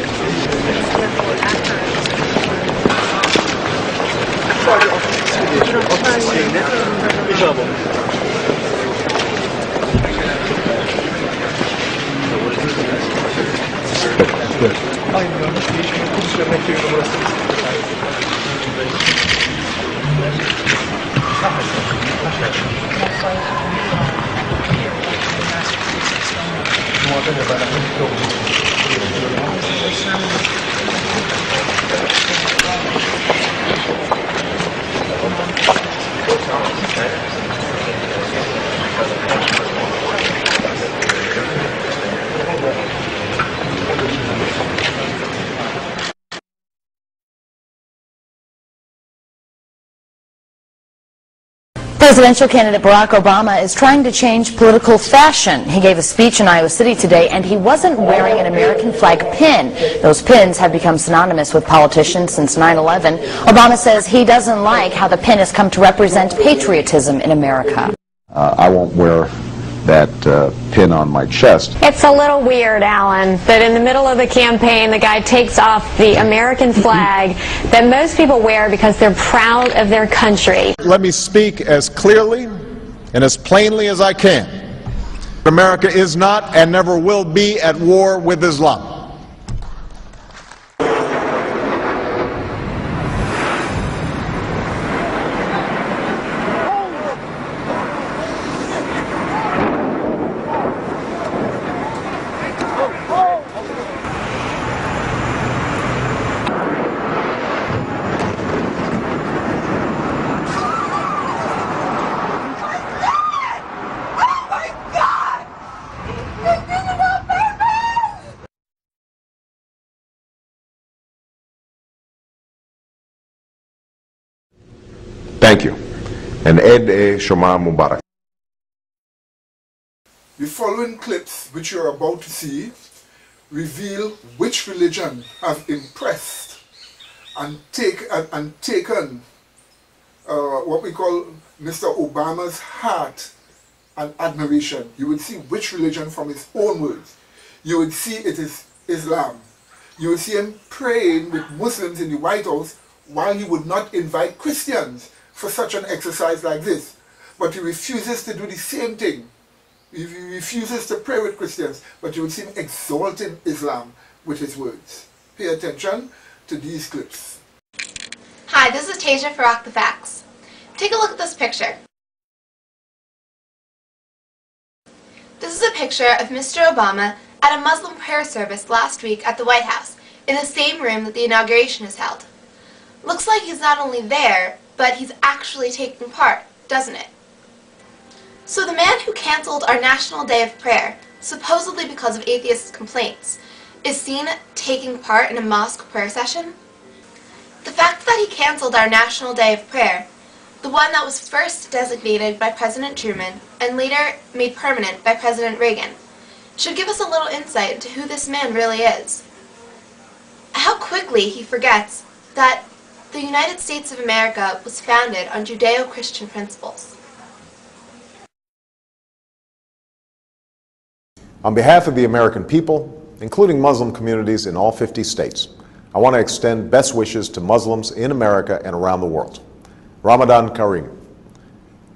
Presidential candidate Barack Obama is trying to change political fashion. He gave a speech in Iowa City today, and he wasn't wearing an American flag pin. Those pins have become synonymous with politicians since 9/11. Obama says he doesn't like how the pin has come to represent patriotism in America. I won't wear that pin on my chest. It's a little weird, Alan, that in the middle of the campaign, the guy takes off the American flag that most people wear because they're proud of their country. Let me speak as clearly and as plainly as I can. America is not and never will be at war with Islam. Thank you. And Eid Shoma Mubarak. The following clips, which you're about to see, reveal which religion have impressed and taken what we call Mr. Obama's heart and admiration. You would see which religion from his own words. You would see it is Islam. You would see him praying with Muslims in the White House while he would not invite Christians for such an exercise like this. But he refuses to do the same thing. He refuses to pray with Christians, but you would see him exalting Islam with his words. Pay attention to these clips. Hi, this is Tasia for Rock the Facts. Take a look at this picture. This is a picture of Mr. Obama at a Muslim prayer service last week at the White House, in the same room that the inauguration is held. Looks like he's not only there, but he's actually taking part, doesn't it? So the man who canceled our National Day of Prayer, supposedly because of atheists' complaints, is seen taking part in a mosque prayer session? The fact that he canceled our National Day of Prayer, the one that was first designated by President Truman and later made permanent by President Reagan, should give us a little insight into who this man really is. How quickly he forgets that the United States of America was founded on Judeo-Christian principles. On behalf of the American people, including Muslim communities in all 50 states, I want to extend best wishes to Muslims in America and around the world. Ramadan Kareem.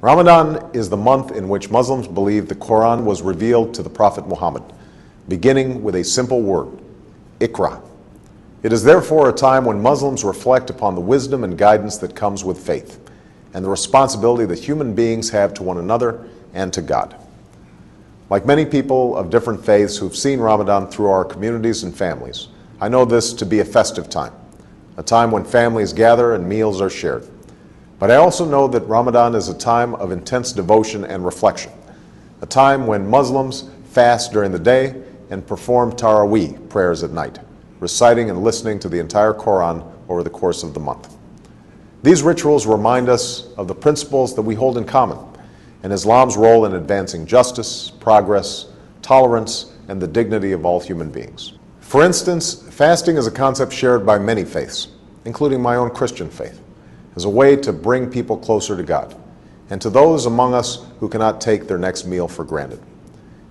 Ramadan is the month in which Muslims believe the Quran was revealed to the Prophet Muhammad, beginning with a simple word, Iqra. It is therefore a time when Muslims reflect upon the wisdom and guidance that comes with faith, and the responsibility that human beings have to one another and to God. Like many people of different faiths who've seen Ramadan through our communities and families, I know this to be a festive time, a time when families gather and meals are shared. But I also know that Ramadan is a time of intense devotion and reflection, a time when Muslims fast during the day and perform Taraweeh prayers at night, reciting and listening to the entire Quran over the course of the month. These rituals remind us of the principles that we hold in common, and Islam's role in advancing justice, progress, tolerance, and the dignity of all human beings. For instance, fasting is a concept shared by many faiths, including my own Christian faith, as a way to bring people closer to God, and to those among us who cannot take their next meal for granted.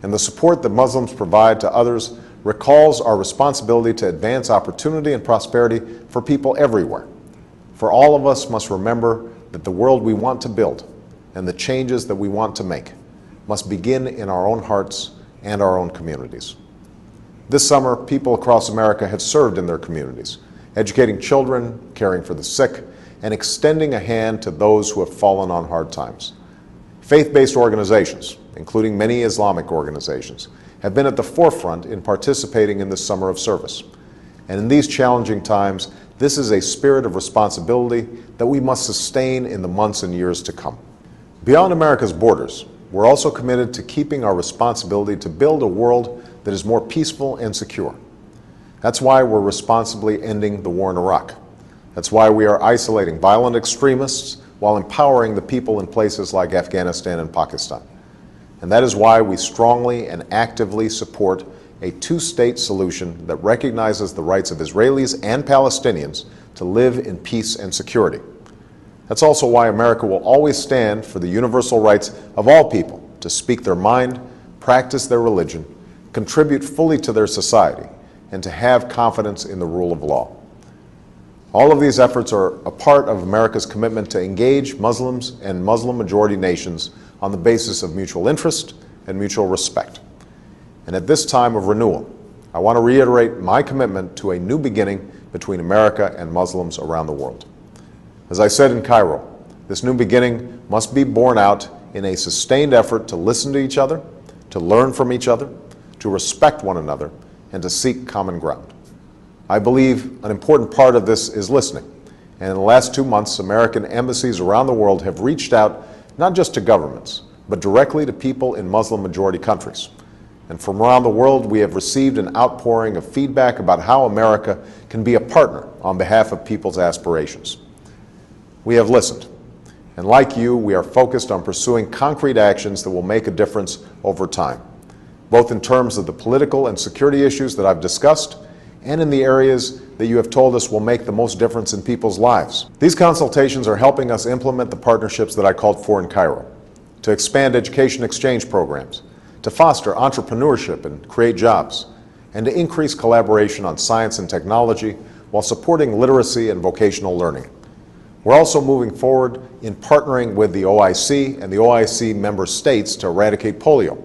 And the support that Muslims provide to others recalls our responsibility to advance opportunity and prosperity for people everywhere. For all of us must remember that the world we want to build and the changes that we want to make must begin in our own hearts and our own communities. This summer, people across America have served in their communities, educating children, caring for the sick, and extending a hand to those who have fallen on hard times. Faith-based organizations, including many Islamic organizations, have been at the forefront in participating in this summer of service. And in these challenging times, this is a spirit of responsibility that we must sustain in the months and years to come. Beyond America's borders, we're also committed to keeping our responsibility to build a world that is more peaceful and secure. That's why we're responsibly ending the war in Iraq. That's why we are isolating violent extremists while empowering the people in places like Afghanistan and Pakistan. And that is why we strongly and actively support a two-state solution that recognizes the rights of Israelis and Palestinians to live in peace and security. That's also why America will always stand for the universal rights of all people to speak their mind, practice their religion, contribute fully to their society, and to have confidence in the rule of law. All of these efforts are a part of America's commitment to engage Muslims and Muslim-majority nations on the basis of mutual interest and mutual respect. And at this time of renewal, I want to reiterate my commitment to a new beginning between America and Muslims around the world. As I said in Cairo, this new beginning must be borne out in a sustained effort to listen to each other, to learn from each other, to respect one another, and to seek common ground. I believe an important part of this is listening, and in the last 2 months, American embassies around the world have reached out not just to governments, but directly to people in Muslim-majority countries. And from around the world, we have received an outpouring of feedback about how America can be a partner on behalf of people's aspirations. We have listened, And like you, we are focused on pursuing concrete actions that will make a difference over time, both in terms of the political and security issues that I've discussed and in the areas that you have told us will make the most difference in people's lives. These consultations are helping us implement the partnerships that I called for in Cairo, to expand education exchange programs, to foster entrepreneurship and create jobs, and to increase collaboration on science and technology while supporting literacy and vocational learning. We're also moving forward in partnering with the OIC and the OIC member states to eradicate polio,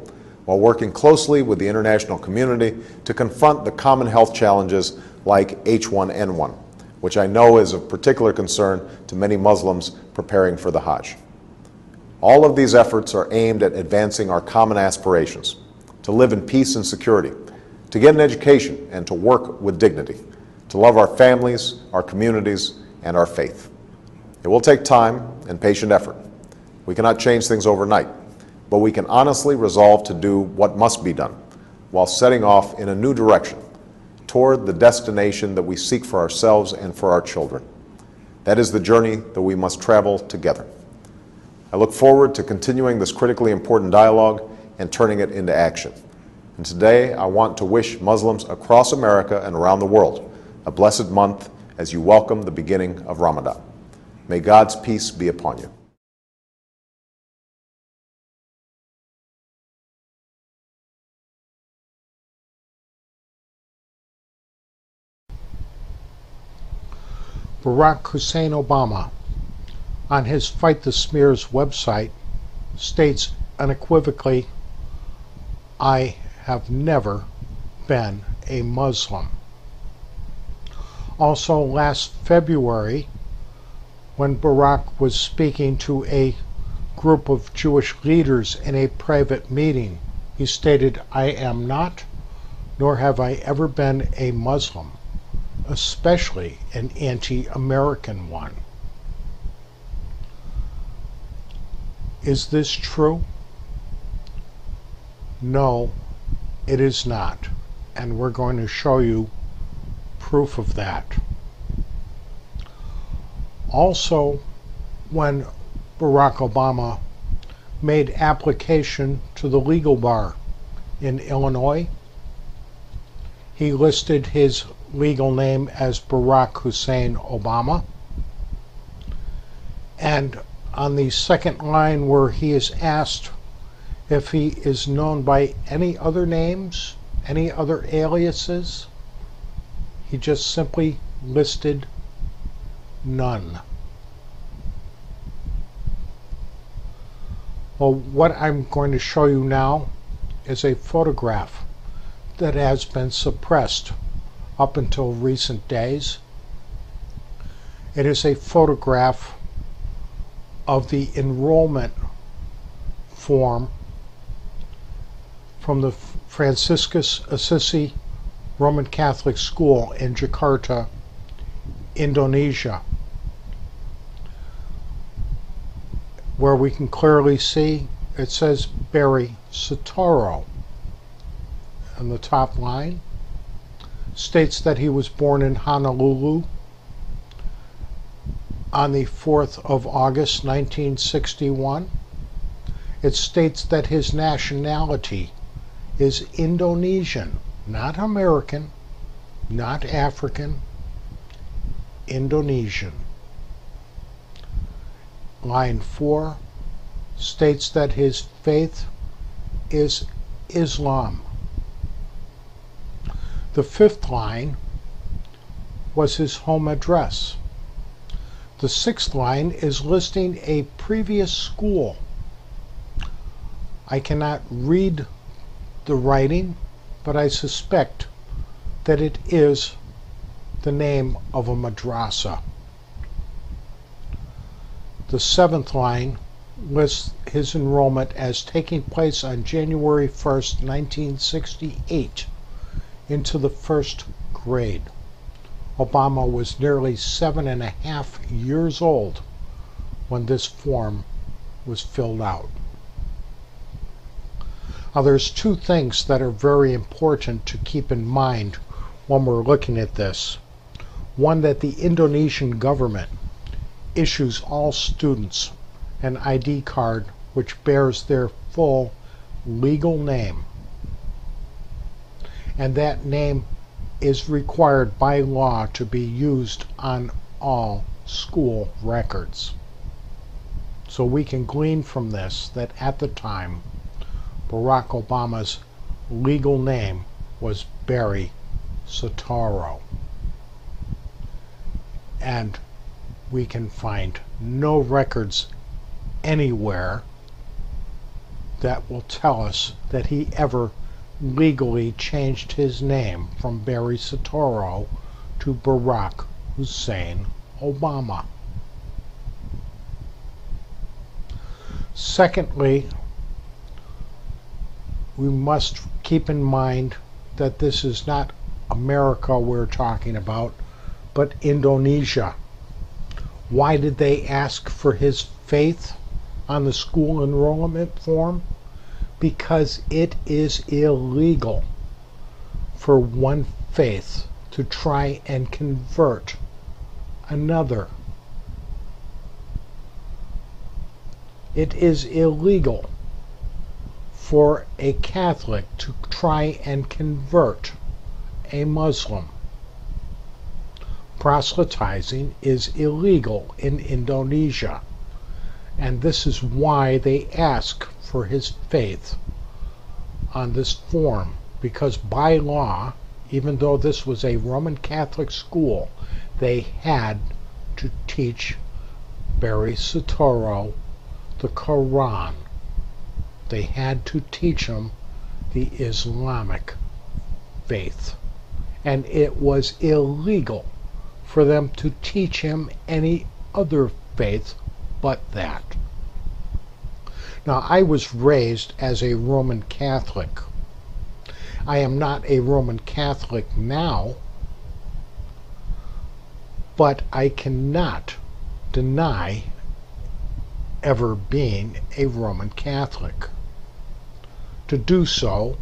while working closely with the international community to confront the common health challenges like H1N1, which I know is of particular concern to many Muslims preparing for the Hajj. All of these efforts are aimed at advancing our common aspirations, to live in peace and security, to get an education and to work with dignity, to love our families, our communities, and our faith. It will take time and patient effort. We cannot change things overnight, but we can honestly resolve to do what must be done while setting off in a new direction toward the destination that we seek for ourselves and for our children. That is the journey that we must travel together. I look forward to continuing this critically important dialogue and turning it into action. And today, I want to wish Muslims across America and around the world a blessed month as you welcome the beginning of Ramadan. May God's peace be upon you. Barack Hussein Obama, on his Fight the Smears website, states unequivocally, "I have never been a Muslim." Also, last February, when Barack was speaking to a group of Jewish leaders in a private meeting, he stated, "I am not, nor have I ever been a Muslim, especially an anti-American one." Is this true? No, it is not, and we're going to show you proof of that. Also, when Barack Obama made application to the legal bar in Illinois, he listed his legal name as Barack Hussein Obama, and on the second line where he is asked if he is known by any other names, any other aliases, he just simply listed none. Well, what I'm going to show you now is a photograph that has been suppressed up until recent days. It is a photograph of the enrollment form from the Franciscus Assisi Roman Catholic School in Jakarta, Indonesia, where we can clearly see it says Barry Soetoro on the top line. States that he was born in Honolulu on the 4th of August 1961. It states that his nationality is Indonesian, not American, not African, Indonesian. Line 4 states that his faith is Islam. The fifth line was his home address. The sixth line is listing a previous school. I cannot read the writing, but I suspect that it is the name of a madrasa. The seventh line lists his enrollment as taking place on January 1st, 1968, into the first grade. Obama was nearly 7.5 years old when this form was filled out. Now, there's two things that are very important to keep in mind when we're looking at this. One, that the Indonesian government issues all students an ID card which bears their full legal name. And that name is required by law to be used on all school records. So we can glean from this that at the time, Barack Obama's legal name was Barry Soetoro. And we can find no records anywhere that will tell us that he ever legally changed his name from Barry Soetoro to Barack Hussein Obama. Secondly, we must keep in mind that this is not America we're talking about, but Indonesia. Why did they ask for his faith on the school enrollment form? Because it is illegal for one faith to try and convert another. It is illegal for a Catholic to try and convert a Muslim. Proselytizing is illegal in Indonesia, and this is why they ask for his faith on this form, because by law, even though this was a Roman Catholic school, they had to teach Barry Soetoro the Quran. They had to teach him the Islamic faith, and it was illegal for them to teach him any other faith but that. Now, I was raised as a Roman Catholic. I am not a Roman Catholic now, but I cannot deny ever being a Roman Catholic. To do so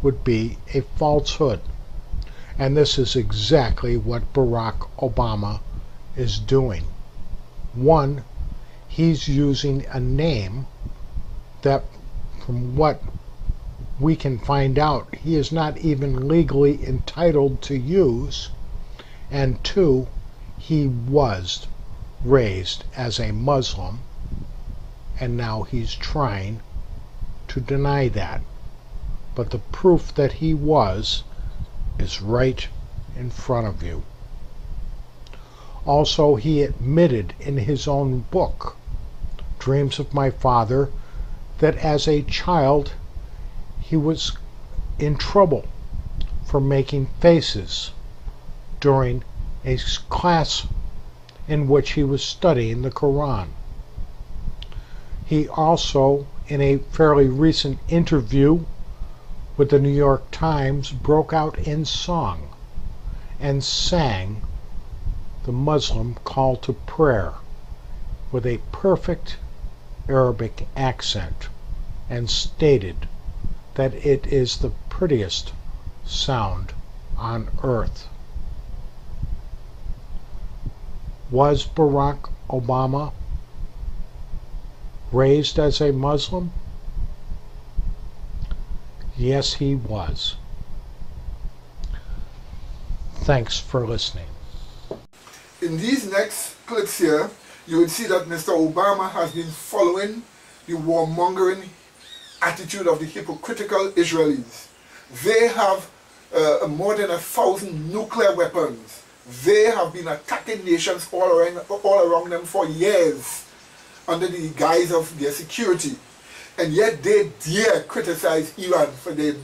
would be a falsehood. And this is exactly what Barack Obama is doing. One, he's using a name that, from what we can find out, he is not even legally entitled to use. And two, he was raised as a Muslim, and now he's trying to deny that. But the proof that he was is right in front of you. Also, he admitted in his own book, Dreams of My Father, that as a child he was in trouble for making faces during a class in which he was studying the Quran. He also, in a fairly recent interview with the New York Times, broke out in song and sang the Muslim call to prayer with a perfect Arabic accent and stated that it is the prettiest sound on earth. Was Barack Obama raised as a Muslim? Yes, he was. Thanks for listening. In these next clips here, you will see that Mr. Obama has been following the warmongering attitude of the hypocritical Israelis. They have more than 1,000 nuclear weapons. They have been attacking nations all around them for years under the guise of their security. And yet they dare criticize Iran for their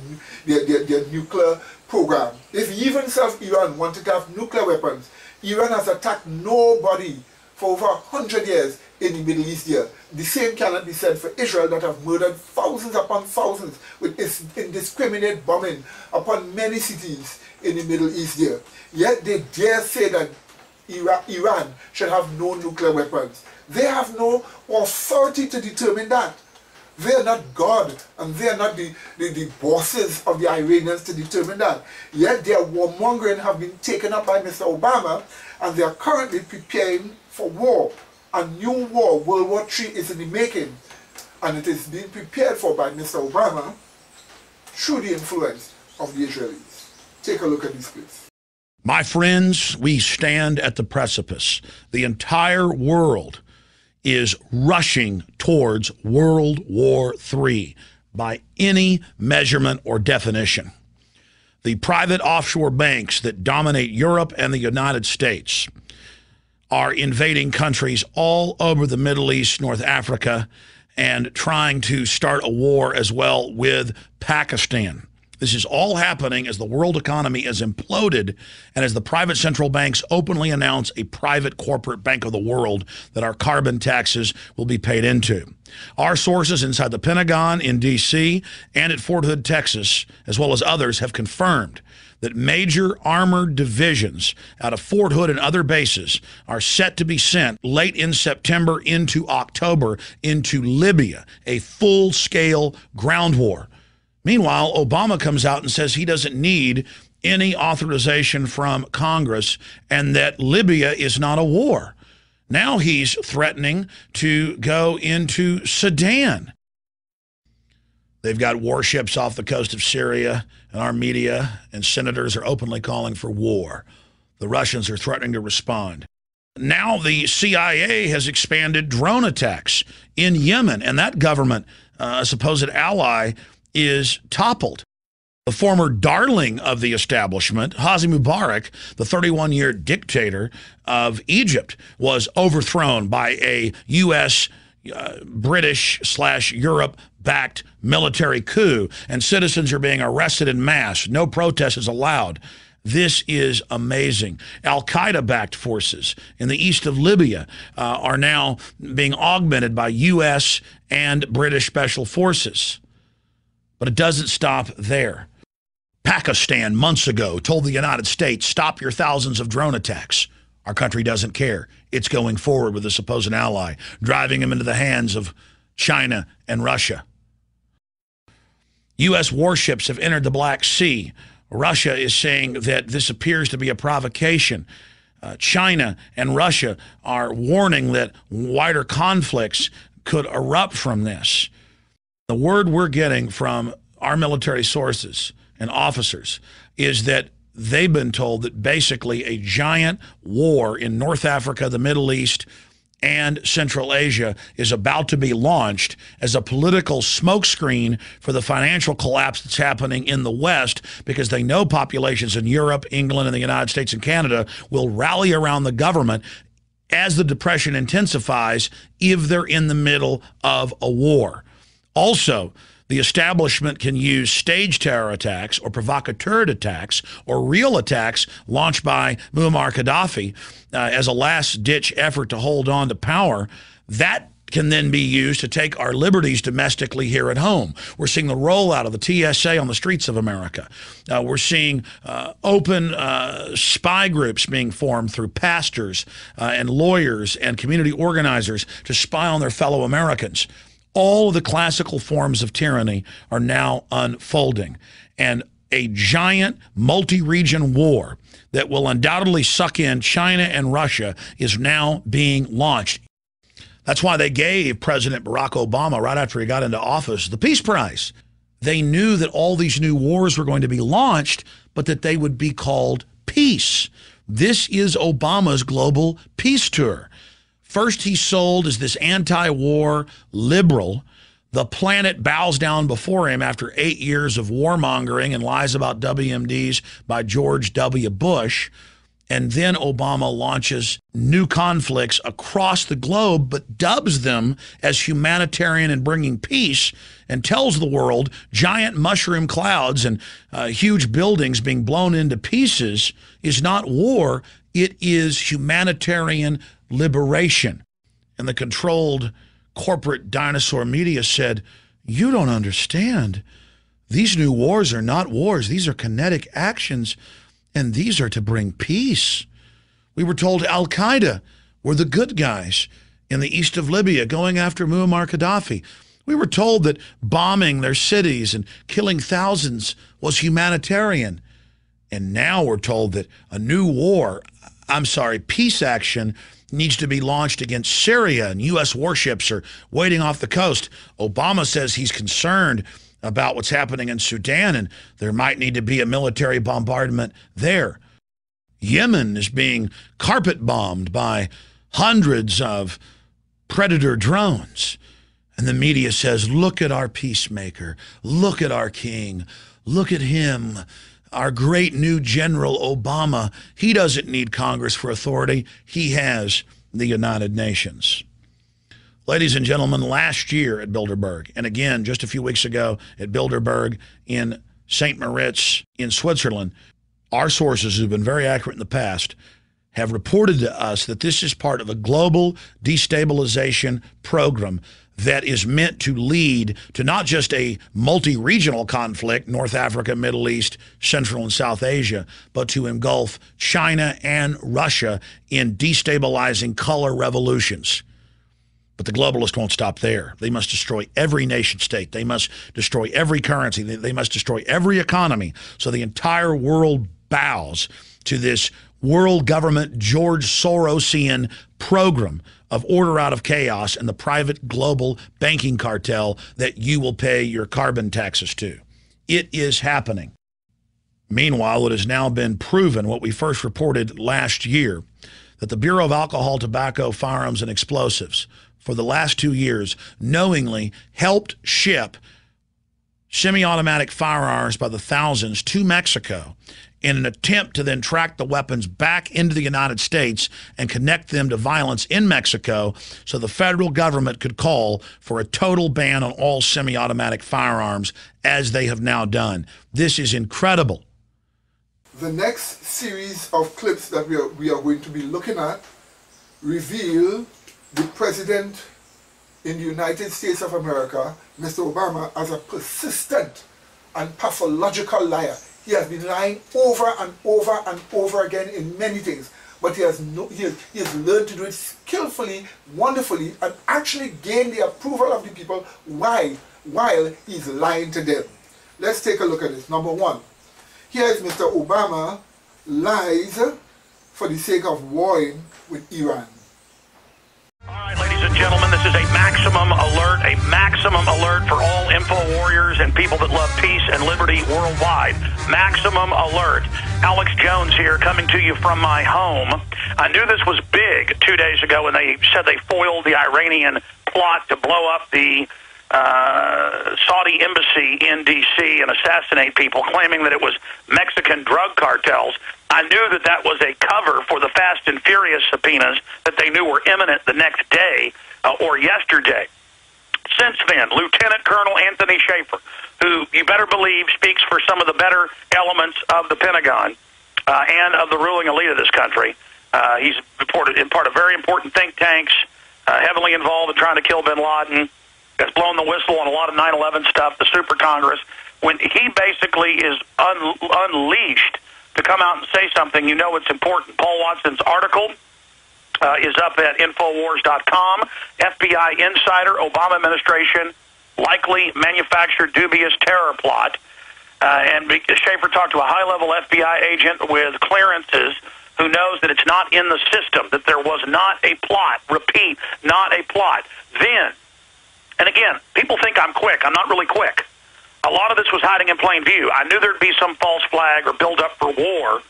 nuclear program. If even Iran wanted to have nuclear weapons, Iran has attacked nobody for over 100 years in the Middle East here. The same cannot be said for Israel, that have murdered thousands upon thousands with indiscriminate bombing upon many cities in the Middle East here. Yet they dare say that Iran should have no nuclear weapons. They have no authority to determine that. They are not God, and they are not the bosses of the Iranians to determine that. Yet their warmongering have been taken up by Mr. Obama, and they are currently preparing for war A new war, World War III, is in the making, and it is being prepared for by Mr. Obama through the influence of the Israelis. Take a look at these clips. My friends, we stand at the precipice. The entire world is rushing towards World War III by any measurement or definition. The private offshore banks that dominate Europe and the United States are invading countries all over the Middle East, North Africa, and trying to start a war as well with Pakistan. This is all happening as the world economy is imploded and as the private central banks openly announce a private corporate bank of the world that our carbon taxes will be paid into. Our sources inside the Pentagon, in D.C., and at Fort Hood, Texas, as well as others, have confirmed that major armored divisions out of Fort Hood and other bases are set to be sent late in September into October into Libya, a full-scale ground war. Meanwhile, Obama comes out and says he doesn't need any authorization from Congress and that Libya is not a war. Now he's threatening to go into Sudan. They've got warships off the coast of Syria, and our media and senators are openly calling for war. The Russians are threatening to respond. Now the CIA has expanded drone attacks in Yemen, and that government, a supposed ally, is toppled. The former darling of the establishment, Hosni Mubarak, the 31-year dictator of Egypt, was overthrown by a U.S., British/Europe-backed military coup, and citizens are being arrested en masse. No protest is allowed. This is amazing. Al-Qaeda-backed forces in the east of Libya are now being augmented by U.S. and British special forces. But it doesn't stop there. Pakistan, months ago, told the United States, stop your thousands of drone attacks. Our country doesn't care. It's going forward with a supposed ally, driving him into the hands of China and Russia. U.S. warships have entered the Black Sea. Russia is saying that this appears to be a provocation. China and Russia are warning that wider conflicts could erupt from this. The word we're getting from our military sources and officers is that they've been told that basically a giant war in North Africa, the Middle East, and Central Asia is about to be launched as a political smokescreen for the financial collapse that's happening in the West, because they know populations in Europe, England, and the United States and Canada will rally around the government as the Depression intensifies if they're in the middle of a war. Also, the establishment can use staged terror attacks or provocateur attacks or real attacks launched by Muammar Gaddafi as a last-ditch effort to hold on to power. That can then be used to take our liberties domestically here at home. We're seeing the rollout of the TSA on the streets of America. We're seeing open spy groups being formed through pastors and lawyers and community organizers to spy on their fellow Americans. All of the classical forms of tyranny are now unfolding, and a giant multi-region war that will undoubtedly suck in China and Russia is now being launched. That's why they gave President Barack Obama, right after he got into office, the Peace Prize. They knew that all these new wars were going to be launched, but that they would be called peace. This is Obama's global peace tour. First, he's sold as this anti-war liberal. The planet bows down before him after 8 years of warmongering and lies about WMDs by George W. Bush. And then Obama launches new conflicts across the globe, but dubs them as humanitarian and bringing peace, and tells the world giant mushroom clouds and huge buildings being blown into pieces is not war. It is humanitarian liberation. And the controlled corporate dinosaur media said, you don't understand. These new wars are not wars. These are kinetic actions, and these are to bring peace. We were told Al-Qaeda were the good guys in the east of Libya going after Muammar Gaddafi. We were told that bombing their cities and killing thousands was humanitarian. And now we're told that a new war, I'm sorry, peace action needs to be launched against Syria, and U.S. warships are waiting off the coast. Obama says he's concerned about what's happening in Sudan, and there might need to be a military bombardment there. Yemen is being carpet bombed by hundreds of Predator drones. And the media says, look at our peacemaker, look at our king, look at him, our great new General Obama. He doesn't need Congress for authority. He has the United Nations. Ladies and gentlemen, last year at Bilderberg, and again just a few weeks ago at Bilderberg in St. Moritz in Switzerland, our sources who've been very accurate in the past have reported to us that this is part of a global destabilization program that is meant to lead to not just a multi-regional conflict, North Africa, Middle East, Central and South Asia, but to engulf China and Russia in destabilizing color revolutions. But the globalists won't stop there. They must destroy every nation state. They must destroy every currency. They must destroy every economy. So the entire world bows to this world government George Sorosian program of order out of chaos and the private global banking cartel that you will pay your carbon taxes to. It is happening. Meanwhile, it has now been proven what we first reported last year, that the Bureau of Alcohol, Tobacco, Firearms, and Explosives for the last 2 years knowingly helped ship semi-automatic firearms by the thousands to Mexico in an attempt to then track the weapons back into the United States and connect them to violence in Mexico so the federal government could call for a total ban on all semi-automatic firearms, as they have now done. This is incredible. The next series of clips that we are going to be looking at reveal the President in the United States of America, Mr. Obama, as a persistent and pathological liar. He has been lying over and over and over again in many things, but he has learned to do it skillfully, wonderfully, and actually gain the approval of the people while he's lying to them. Let's take a look at this. Number one, here is Mr. Obama lies for the sake of warring with Iran. All right, ladies and gentlemen, this is a maximum alert for all info warriors and people that love peace and liberty worldwide. Maximum alert. Alex Jones here, coming to you from my home. I knew this was big 2 days ago when they said they foiled the Iranian plot to blow up the Saudi embassy in D.C. and assassinate people, claiming that it was Mexican drug cartels. I knew that that was a cover for the Fast and Furious subpoenas that they knew were imminent the next day or yesterday. Since then, Lieutenant Colonel Anthony Schaefer, who you better believe speaks for some of the better elements of the Pentagon and of the ruling elite of this country, he's reported in part of very important think tanks, heavily involved in trying to kill bin Laden, has blown the whistle on a lot of 9/11 stuff, the Super Congress. When he basically is unleashed to come out and say something, you know it's important. Paul Watson's article is up at Infowars.com. FBI insider, Obama administration likely manufactured dubious terror plot. And Schaefer talked to a high-level FBI agent with clearances who knows that it's not in the system, that there was not a plot. Repeat, not a plot. Then, and again, people think I'm quick. I'm not really quick. A lot of this was hiding in plain view. I knew there'd be some false flag or build-up for war.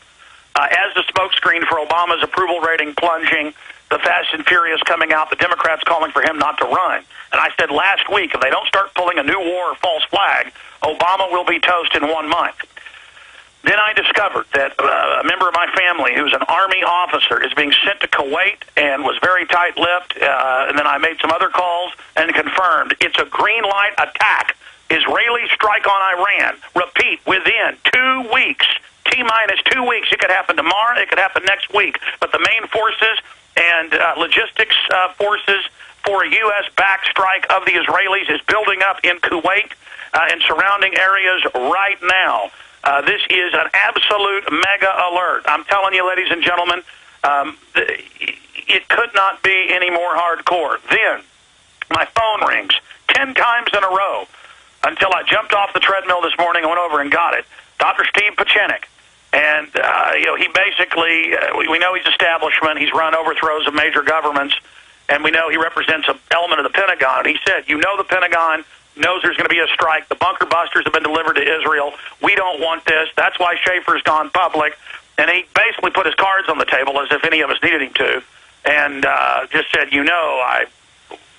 As the smokescreen for Obama's approval rating plunging, the Fast and Furious coming out, the Democrats calling for him not to run. And I said last week, if they don't start pulling a new war or false flag, Obama will be toast in 1 month. Then I discovered that a member of my family, who's an Army officer, is being sent to Kuwait and was very tight-lipped. And then I made some other calls and confirmed it's a green light attack. Israeli strike on Iran. Repeat, within 2 weeks, T-minus 2 weeks. It could happen tomorrow. It could happen next week. But the main forces and logistics forces for a U.S.-backed strike of the Israelis is building up in Kuwait and surrounding areas right now. This is an absolute mega alert. I'm telling you, ladies and gentlemen, it could not be any more hardcore. Then my phone rings 10 times in a row until I jumped off the treadmill this morning and went over and got it. Dr. Steve Pachenik, And, he basically, we know he's establishment. He's run overthrows of major governments, and we know he represents an element of the Pentagon. And he said, the Pentagon knows there's going to be a strike. The bunker busters have been delivered to Israel. We don't want this. That's why Schaefer's gone public. And he basically put his cards on the table as if any of us needed him to, and just said,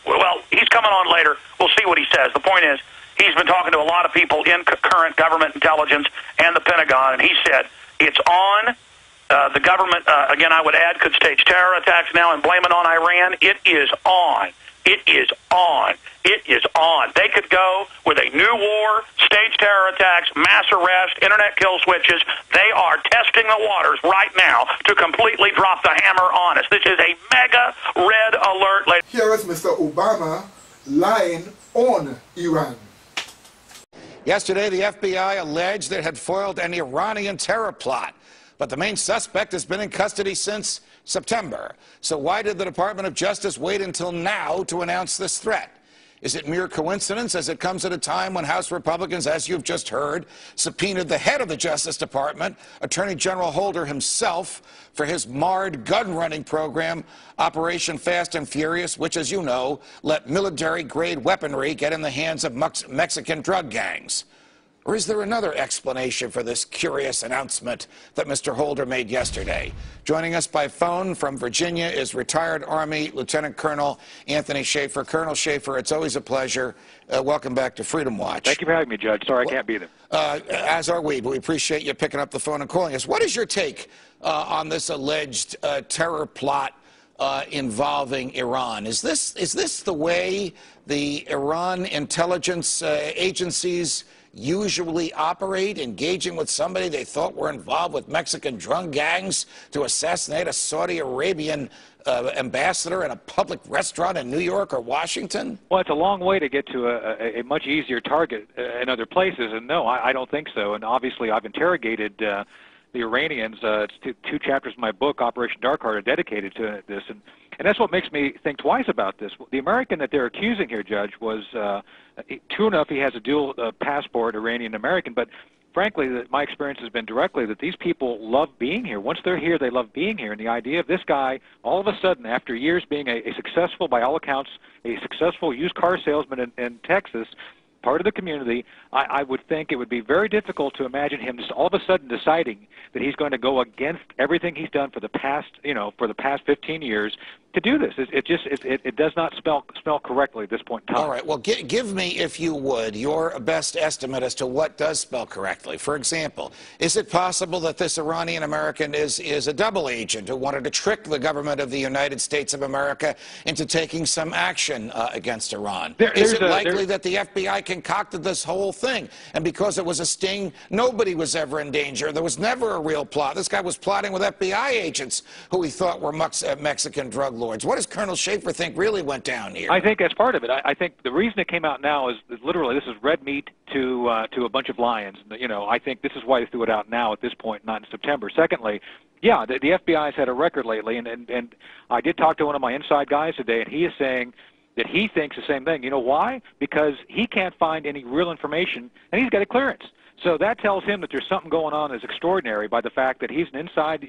well, he's coming on later. We'll see what he says. The point is, he's been talking to a lot of people in current government intelligence and the Pentagon, and he said it's on. The government, again, I would add, could stage terror attacks now and blame it on Iran. It is on. It is on. It is on. They could go with a new war, stage terror attacks, mass arrest, internet kill switches. They are testing the waters right now to completely drop the hammer on us. This is a mega red alert. Here is Mr. Obama lying on Iran. Yesterday, the FBI alleged that it had foiled an Iranian terror plot, but the main suspect has been in custody since September. So why did the Department of Justice wait until now to announce this threat? Is it mere coincidence, as it comes at a time when House Republicans, as you've just heard, subpoenaed the head of the Justice Department, Attorney General Holder himself, for his marred gun-running program, Operation Fast and Furious, which, as you know, let military-grade weaponry get in the hands of Mexican drug gangs? Or is there another explanation for this curious announcement that Mr. Holder made yesterday? Joining us by phone from Virginia is retired Army Lieutenant Colonel Anthony Shaffer. Colonel Shaffer, it's always a pleasure. Welcome back to Freedom Watch. Thank you for having me, Judge. Sorry I can't be there. As are we, but we appreciate you picking up the phone and calling us. What is your take on this alleged terror plot involving Iran? Is this the way the Iran intelligence agencies usually operate, engaging with somebody they thought were involved with Mexican drug gangs to assassinate a Saudi Arabian ambassador in a public restaurant in New York or Washington? Well, it's a long way to get to a much easier target in other places, and no, I don't think so. And obviously, I've interrogated the Iranians. It's two chapters of my book, Operation Dark Heart, are dedicated to this, and that's what makes me think twice about this. The American that they're accusing here, Judge, was true enough. He has a dual passport, Iranian-American, but frankly, my experience has been directly that these people love being here. Once they're here, they love being here. And the idea of this guy, all of a sudden, after years being a successful, by all accounts, a successful used car salesman in Texas, part of the community, I would think it would be very difficult to imagine him just all of a sudden deciding that he's going to go against everything he's done for the past, for the past 15 years to do this. It does not spell correctly at this point in time. All right. Well, give me, if you would, your best estimate as to what does spell correctly. For example, is it possible that this Iranian American is a double agent who wanted to trick the government of the United States of America into taking some action against Iran? Is it likely that the FBI concocted this whole thing, and because it was a sting, nobody was ever in danger? There was never a real plot. This guy was plotting with FBI agents who he thought were Mexican drug lords. What does Colonel Shaffer think really went down here? I think that's part of it. I think the reason it came out now is literally this is red meat to a bunch of lions. I think this is why they threw it out now at this point, not in September. Secondly, yeah, the FBI has had a record lately, and I did talk to one of my inside guys today, and he is saying that he thinks the same thing. You know why? Because he can't find any real information, and he's got a clearance. So that tells him that there's something going on that's extraordinary by the fact that he's an inside,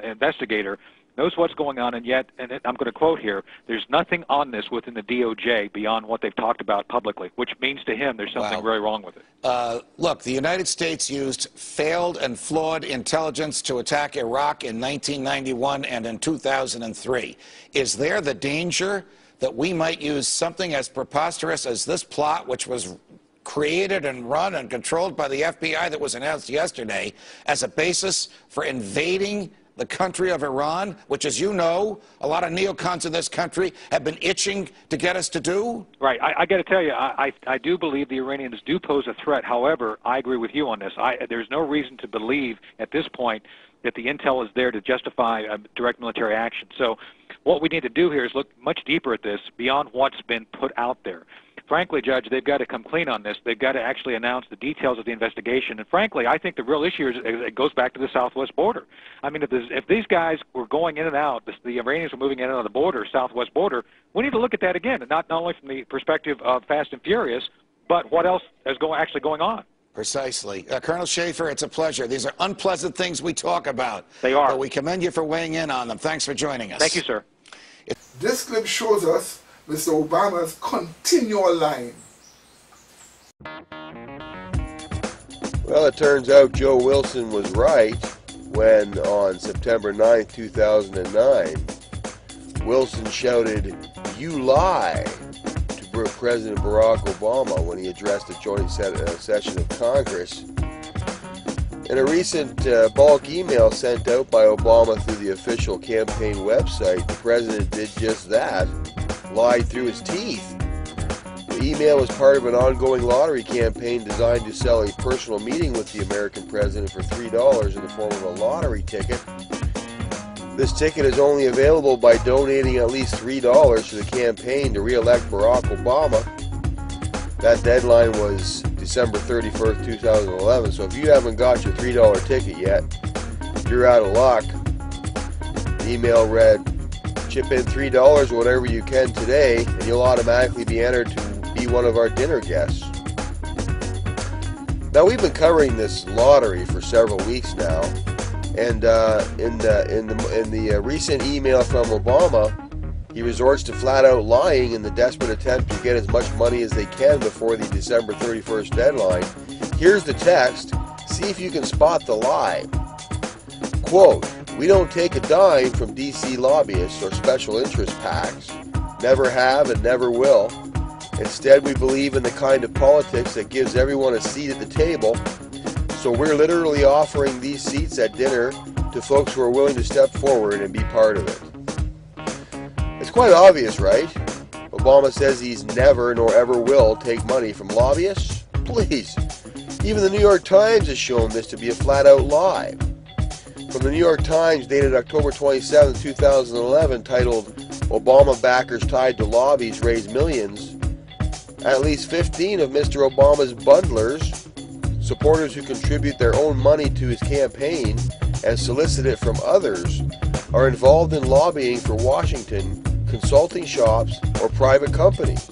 investigator, knows what's going on, and yet, and I'm going to quote here, there's nothing on this within the DOJ beyond what they've talked about publicly, which means to him there's something very wrong with it. Look, the United States used failed and flawed intelligence to attack Iraq in 1991 and in 2003. Is there the danger that we might use something as preposterous as this plot, which was created and run and controlled by the FBI that was announced yesterday, as a basis for invading the country of Iran, which, as you know, a lot of neocons in this country have been itching to get us to do? Right. I got to tell you, I do believe the Iranians do pose a threat. However, I agree with you on this. There's no reason to believe at this point that the intel is there to justify a direct military action. So what we need to do here is look much deeper at this beyond what's been put out there. Frankly, Judge, they've got to come clean on this. They've got to actually announce the details of the investigation. And frankly, I think the real issue is it goes back to the southwest border. I mean, if these guys were going in and out, the Iranians were moving in and out of the border, southwest border, we need to look at that again, and not only from the perspective of Fast and Furious, but what else is actually going on. Precisely. Colonel Schaefer, it's a pleasure. These are unpleasant things we talk about. They are. But we commend you for weighing in on them. Thanks for joining us. Thank you, sir. This clip shows us Mr. Obama's continual lying. Well, it turns out Joe Wilson was right when, on September 9, 2009, Wilson shouted, "You lie," to President Barack Obama when he addressed a joint session of Congress. In a recent bulk email sent out by Obama through the official campaign website, the president did just that, lied through his teeth. The email was part of an ongoing lottery campaign designed to sell a personal meeting with the American president for $3 in the form of a lottery ticket. This ticket is only available by donating at least $3 to the campaign to re-elect Barack Obama. That deadline was December 31st, 2011, so if you haven't got your $3 ticket yet, you're out of luck. The email read, "Chip in $3 or whatever you can today, and you'll automatically be entered to be one of our dinner guests." Now, we've been covering this lottery for several weeks now, and in the recent email from Obama, he resorts to flat-out lying in the desperate attempt to get as much money as they can before the December 31st deadline. Here's the text. See if you can spot the lie. Quote, "We don't take a dime from D.C. lobbyists or special interest PACs. Never have and never will. Instead, we believe in the kind of politics that gives everyone a seat at the table. So we're literally offering these seats at dinner to folks who are willing to step forward and be part of it." It's quite obvious, right? Obama says he's never nor ever will take money from lobbyists. Please. Even the New York Times has shown this to be a flat-out lie. From the New York Times, dated October 27, 2011, titled, "Obama backers tied to lobbies raise millions," at least 15 of Mr. Obama's bundlers, supporters who contribute their own money to his campaign and solicit it from others, are involved in lobbying for Washington, consulting shops, or private companies.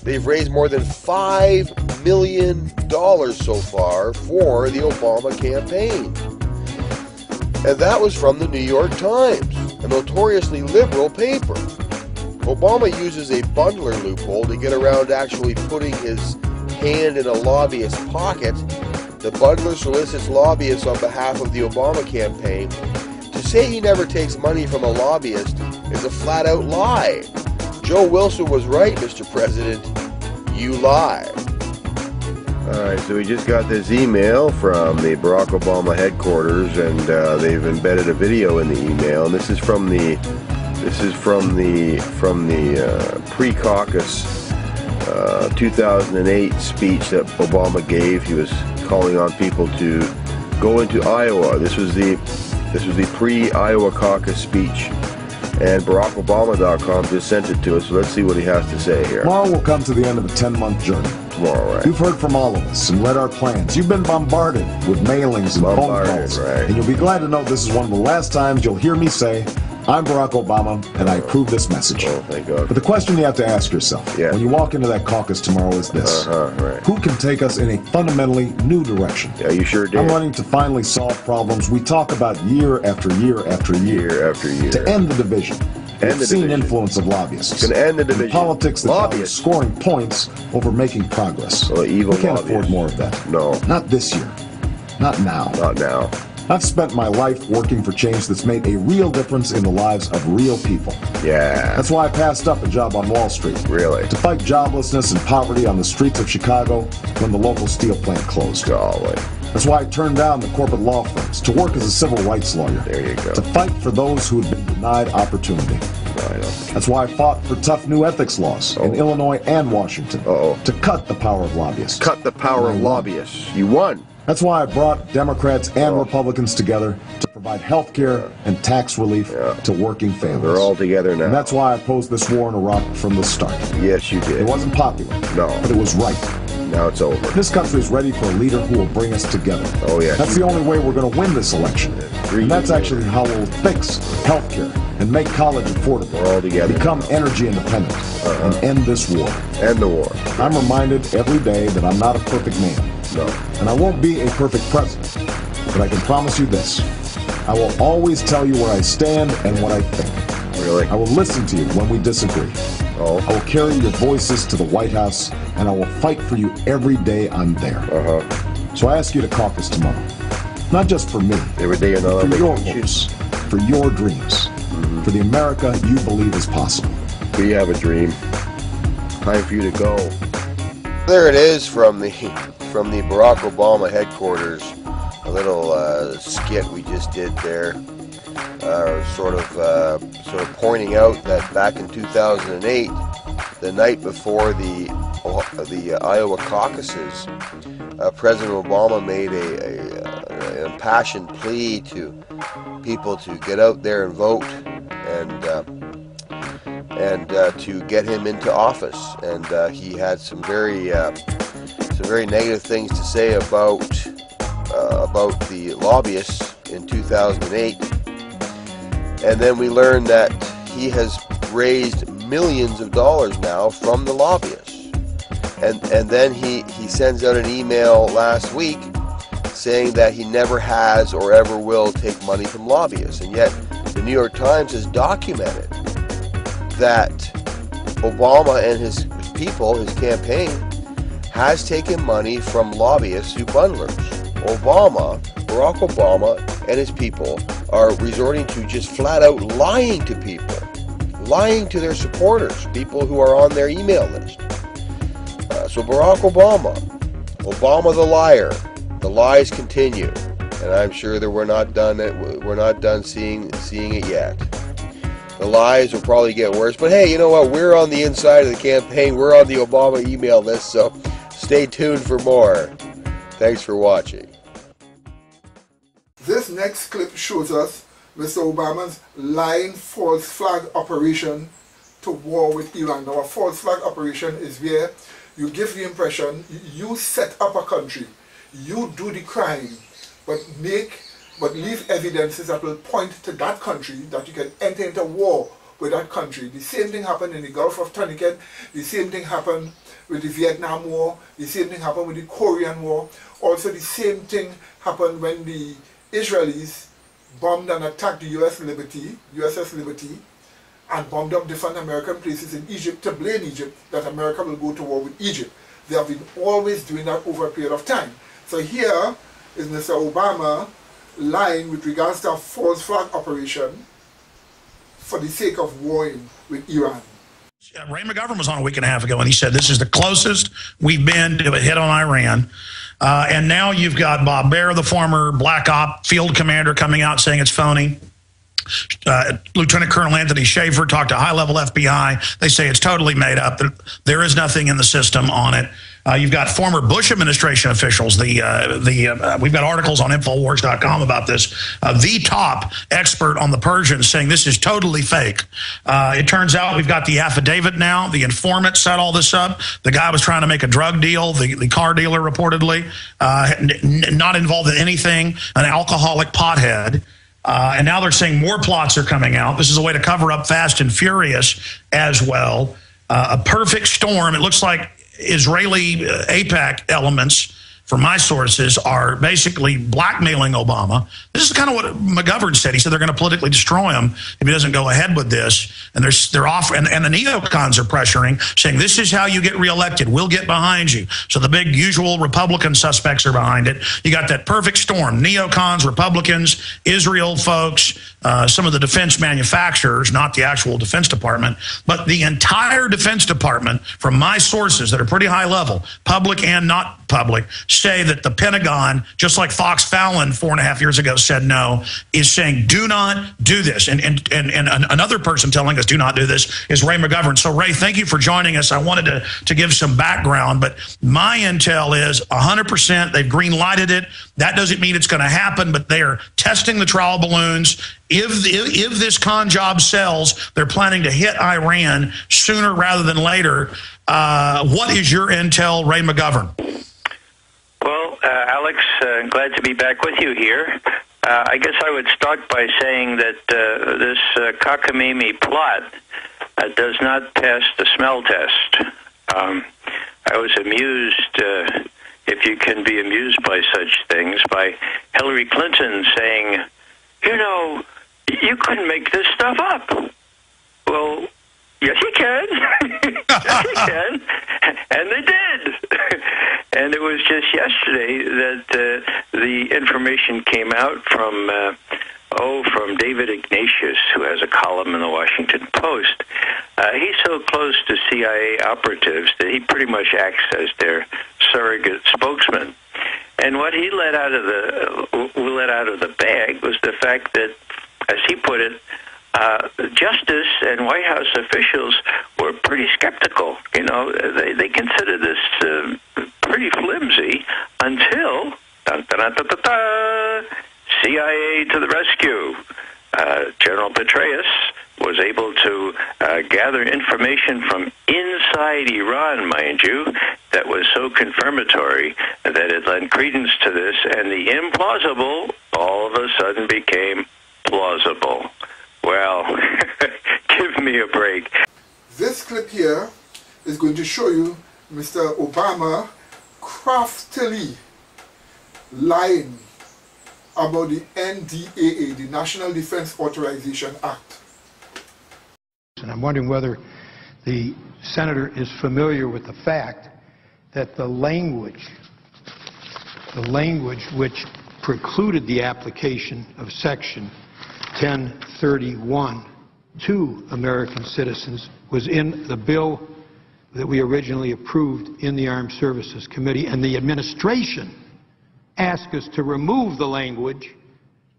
They've raised more than $5 million so far for the Obama campaign. And that was from the New York Times, a notoriously liberal paper. Obama uses a bundler loophole to get around actually putting his hand in a lobbyist's pocket. The bundler solicits lobbyists on behalf of the Obama campaign. To say he never takes money from a lobbyist is a flat-out lie. Joe Wilson was right, Mr. President. You lie. Alright, so we just got this email from the Barack Obama headquarters, and they've embedded a video in the email. And this is from the pre-caucus 2008 speech that Obama gave. He was calling on people to go into Iowa. This was the pre-Iowa caucus speech, and BarackObama.com just sent it to us, so let's see what he has to say here. Tomorrow we'll come to the end of a 10-month journey. Tomorrow, right? You've heard from all of us and read our plans. You've been bombarded with mailings and phone calls, right? And you'll be glad to know this is one of the last times you'll hear me say, "I'm Barack Obama, and I approve this message." Oh, thank God. But the question you have to ask yourself when you walk into that caucus tomorrow is this. Right. Who can take us in a fundamentally new direction? Yeah, you sure did. I'm running to finally solve problems we talk about year after year after year. Year after year. To end the division. We've seen influence of lobbyists. Can end the division. Politics that values scoring points over making progress. Well, evil we can't lobbyists. afford more of that. No. Not this year. Not now. Not now. I've spent my life working for change that's made a real difference in the lives of real people. Yeah. That's why I passed up a job on Wall Street. Really? To fight joblessness and poverty on the streets of Chicago when the local steel plant closed. Golly. That's why I turned down the corporate law firms to work as a civil rights lawyer. There you go. To fight for those who had been denied opportunity. That's why I fought for tough new ethics laws in Illinois and Washington. To cut the power of lobbyists. Cut the power of lobbyists. You won. That's why I brought Democrats and Republicans together to provide health care and tax relief to working families. They're all together now. And that's why I opposed this war in Iraq from the start. Yes, you did. It wasn't popular. No. But it was right. Now it's over. This country is ready for a leader who will bring us together. Oh, yeah. That's the only way we're going to win this election. And that's actually how we'll fix health care and make college affordable. We're all together. Become energy independent and end this war. End the war. I'm reminded every day that I'm not a perfect man. No. And I won't be a perfect president, but I can promise you this. I will always tell you where I stand and what I think. Really? I will listen to you when we disagree. Oh. I will carry your voices to the White House, and I will fight for you every day I'm there. So I ask you to caucus tomorrow. Not just for me. Every day another for your hopes, for your dreams, for the America you believe is possible. We have a dream. Time for you to go. There it is from the Barack Obama headquarters. A little skit we just did there, sort of pointing out that back in 2008, the night before the Iowa caucuses, President Obama made an impassioned plea to people to get out there and vote and to get him into office. And he had some very negative things to say about the lobbyists in 2008. And then we learned that he has raised millions of dollars now from the lobbyists. And then he sends out an email last week saying that he never has or ever will take money from lobbyists. And yet the New York Times has documented that Obama and his people, his campaign, has taken money from lobbyists through bundlers. Barack Obama and his people are resorting to just flat out lying to people, lying to their supporters, people who are on their email list. So Barack Obama the liar, the lies continue, and I'm sure that we're not done seeing it yet. The lies will probably get worse, but hey, you know what? We're on the inside of the campaign. We're on the Obama email list, so stay tuned for more. Thanks for watching. This next clip shows us Mr. Obama's lying false flag operation to war with Iran. Now, a false flag operation is where you give the impression you set up a country, you do the crime, but leave evidences that will point to that country, that you can enter into war with that country. The same thing happened in the Gulf of Tonkin, the same thing happened with the Vietnam War, the same thing happened with the Korean War. Also the same thing happened when the Israelis bombed and attacked the USS Liberty, and bombed up different American places in Egypt to blame Egypt that America will go to war with Egypt. They have been always doing that over a period of time. So here is Mr. Obama lying with regards to a false flag operation for the sake of warring with Iran. Ray McGovern was on a week and a half ago, and he said this is the closest we've been to a hit on Iran. And now you've got Bob Baer, the former Black Op field commander, coming out saying it's phony. Lieutenant Colonel Anthony Schaefer talked to high-level FBI. They say it's totally made up. There is nothing in the system on it. You've got former Bush administration officials. We've got articles on Infowars.com about this. The top expert on the Persians saying this is totally fake. It turns out we've got the affidavit now. The informant set all this up. The guy was trying to make a drug deal. The car dealer reportedly not involved in anything. An alcoholic pothead. And now they're saying more plots are coming out. This is a way to cover up Fast and Furious as well. A perfect storm. It looks like Israeli AIPAC elements, from my sources, are basically blackmailing Obama. This is kind of what McGovern said. He said they're going to politically destroy him if he doesn't go ahead with this. And they're off, and the neocons are pressuring, saying this is how you get reelected. We'll get behind you. So the big usual Republican suspects are behind it. You got that perfect storm: neocons, Republicans, Israel folks, some of the defense manufacturers, not the actual Defense Department, but the entire Defense Department, from my sources that are pretty high level, public and not public, say that the Pentagon, just like Fox Fallon 4.5 years ago said no, is saying do not do this. And another person telling us do not do this is Ray McGovern. So Ray, thank you for joining us. I wanted to give some background, but my intel is 100% they've green lighted it. That doesn't mean it's going to happen, but they are testing the trial balloons. If this con job sells, they're planning to hit Iran sooner rather than later. What is your intel, Ray McGovern? Well, Alex, glad to be back with you here. I guess I would start by saying that this cockamamie plot does not pass the smell test. I was amused if you can be amused by such things, by Hillary Clinton saying, you know, you couldn't make this stuff up. Well, yes, you can. Yes, you can. And they did. And it was just yesterday that the information came out from David Ignatius, who has a column in the Washington Post. He's so close to CIA operatives that he pretty much acts as their surrogate spokesman. And what he let out of the bag was the fact that, as he put it, Justice and White House officials were pretty skeptical. You know, they considered this pretty flimsy until CIA to the rescue. General Petraeus was able to gather information from inside Iran, mind you, that was so confirmatory that it lent credence to this, and the implausible all of a sudden became plausible. Well, give me a break. This clip here is going to show you Mr. Obama craftily lying about the NDAA, the National Defense Authorization Act. And I'm wondering whether the senator is familiar with the fact that the language which precluded the application of Section 1031 to American citizens was in the bill that we originally approved in the Armed Services Committee, and the administration asked us to remove the language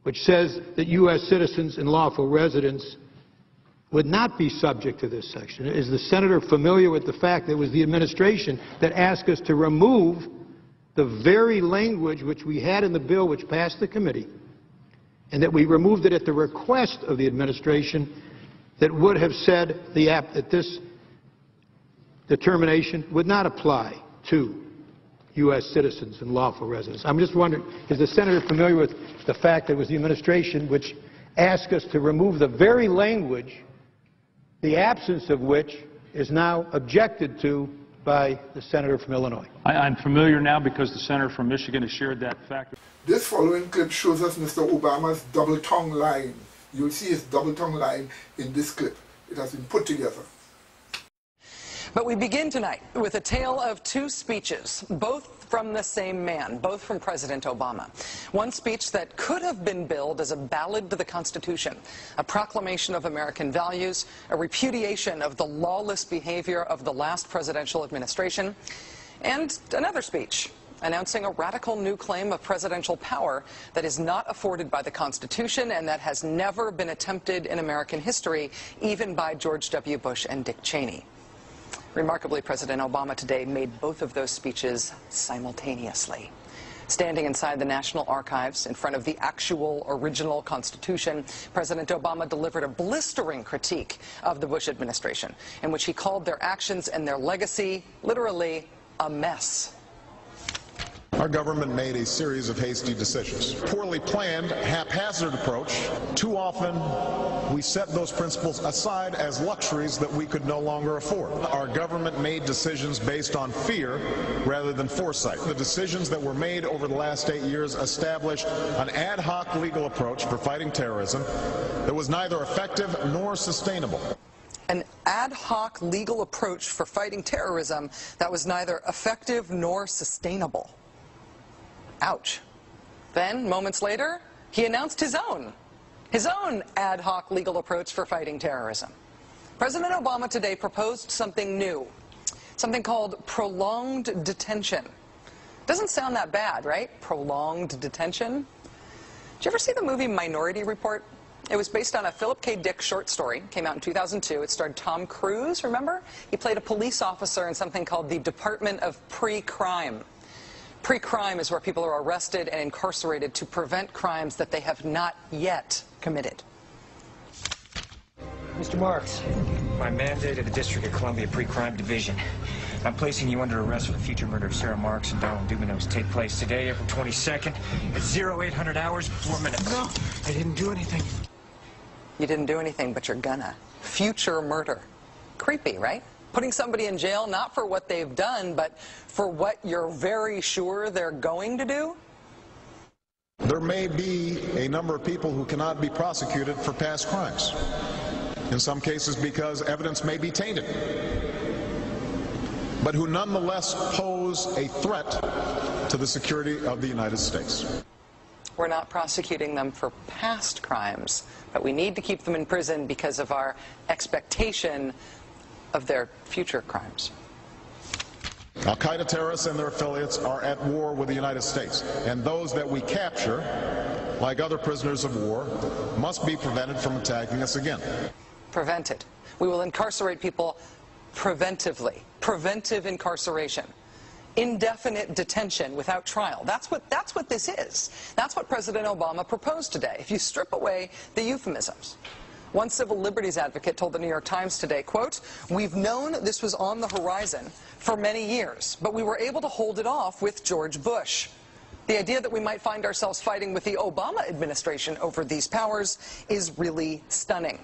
which says that U.S. citizens and lawful residents would not be subject to this section. Is the senator familiar with the fact that it was the administration that asked us to remove the very language which we had in the bill which passed the committee, and that we removed it at the request of the administration, that would have said that this determination would not apply to U.S. citizens and lawful residents? I'm just wondering, is the senator familiar with the fact that it was the administration which asked us to remove the very language, the absence of which is now objected to by the senator from Illinois? I'm familiar now because the senator from Michigan has shared that fact. This following clip shows us Mr. Obama's double-tongue line. You'll see his double-tongue line in this clip. It has been put together. But we begin tonight with a tale of two speeches, both from the same man, both from President Obama. One speech that could have been billed as a ballad to the Constitution, a proclamation of American values, a repudiation of the lawless behavior of the last presidential administration, and another speech announcing a radical new claim of presidential power that is not afforded by the Constitution and that has never been attempted in American history, even by George W. Bush and Dick Cheney. Remarkably, President Obama today made both of those speeches simultaneously. Standing inside the National Archives in front of the actual original Constitution, President Obama delivered a blistering critique of the Bush administration, in which he called their actions and their legacy literally a mess. Our government made a series of hasty decisions. Poorly planned, haphazard approach. Too often, we set those principles aside as luxuries that we could no longer afford. Our government made decisions based on fear rather than foresight. The decisions that were made over the last 8 years established an ad hoc legal approach for fighting terrorism that was neither effective nor sustainable. An ad hoc legal approach for fighting terrorism that was neither effective nor sustainable. Ouch. Then, moments later, he announced his own ad hoc legal approach for fighting terrorism. President Obama today proposed something new, something called prolonged detention. Doesn't sound that bad, right? Prolonged detention. Did you ever see the movie Minority Report? It was based on a Philip K. Dick short story. Came out in 2002. It starred Tom Cruise, remember? He played a police officer in something called the Department of Pre-Crime. Pre-crime is where people are arrested and incarcerated to prevent crimes that they have not yet committed. Mr. Marks, by mandate of the District of Columbia Pre-Crime Division, I'm placing you under arrest for the future murder of Sarah Marks and Donald Dubinos. Take place today, April 22nd, at 0800 hours, 4 minutes. No, I didn't do anything. You didn't do anything, but you're gonna. Future murder. Creepy, right? Putting somebody in jail not for what they've done, but for what you're very sure they're going to do? There may be a number of people who cannot be prosecuted for past crimes. In some cases because evidence may be tainted, but who nonetheless pose a threat to the security of the United States. We're not prosecuting them for past crimes, but we need to keep them in prison because of our expectation of their future crimes. Al-Qaeda terrorists and their affiliates are at war with the United States, and those that we capture, like other prisoners of war, must be prevented from attacking us again. Prevented. We will incarcerate people preventively. Preventive incarceration. Indefinite detention without trial. That's what this is. That's what President Obama proposed today, if you strip away the euphemisms. One civil liberties advocate told the New York Times today, quote, "We've known this was on the horizon for many years, but we were able to hold it off with George Bush. The idea that we might find ourselves fighting with the Obama administration over these powers is really stunning."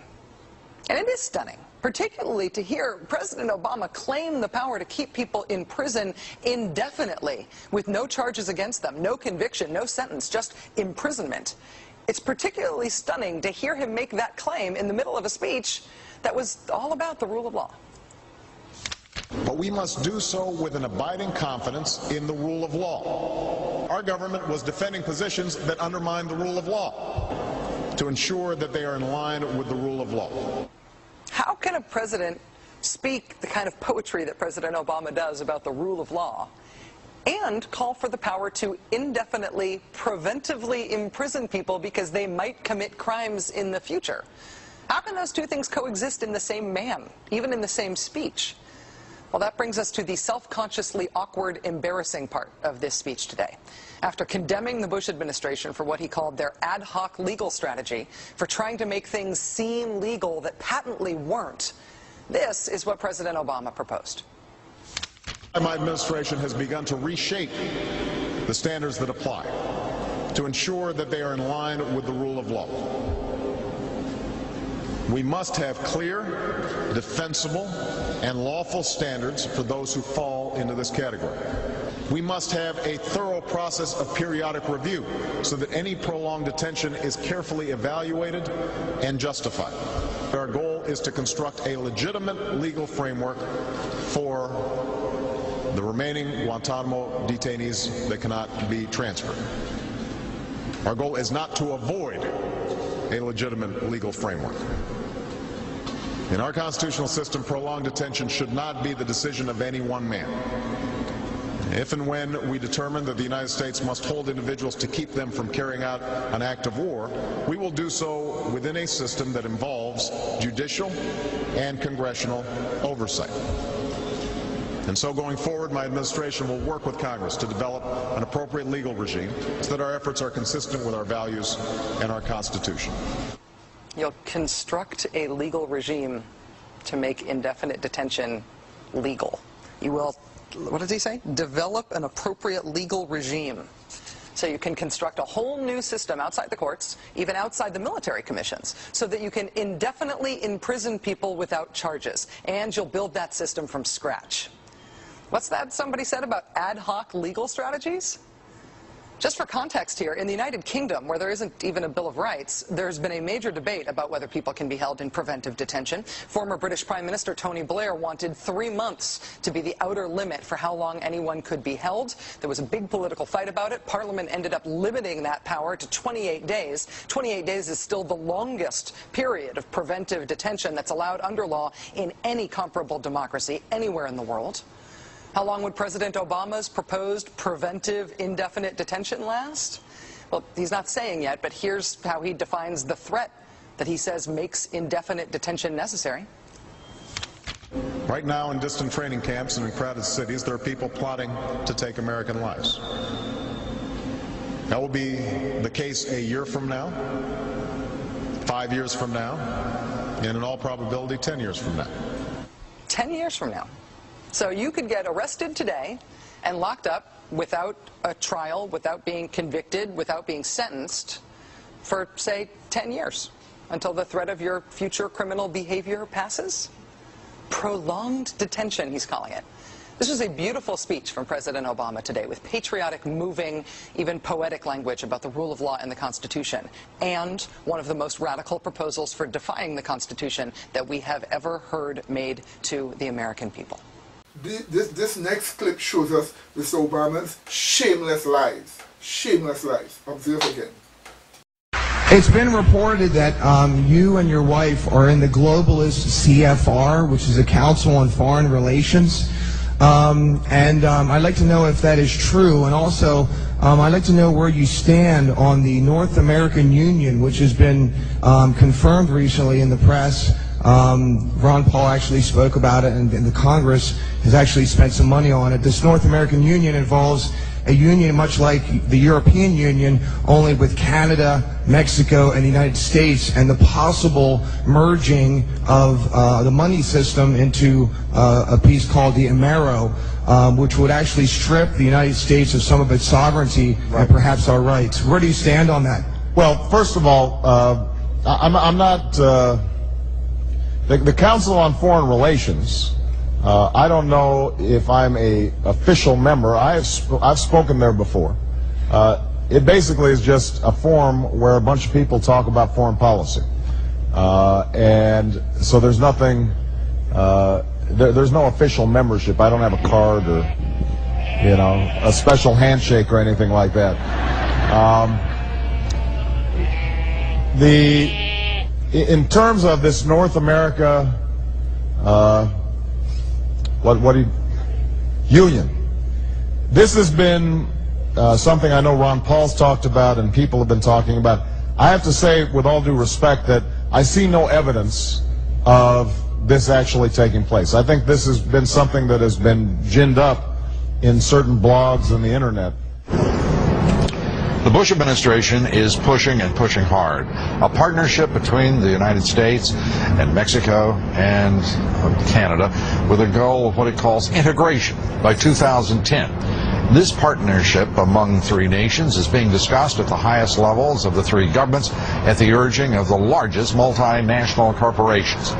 And it is stunning, particularly to hear President Obama claim the power to keep people in prison indefinitely with no charges against them, no conviction, no sentence, just imprisonment. It's particularly stunning to hear him make that claim in the middle of a speech that was all about the rule of law. But we must do so with an abiding confidence in the rule of law. Our government was defending positions that undermine the rule of law to ensure that they are in line with the rule of law. How can a president speak the kind of poetry that President Obama does about the rule of law and call for the power to indefinitely, preventively imprison people because they might commit crimes in the future? How can those two things coexist in the same man, even in the same speech? Well, that brings us to the self-consciously awkward, embarrassing part of this speech today. After condemning the Bush administration for what he called their ad hoc legal strategy for trying to make things seem legal that patently weren't, this is what President Obama proposed. My administration has begun to reshape the standards that apply to ensure that they are in line with the rule of law. We must have clear, defensible, and lawful standards for those who fall into this category. We must have a thorough process of periodic review so that any prolonged detention is carefully evaluated and justified. Our goal is to construct a legitimate legal framework for the remaining Guantanamo detainees that cannot be transferred. Our goal is not to avoid a legitimate legal framework. In our constitutional system, prolonged detention should not be the decision of any one man. If and when we determine that the United States must hold individuals to keep them from carrying out an act of war, we will do so within a system that involves judicial and congressional oversight. And so going forward, my administration will work with Congress to develop an appropriate legal regime so that our efforts are consistent with our values and our Constitution. You'll construct a legal regime to make indefinite detention legal. You will, what does he say? Develop an appropriate legal regime. So you can construct a whole new system outside the courts, even outside the military commissions, so that you can indefinitely imprison people without charges. And you'll build that system from scratch. What's that somebody said about ad hoc legal strategies? Just for context here, in the United Kingdom, where there isn't even a Bill of Rights, there's been a major debate about whether people can be held in preventive detention. Former British Prime Minister Tony Blair wanted 3 months to be the outer limit for how long anyone could be held. There was a big political fight about it. Parliament ended up limiting that power to 28 days. 28 days is still the longest period of preventive detention that's allowed under law in any comparable democracy anywhere in the world. How long would President Obama's proposed preventive indefinite detention last? Well, he's not saying yet, but here's how he defines the threat that he says makes indefinite detention necessary. Right now, in distant training camps and in crowded cities, there are people plotting to take American lives. That will be the case a year from now, 5 years from now, and in all probability 10 years from now. 10 years from now. So you could get arrested today and locked up without a trial, without being convicted, without being sentenced for, say, 10 years until the threat of your future criminal behavior passes. prolonged detention, he's calling it. This was a beautiful speech from President Obama today with patriotic, moving, even poetic language about the rule of law and the Constitution, and one of the most radical proposals for defying the Constitution that we have ever heard made to the American people. This next clip shows us Mr. Obama's shameless lies. Shameless lies. Observe again. It's been reported that you and your wife are in the globalist CFR, which is the Council on Foreign Relations. I'd like to know if that is true, and also I'd like to know where you stand on the North American Union, which has been confirmed recently in the press. Ron Paul actually spoke about it, and the Congress has actually spent some money on it. This North American Union involves a union much like the European Union, only with Canada, Mexico, and the United States, and the possible merging of the money system into a piece called the Amero, which would actually strip the United States of some of its sovereignty and perhaps our rights. Where do you stand on that? Well, first of all, I'm not... The Council on Foreign Relations, I don't know if I'm a official member. I've spoken there before. It basically is just a forum where a bunch of people talk about foreign policy. And so there's nothing, there's no official membership. I don't have a card or, you know, a special handshake or anything like that. In terms of this North America, union, this has been something I know Ron Paul's talked about and people have been talking about. I have to say, with all due respect, that I see no evidence of this actually taking place. I think this has been something that has been ginned up in certain blogs and the internet. The Bush administration is pushing and pushing hard. A partnership between the United States and Mexico and Canada with a goal of what it calls integration by 2010. This partnership among three nations is being discussed at the highest levels of the three governments at the urging of the largest multinational corporations.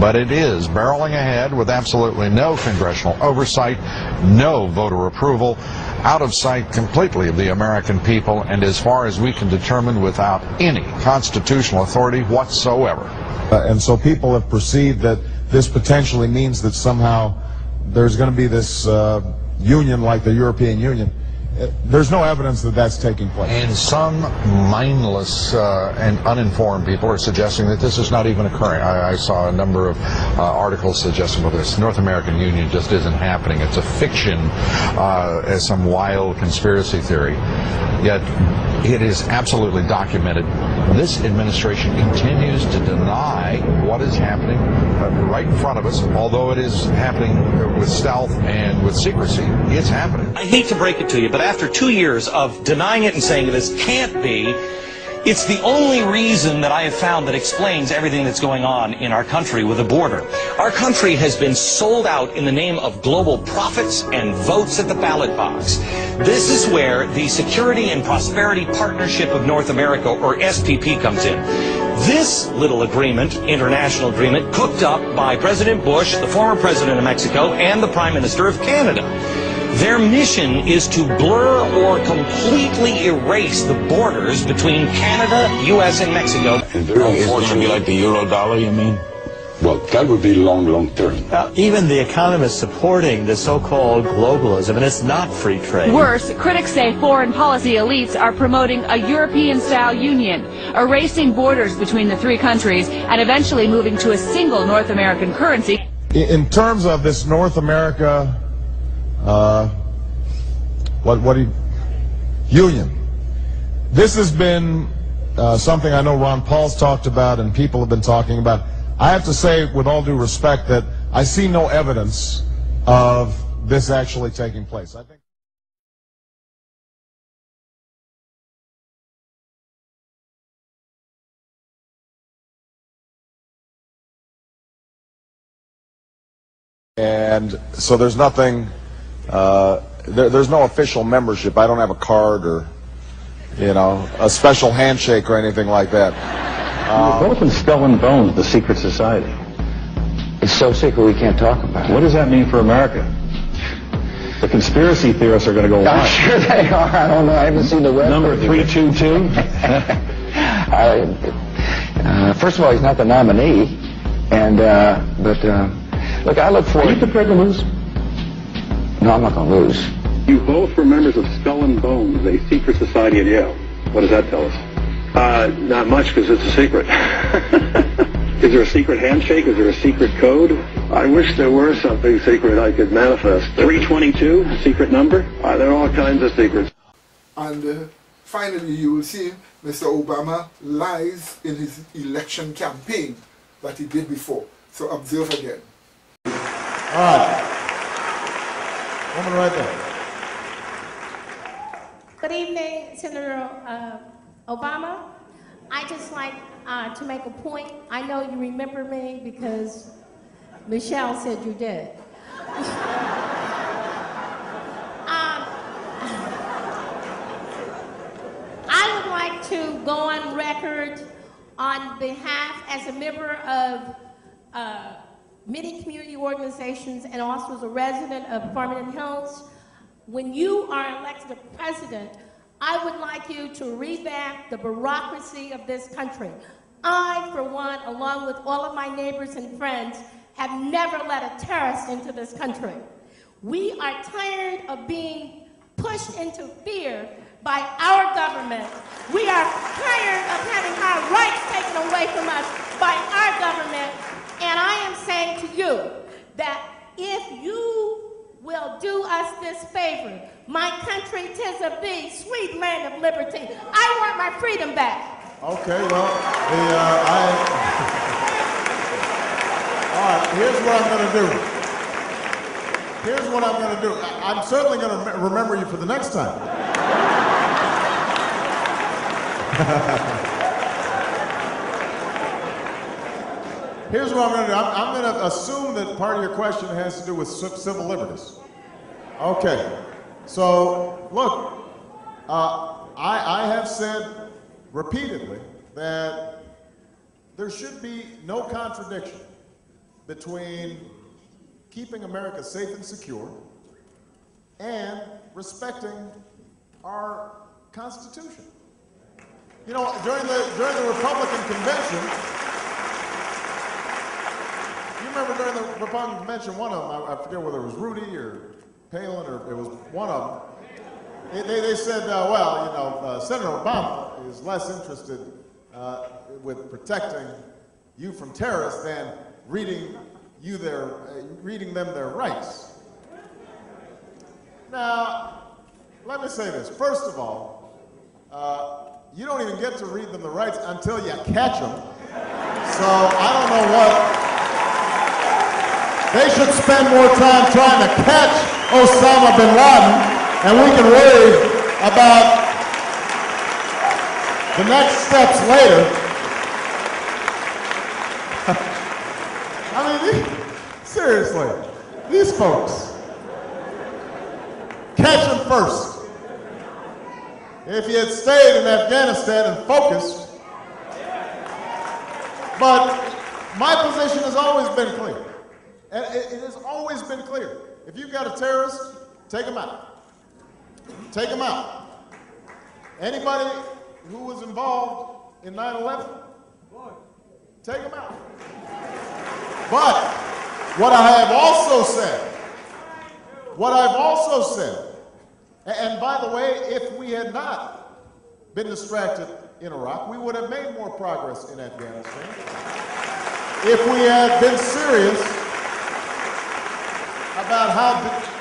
But it is barreling ahead with absolutely no congressional oversight, no voter approval, out of sight completely of the American people, and as far as we can determine, without any constitutional authority whatsoever. And so people have perceived that this potentially means that somehow there's going to be this union like the European Union. There's no evidence that that's taking place. And some mindless and uninformed people are suggesting that this is not even occurring. I saw a number of articles suggesting that this North American Union just isn't happening. It's a fiction, as some wild conspiracy theory. Yet it is absolutely documented. This administration continues to deny what is happening right in front of us, although it is happening with stealth and with secrecy. It's happening. I hate to break it to you, but after 2 years of denying it and saying this can't be, it's the only reason that I have found that explains everything that's going on in our country with the border. Our country has been sold out in the name of global profits and votes at the ballot box. This is where the Security and Prosperity Partnership of North America, or SPP, comes in. This little agreement, international agreement, cooked up by President Bush, the former president of Mexico, and the Prime Minister of Canada. Their mission is to blur or completely erase the borders between Canada, U.S., and Mexico. And very unfortunately, like the euro dollar, you mean? Well, that would be long term. Even the economists supporting the so-called globalism, and it's not free trade. Worse, critics say foreign policy elites are promoting a European-style union, erasing borders between the three countries, and eventually moving to a single North American currency. In terms of this North America union, this has been something I know Ron Paul's talked about and people have been talking about. I have to say, with all due respect, that I see no evidence of this actually taking place. I think and so there's nothing, there's no official membership. I don't have a card or, you know, a special handshake or anything like that. You're both in Skull and Bones, the secret society. It's so secret we can't talk about it. What does that mean for America? The conspiracy theorists are going to go on. I'm sure they are. I don't know. I haven't seen the rest. Number 322? First of all, he's not the nominee. And, look, I look forward... Are you prepared to lose? No, I'm not going to lose. You both were members of Skull and Bones, a secret society at Yale. What does that tell us? Not much, because it's a secret. Is there a secret handshake? Is there a secret code? I wish there were something secret I could manifest. 322, a secret number? There are all kinds of secrets. And finally, you will see Mr. Obama lies in his election campaign that he did before. So observe again. All right. Woman right there. Good evening, Senator Obama. I just like to make a point. I know you remember me because Michelle said you did. I would like to go on record on behalf, as a member of many community organizations and also as a resident of Farmington Hills. When you are elected president, I would like you to revamp the bureaucracy of this country. I, for one, along with all of my neighbors and friends, have never let a terrorist into this country. We are tired of being pushed into fear by our government. We are tired of having our rights taken away from us by our government. And I am saying to you that if you will do us this favor, my country, 'tis of thee, sweet land of liberty, I want my freedom back. Okay, well, all right, here's what I'm going to do. Here's what I'm going to do. I'm certainly going to remember you for the next time. Here's what I'm going to do. I'm going to assume that part of your question has to do with civil liberties. Okay. So, look, I have said repeatedly that there should be no contradiction between keeping America safe and secure and respecting our Constitution. You know, during the Republican convention, you remember during the Republican convention, one of them, I forget whether it was Rudy or Palin or it was one of them, they said, well, you know, Senator Obama is less interested with protecting you from terrorists than reading them their rights. Now, let me say this. First of all, you don't even get to read them the rights until you catch them. So I don't know what. They should spend more time trying to catch Osama bin Laden, and we can worry about the next steps later. I mean, seriously, these folks, catch them first. If you had stayed in Afghanistan and focused, but my position has always been clear. And it has always been clear. If you've got a terrorist, take him out. Take him out. Anybody who was involved in 9/11, take him out. But what I've also said, and by the way, if we had not been distracted in Iraq, we would have made more progress in Afghanistan. If we had been serious about how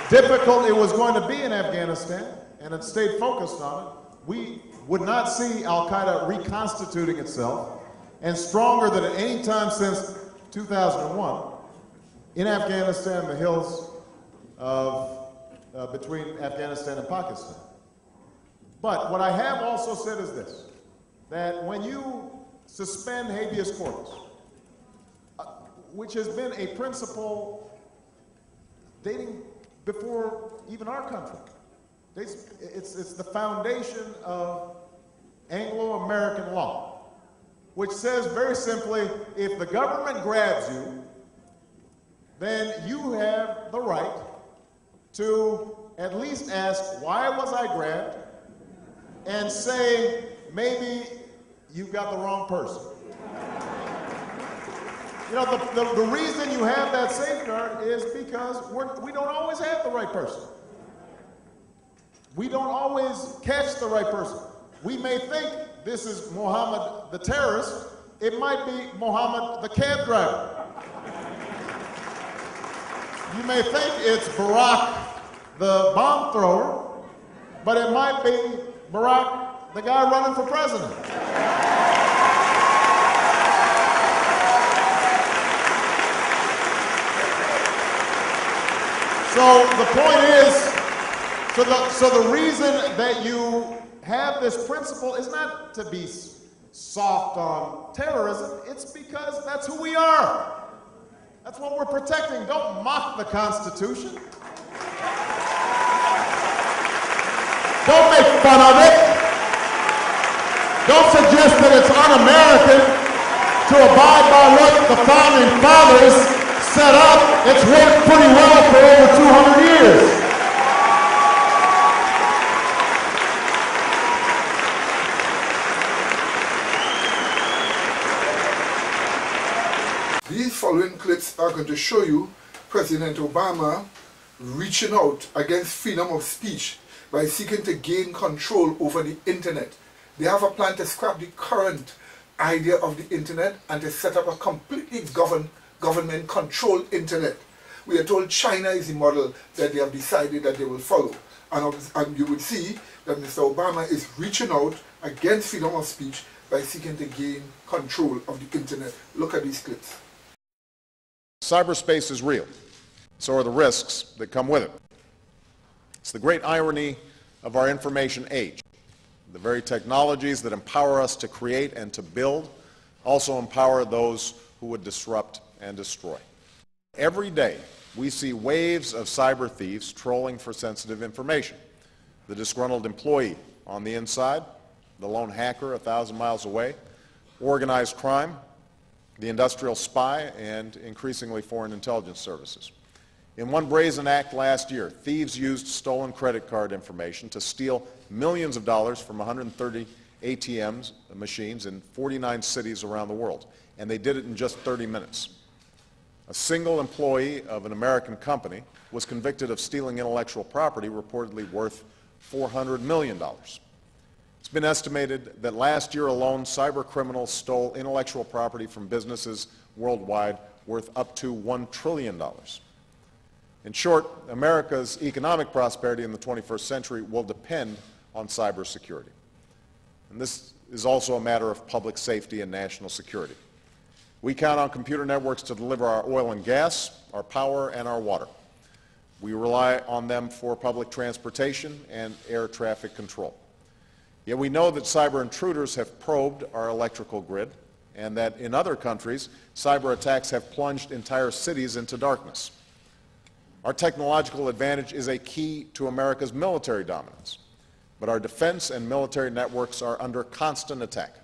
difficult it was going to be in Afghanistan and had stayed focused on it, we would not see Al-Qaeda reconstituting itself and stronger than at any time since 2001 in Afghanistan, the hills of between Afghanistan and Pakistan. But what I have also said is this, that when you suspend habeas corpus, which has been a principle dating before even our country, it's the foundation of Anglo-American law, which says very simply, if the government grabs you then you have the right to at least ask, why was I grabbed? And say, maybe you got the wrong person. You know, the reason you have that safeguard is because we don't always have the right person. We don't always catch the right person. We may think this is Mohammed the terrorist. It might be Mohammed the cab driver. You may think it's Barack the bomb thrower, but it might be Barack the guy running for president. So the point is, so the reason that you have this principle is not to be soft on terrorism, it's because that's who we are. That's what we're protecting. Don't mock the Constitution. Don't make fun of it. Don't suggest that it's un-American to abide by what the Founding Fathers set up. It's worked pretty well for over 200 years. These following clips are going to show you President Obama reaching out against freedom of speech by seeking to gain control over the internet. They have a plan to scrap the current idea of the internet and to set up a completely government-controlled internet. We are told China is the model that they have decided that they will follow. And you would see that Mr. Obama is reaching out against freedom of speech by seeking to gain control of the internet. Look at these clips. Cyberspace is real. So are the risks that come with it. It's the great irony of our information age. The very technologies that empower us to create and to build also empower those who would disrupt and destroy. Every day, we see waves of cyber thieves trolling for sensitive information. The disgruntled employee on the inside, the lone hacker 1,000 miles away, organized crime, the industrial spy, and increasingly foreign intelligence services. In one brazen act last year, thieves used stolen credit card information to steal millions of dollars from 130 ATM machines in 49 cities around the world, and they did it in just 30 minutes. A single employee of an American company was convicted of stealing intellectual property reportedly worth $400 million. It's been estimated that last year alone, cyber criminals stole intellectual property from businesses worldwide worth up to $1 trillion. In short, America's economic prosperity in the 21st century will depend on cybersecurity. And this is also a matter of public safety and national security. We count on computer networks to deliver our oil and gas, our power, and our water. We rely on them for public transportation and air traffic control. Yet we know that cyber intruders have probed our electrical grid, and that in other countries, cyber attacks have plunged entire cities into darkness. Our technological advantage is a key to America's military dominance, but our defense and military networks are under constant attack.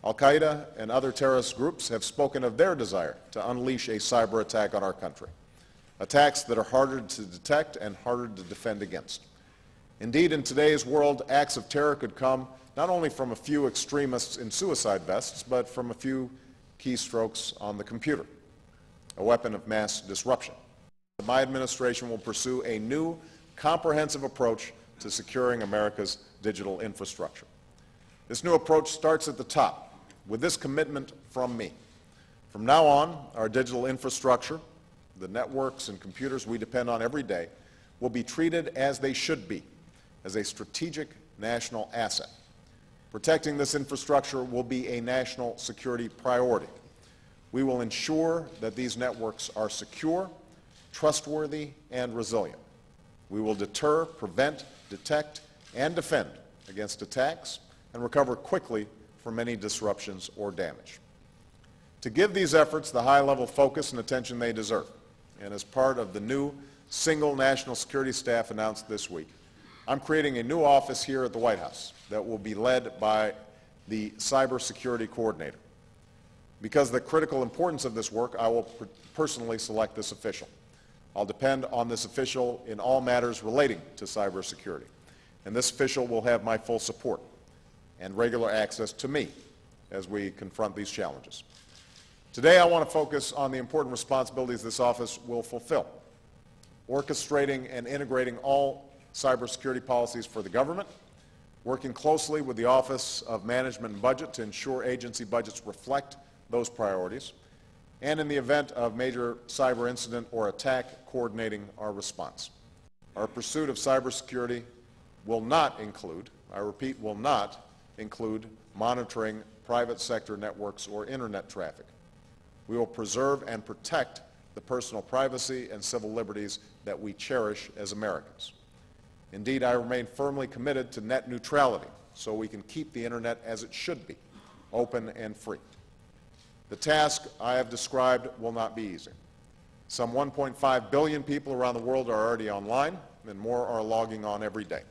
Al-Qaeda and other terrorist groups have spoken of their desire to unleash a cyber attack on our country, attacks that are harder to detect and harder to defend against. Indeed, in today's world, acts of terror could come not only from a few extremists in suicide vests, but from a few keystrokes on the computer, a weapon of mass disruption. My administration will pursue a new, comprehensive approach to securing America's digital infrastructure. This new approach starts at the top, with this commitment from me. From now on, our digital infrastructure, the networks and computers we depend on every day, will be treated as they should be, as a strategic national asset. Protecting this infrastructure will be a national security priority. We will ensure that these networks are secure, trustworthy, and resilient. We will deter, prevent, detect, and defend against attacks and recover quickly from any disruptions or damage. To give these efforts the high-level focus and attention they deserve, and as part of the new single national security staff announced this week, I'm creating a new office here at the White House that will be led by the cybersecurity coordinator. Because of the critical importance of this work, I will personally select this official. I'll depend on this official in all matters relating to cybersecurity. And this official will have my full support and regular access to me as we confront these challenges. Today, I want to focus on the important responsibilities this office will fulfill, orchestrating and integrating all cybersecurity policies for the government, working closely with the Office of Management and Budget to ensure agency budgets reflect those priorities, and in the event of major cyber incident or attack, coordinating our response. Our pursuit of cybersecurity will not include, I repeat, will not include monitoring private sector networks or internet traffic. We will preserve and protect the personal privacy and civil liberties that we cherish as Americans. Indeed, I remain firmly committed to net neutrality so we can keep the internet as it should be, open and free. The task I have described will not be easy. Some 1.5 billion people around the world are already online, and more are logging on every day.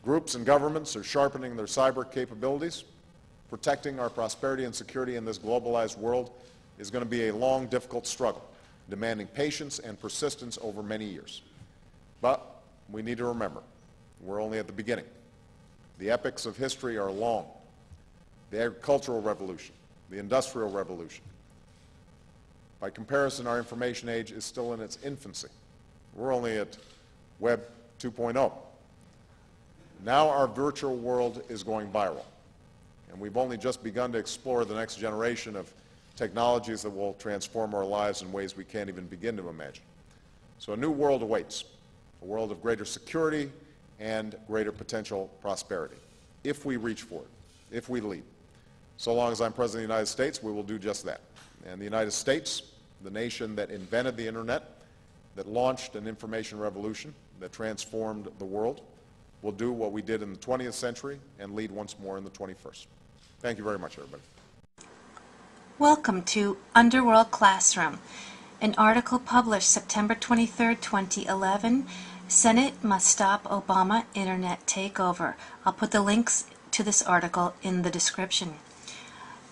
Groups and governments are sharpening their cyber capabilities. Protecting our prosperity and security in this globalized world is going to be a long, difficult struggle, demanding patience and persistence over many years. But we need to remember, we're only at the beginning. The epics of history are long. The agricultural revolution, the industrial revolution. By comparison, our information age is still in its infancy. We're only at Web 2.0. Now our virtual world is going viral, and we've only just begun to explore the next generation of technologies that will transform our lives in ways we can't even begin to imagine. So a new world awaits, a world of greater security and greater potential prosperity, if we reach for it, if we lead. So long as I'm President of the United States, we will do just that. And the United States, the nation that invented the internet, that launched an information revolution, that transformed the world, will do what we did in the 20th century and lead once more in the 21st. Thank you very much, everybody. Welcome to Underworld Classroom, an article published September 23, 2011, Senate Must Stop Obama Internet Takeover. I'll put the links to this article in the description.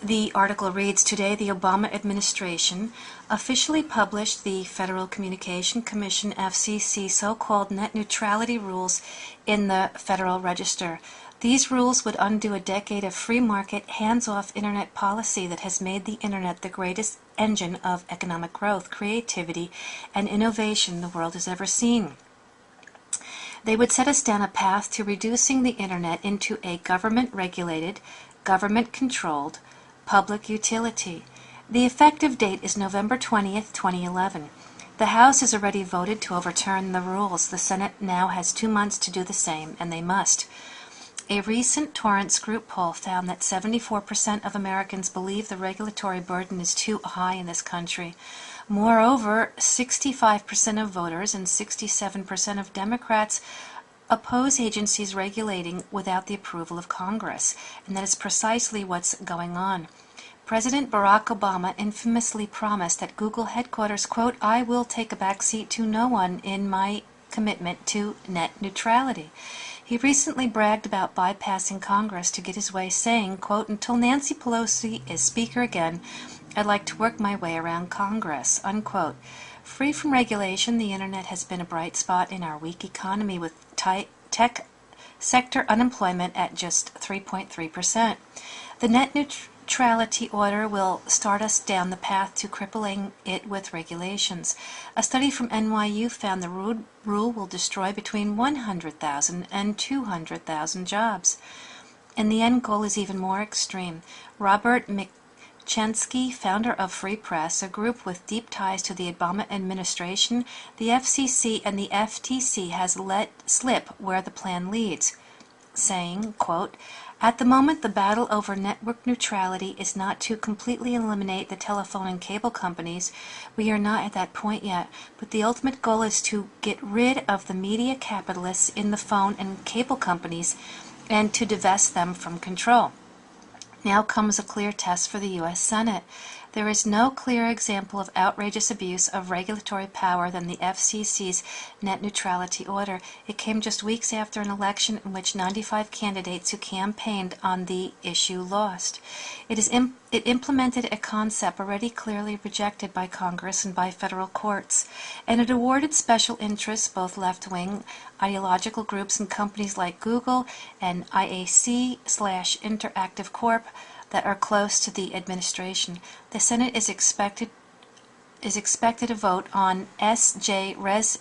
The article reads, today the Obama administration officially published the Federal Communication Commission FCC so-called net neutrality rules in the Federal Register. These rules would undo a decade of free market, hands-off internet policy that has made the internet the greatest engine of economic growth, creativity, and innovation the world has ever seen. They would set us down a path to reducing the internet into a government-regulated, government-controlled, public utility. The effective date is November 20th, 2011. The House has already voted to overturn the rules. The Senate now has 2 months to do the same, and they must. A recent Torrance Group poll found that 74% of Americans believe the regulatory burden is too high in this country. Moreover, 65% of voters and 67% of Democrats oppose agencies regulating without the approval of Congress, and that is precisely what's going on. President Barack Obama infamously promised that Google headquarters, quote, I will take a back seat to no one in my commitment to net neutrality. He recently bragged about bypassing Congress to get his way, saying, quote, until Nancy Pelosi is Speaker again, I'd like to work my way around Congress, unquote. Free from regulation, the Internet has been a bright spot in our weak economy, with tech sector unemployment at just 3.3%. The net neutrality order will start us down the path to crippling it with regulations. A study from NYU found the rule will destroy between 100,000 and 200,000 jobs. And the end goal is even more extreme. Robert Chensky, founder of Free Press, a group with deep ties to the Obama administration, the FCC and the FTC has let slip where the plan leads, saying, quote, at the moment the battle over network neutrality is not to completely eliminate the telephone and cable companies. We are not at that point yet, but the ultimate goal is to get rid of the media capitalists in the phone and cable companies and to divest them from control. Now comes a clear test for the U.S. Senate. There is no clearer example of outrageous abuse of regulatory power than the FCC's net neutrality order. It came just weeks after an election in which 95 candidates who campaigned on the issue lost. It implemented a concept already clearly rejected by Congress and by federal courts, and it awarded special interests, both left-wing ideological groups and companies like Google and IAC/Interactive Corp, that are close to the administration. The Senate is expected to vote on S.J. Res.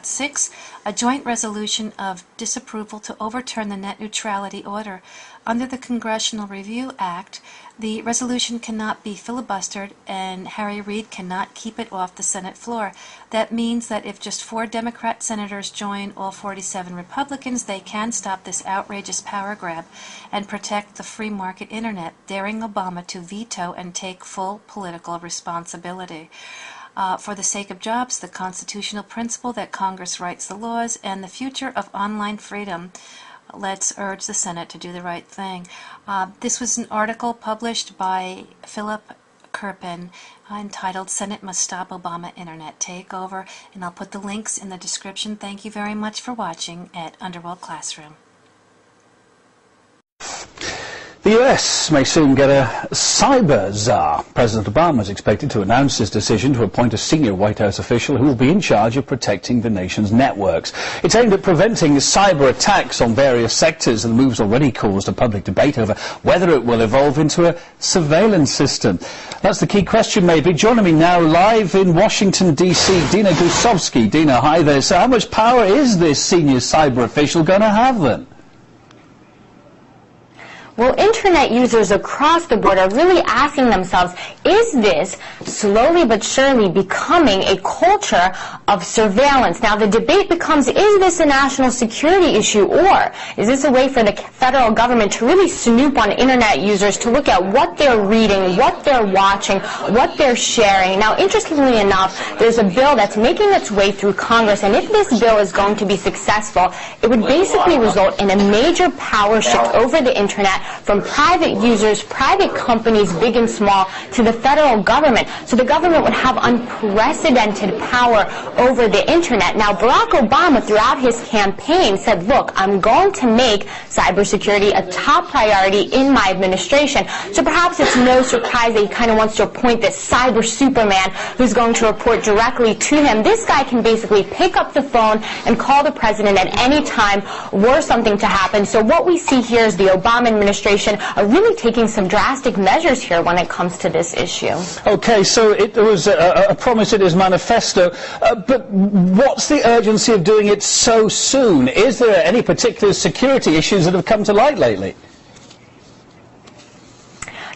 6, a joint resolution of disapproval to overturn the net neutrality order. Under the Congressional Review Act, the resolution cannot be filibustered, and Harry Reid cannot keep it off the Senate floor. That means that if just 4 Democrat senators join all 47 Republicans, they can stop this outrageous power grab and protect the free market internet, daring Obama to veto and take full political responsibility. For the sake of jobs, the constitutional principle that Congress writes the laws, and the future of online freedom, let's urge the Senate to do the right thing. This was an article published by Philip Kerpen entitled "Senate Must Stop Obama Internet Takeover," and I'll put the links in the description. Thank you very much for watching at Underworld Classroom. The US may soon get a cyber czar. President Obama is expected to announce his decision to appoint a senior White House official who will be in charge of protecting the nation's networks. It's aimed at preventing cyber attacks on various sectors, and the move's already caused a public debate over whether it will evolve into a surveillance system. That's the key question, maybe. Joining me now live in Washington, D.C., Dina Gusovsky. Dina, hi there. So how much power is this senior cyber official going to have then? Well, internet users across the board are really asking themselves, is this slowly but surely becoming a culture of surveillance? Now, the debate becomes, is this a national security issue, or is this a way for the federal government to really snoop on internet users, to look at what they're reading, what they're watching, what they're sharing? Now, interestingly enough, there's a bill that's making its way through Congress, and if this bill is going to be successful, it would basically result in a major power shift over the internet from private users, private companies, big and small, to the federal government. So the government would have unprecedented power over the internet. Now, Barack Obama, throughout his campaign, said, look, I'm going to make cybersecurity a top priority in my administration. So perhaps it's no surprise that he kind of wants to appoint this cyber Superman who's going to report directly to him. This guy can basically pick up the phone and call the president at any time were something to happen. So what we see here is the Obama administration are really taking some drastic measures here when it comes to this issue. Okay, so it was a promise in his manifesto, but what's the urgency of doing it so soon? Is there any particular security issues that have come to light lately?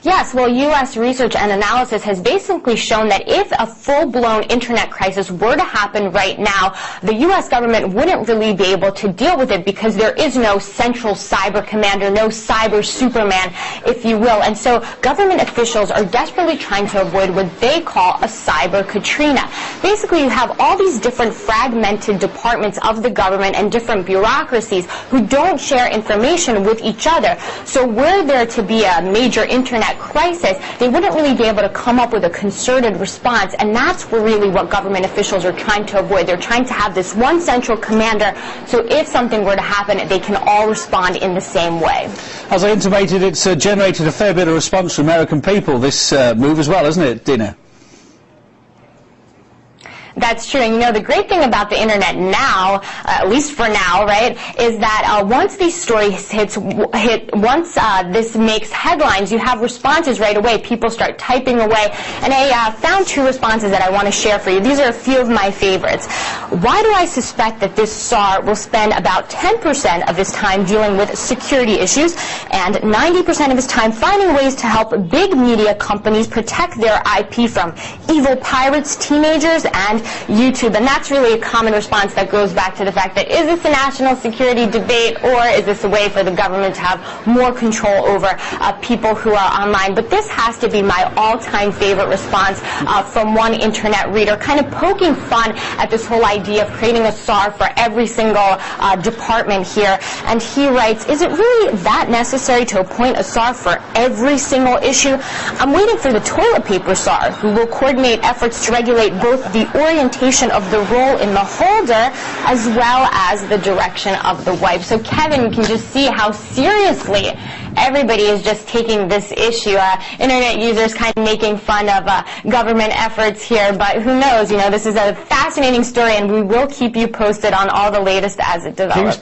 Yes, well, U.S. research and analysis has basically shown that if a full-blown internet crisis were to happen right now, the U.S. government wouldn't really be able to deal with it because there is no central cyber commander, no cyber Superman, if you will. And so government officials are desperately trying to avoid what they call a cyber Katrina. Basically, you have all these different fragmented departments of the government and different bureaucracies who don't share information with each other. So were there to be a major internet crisis, they wouldn't really be able to come up with a concerted response, and that's really what government officials are trying to avoid. They're trying to have this one central commander, so if something were to happen, they can all respond in the same way. As I intimated, it's generated a fair bit of response from American people, this move as well, hasn't it, Dina? That's true. And you know, the great thing about the internet now, at least for now, right, is that once these stories once this makes headlines, you have responses right away. People start typing away. And I found 2 responses that I want to share for you. These are a few of my favorites. Why do I suspect that this czar will spend about 10% of his time dealing with security issues and 90% of his time finding ways to help big media companies protect their IP from evil pirates, teenagers, and YouTube? And that's really a common response that goes back to the fact that, is this a national security debate, or is this a way for the government to have more control over people who are online? But this has to be my all-time favorite response from one internet reader, kind of poking fun at this whole idea idea of creating a SAR for every single department here. And he writes, is it really that necessary to appoint a SAR for every single issue? I'm waiting for the toilet paper SAR, who will coordinate efforts to regulate both the orientation of the roll in the holder as well as the direction of the wipe. So Kevin, you can just see how seriously everybody is just taking this issue. Internet users kind of making fun of government efforts here, but who knows, you know, this is a fascinating story, and we will keep you posted on all the latest as it develops.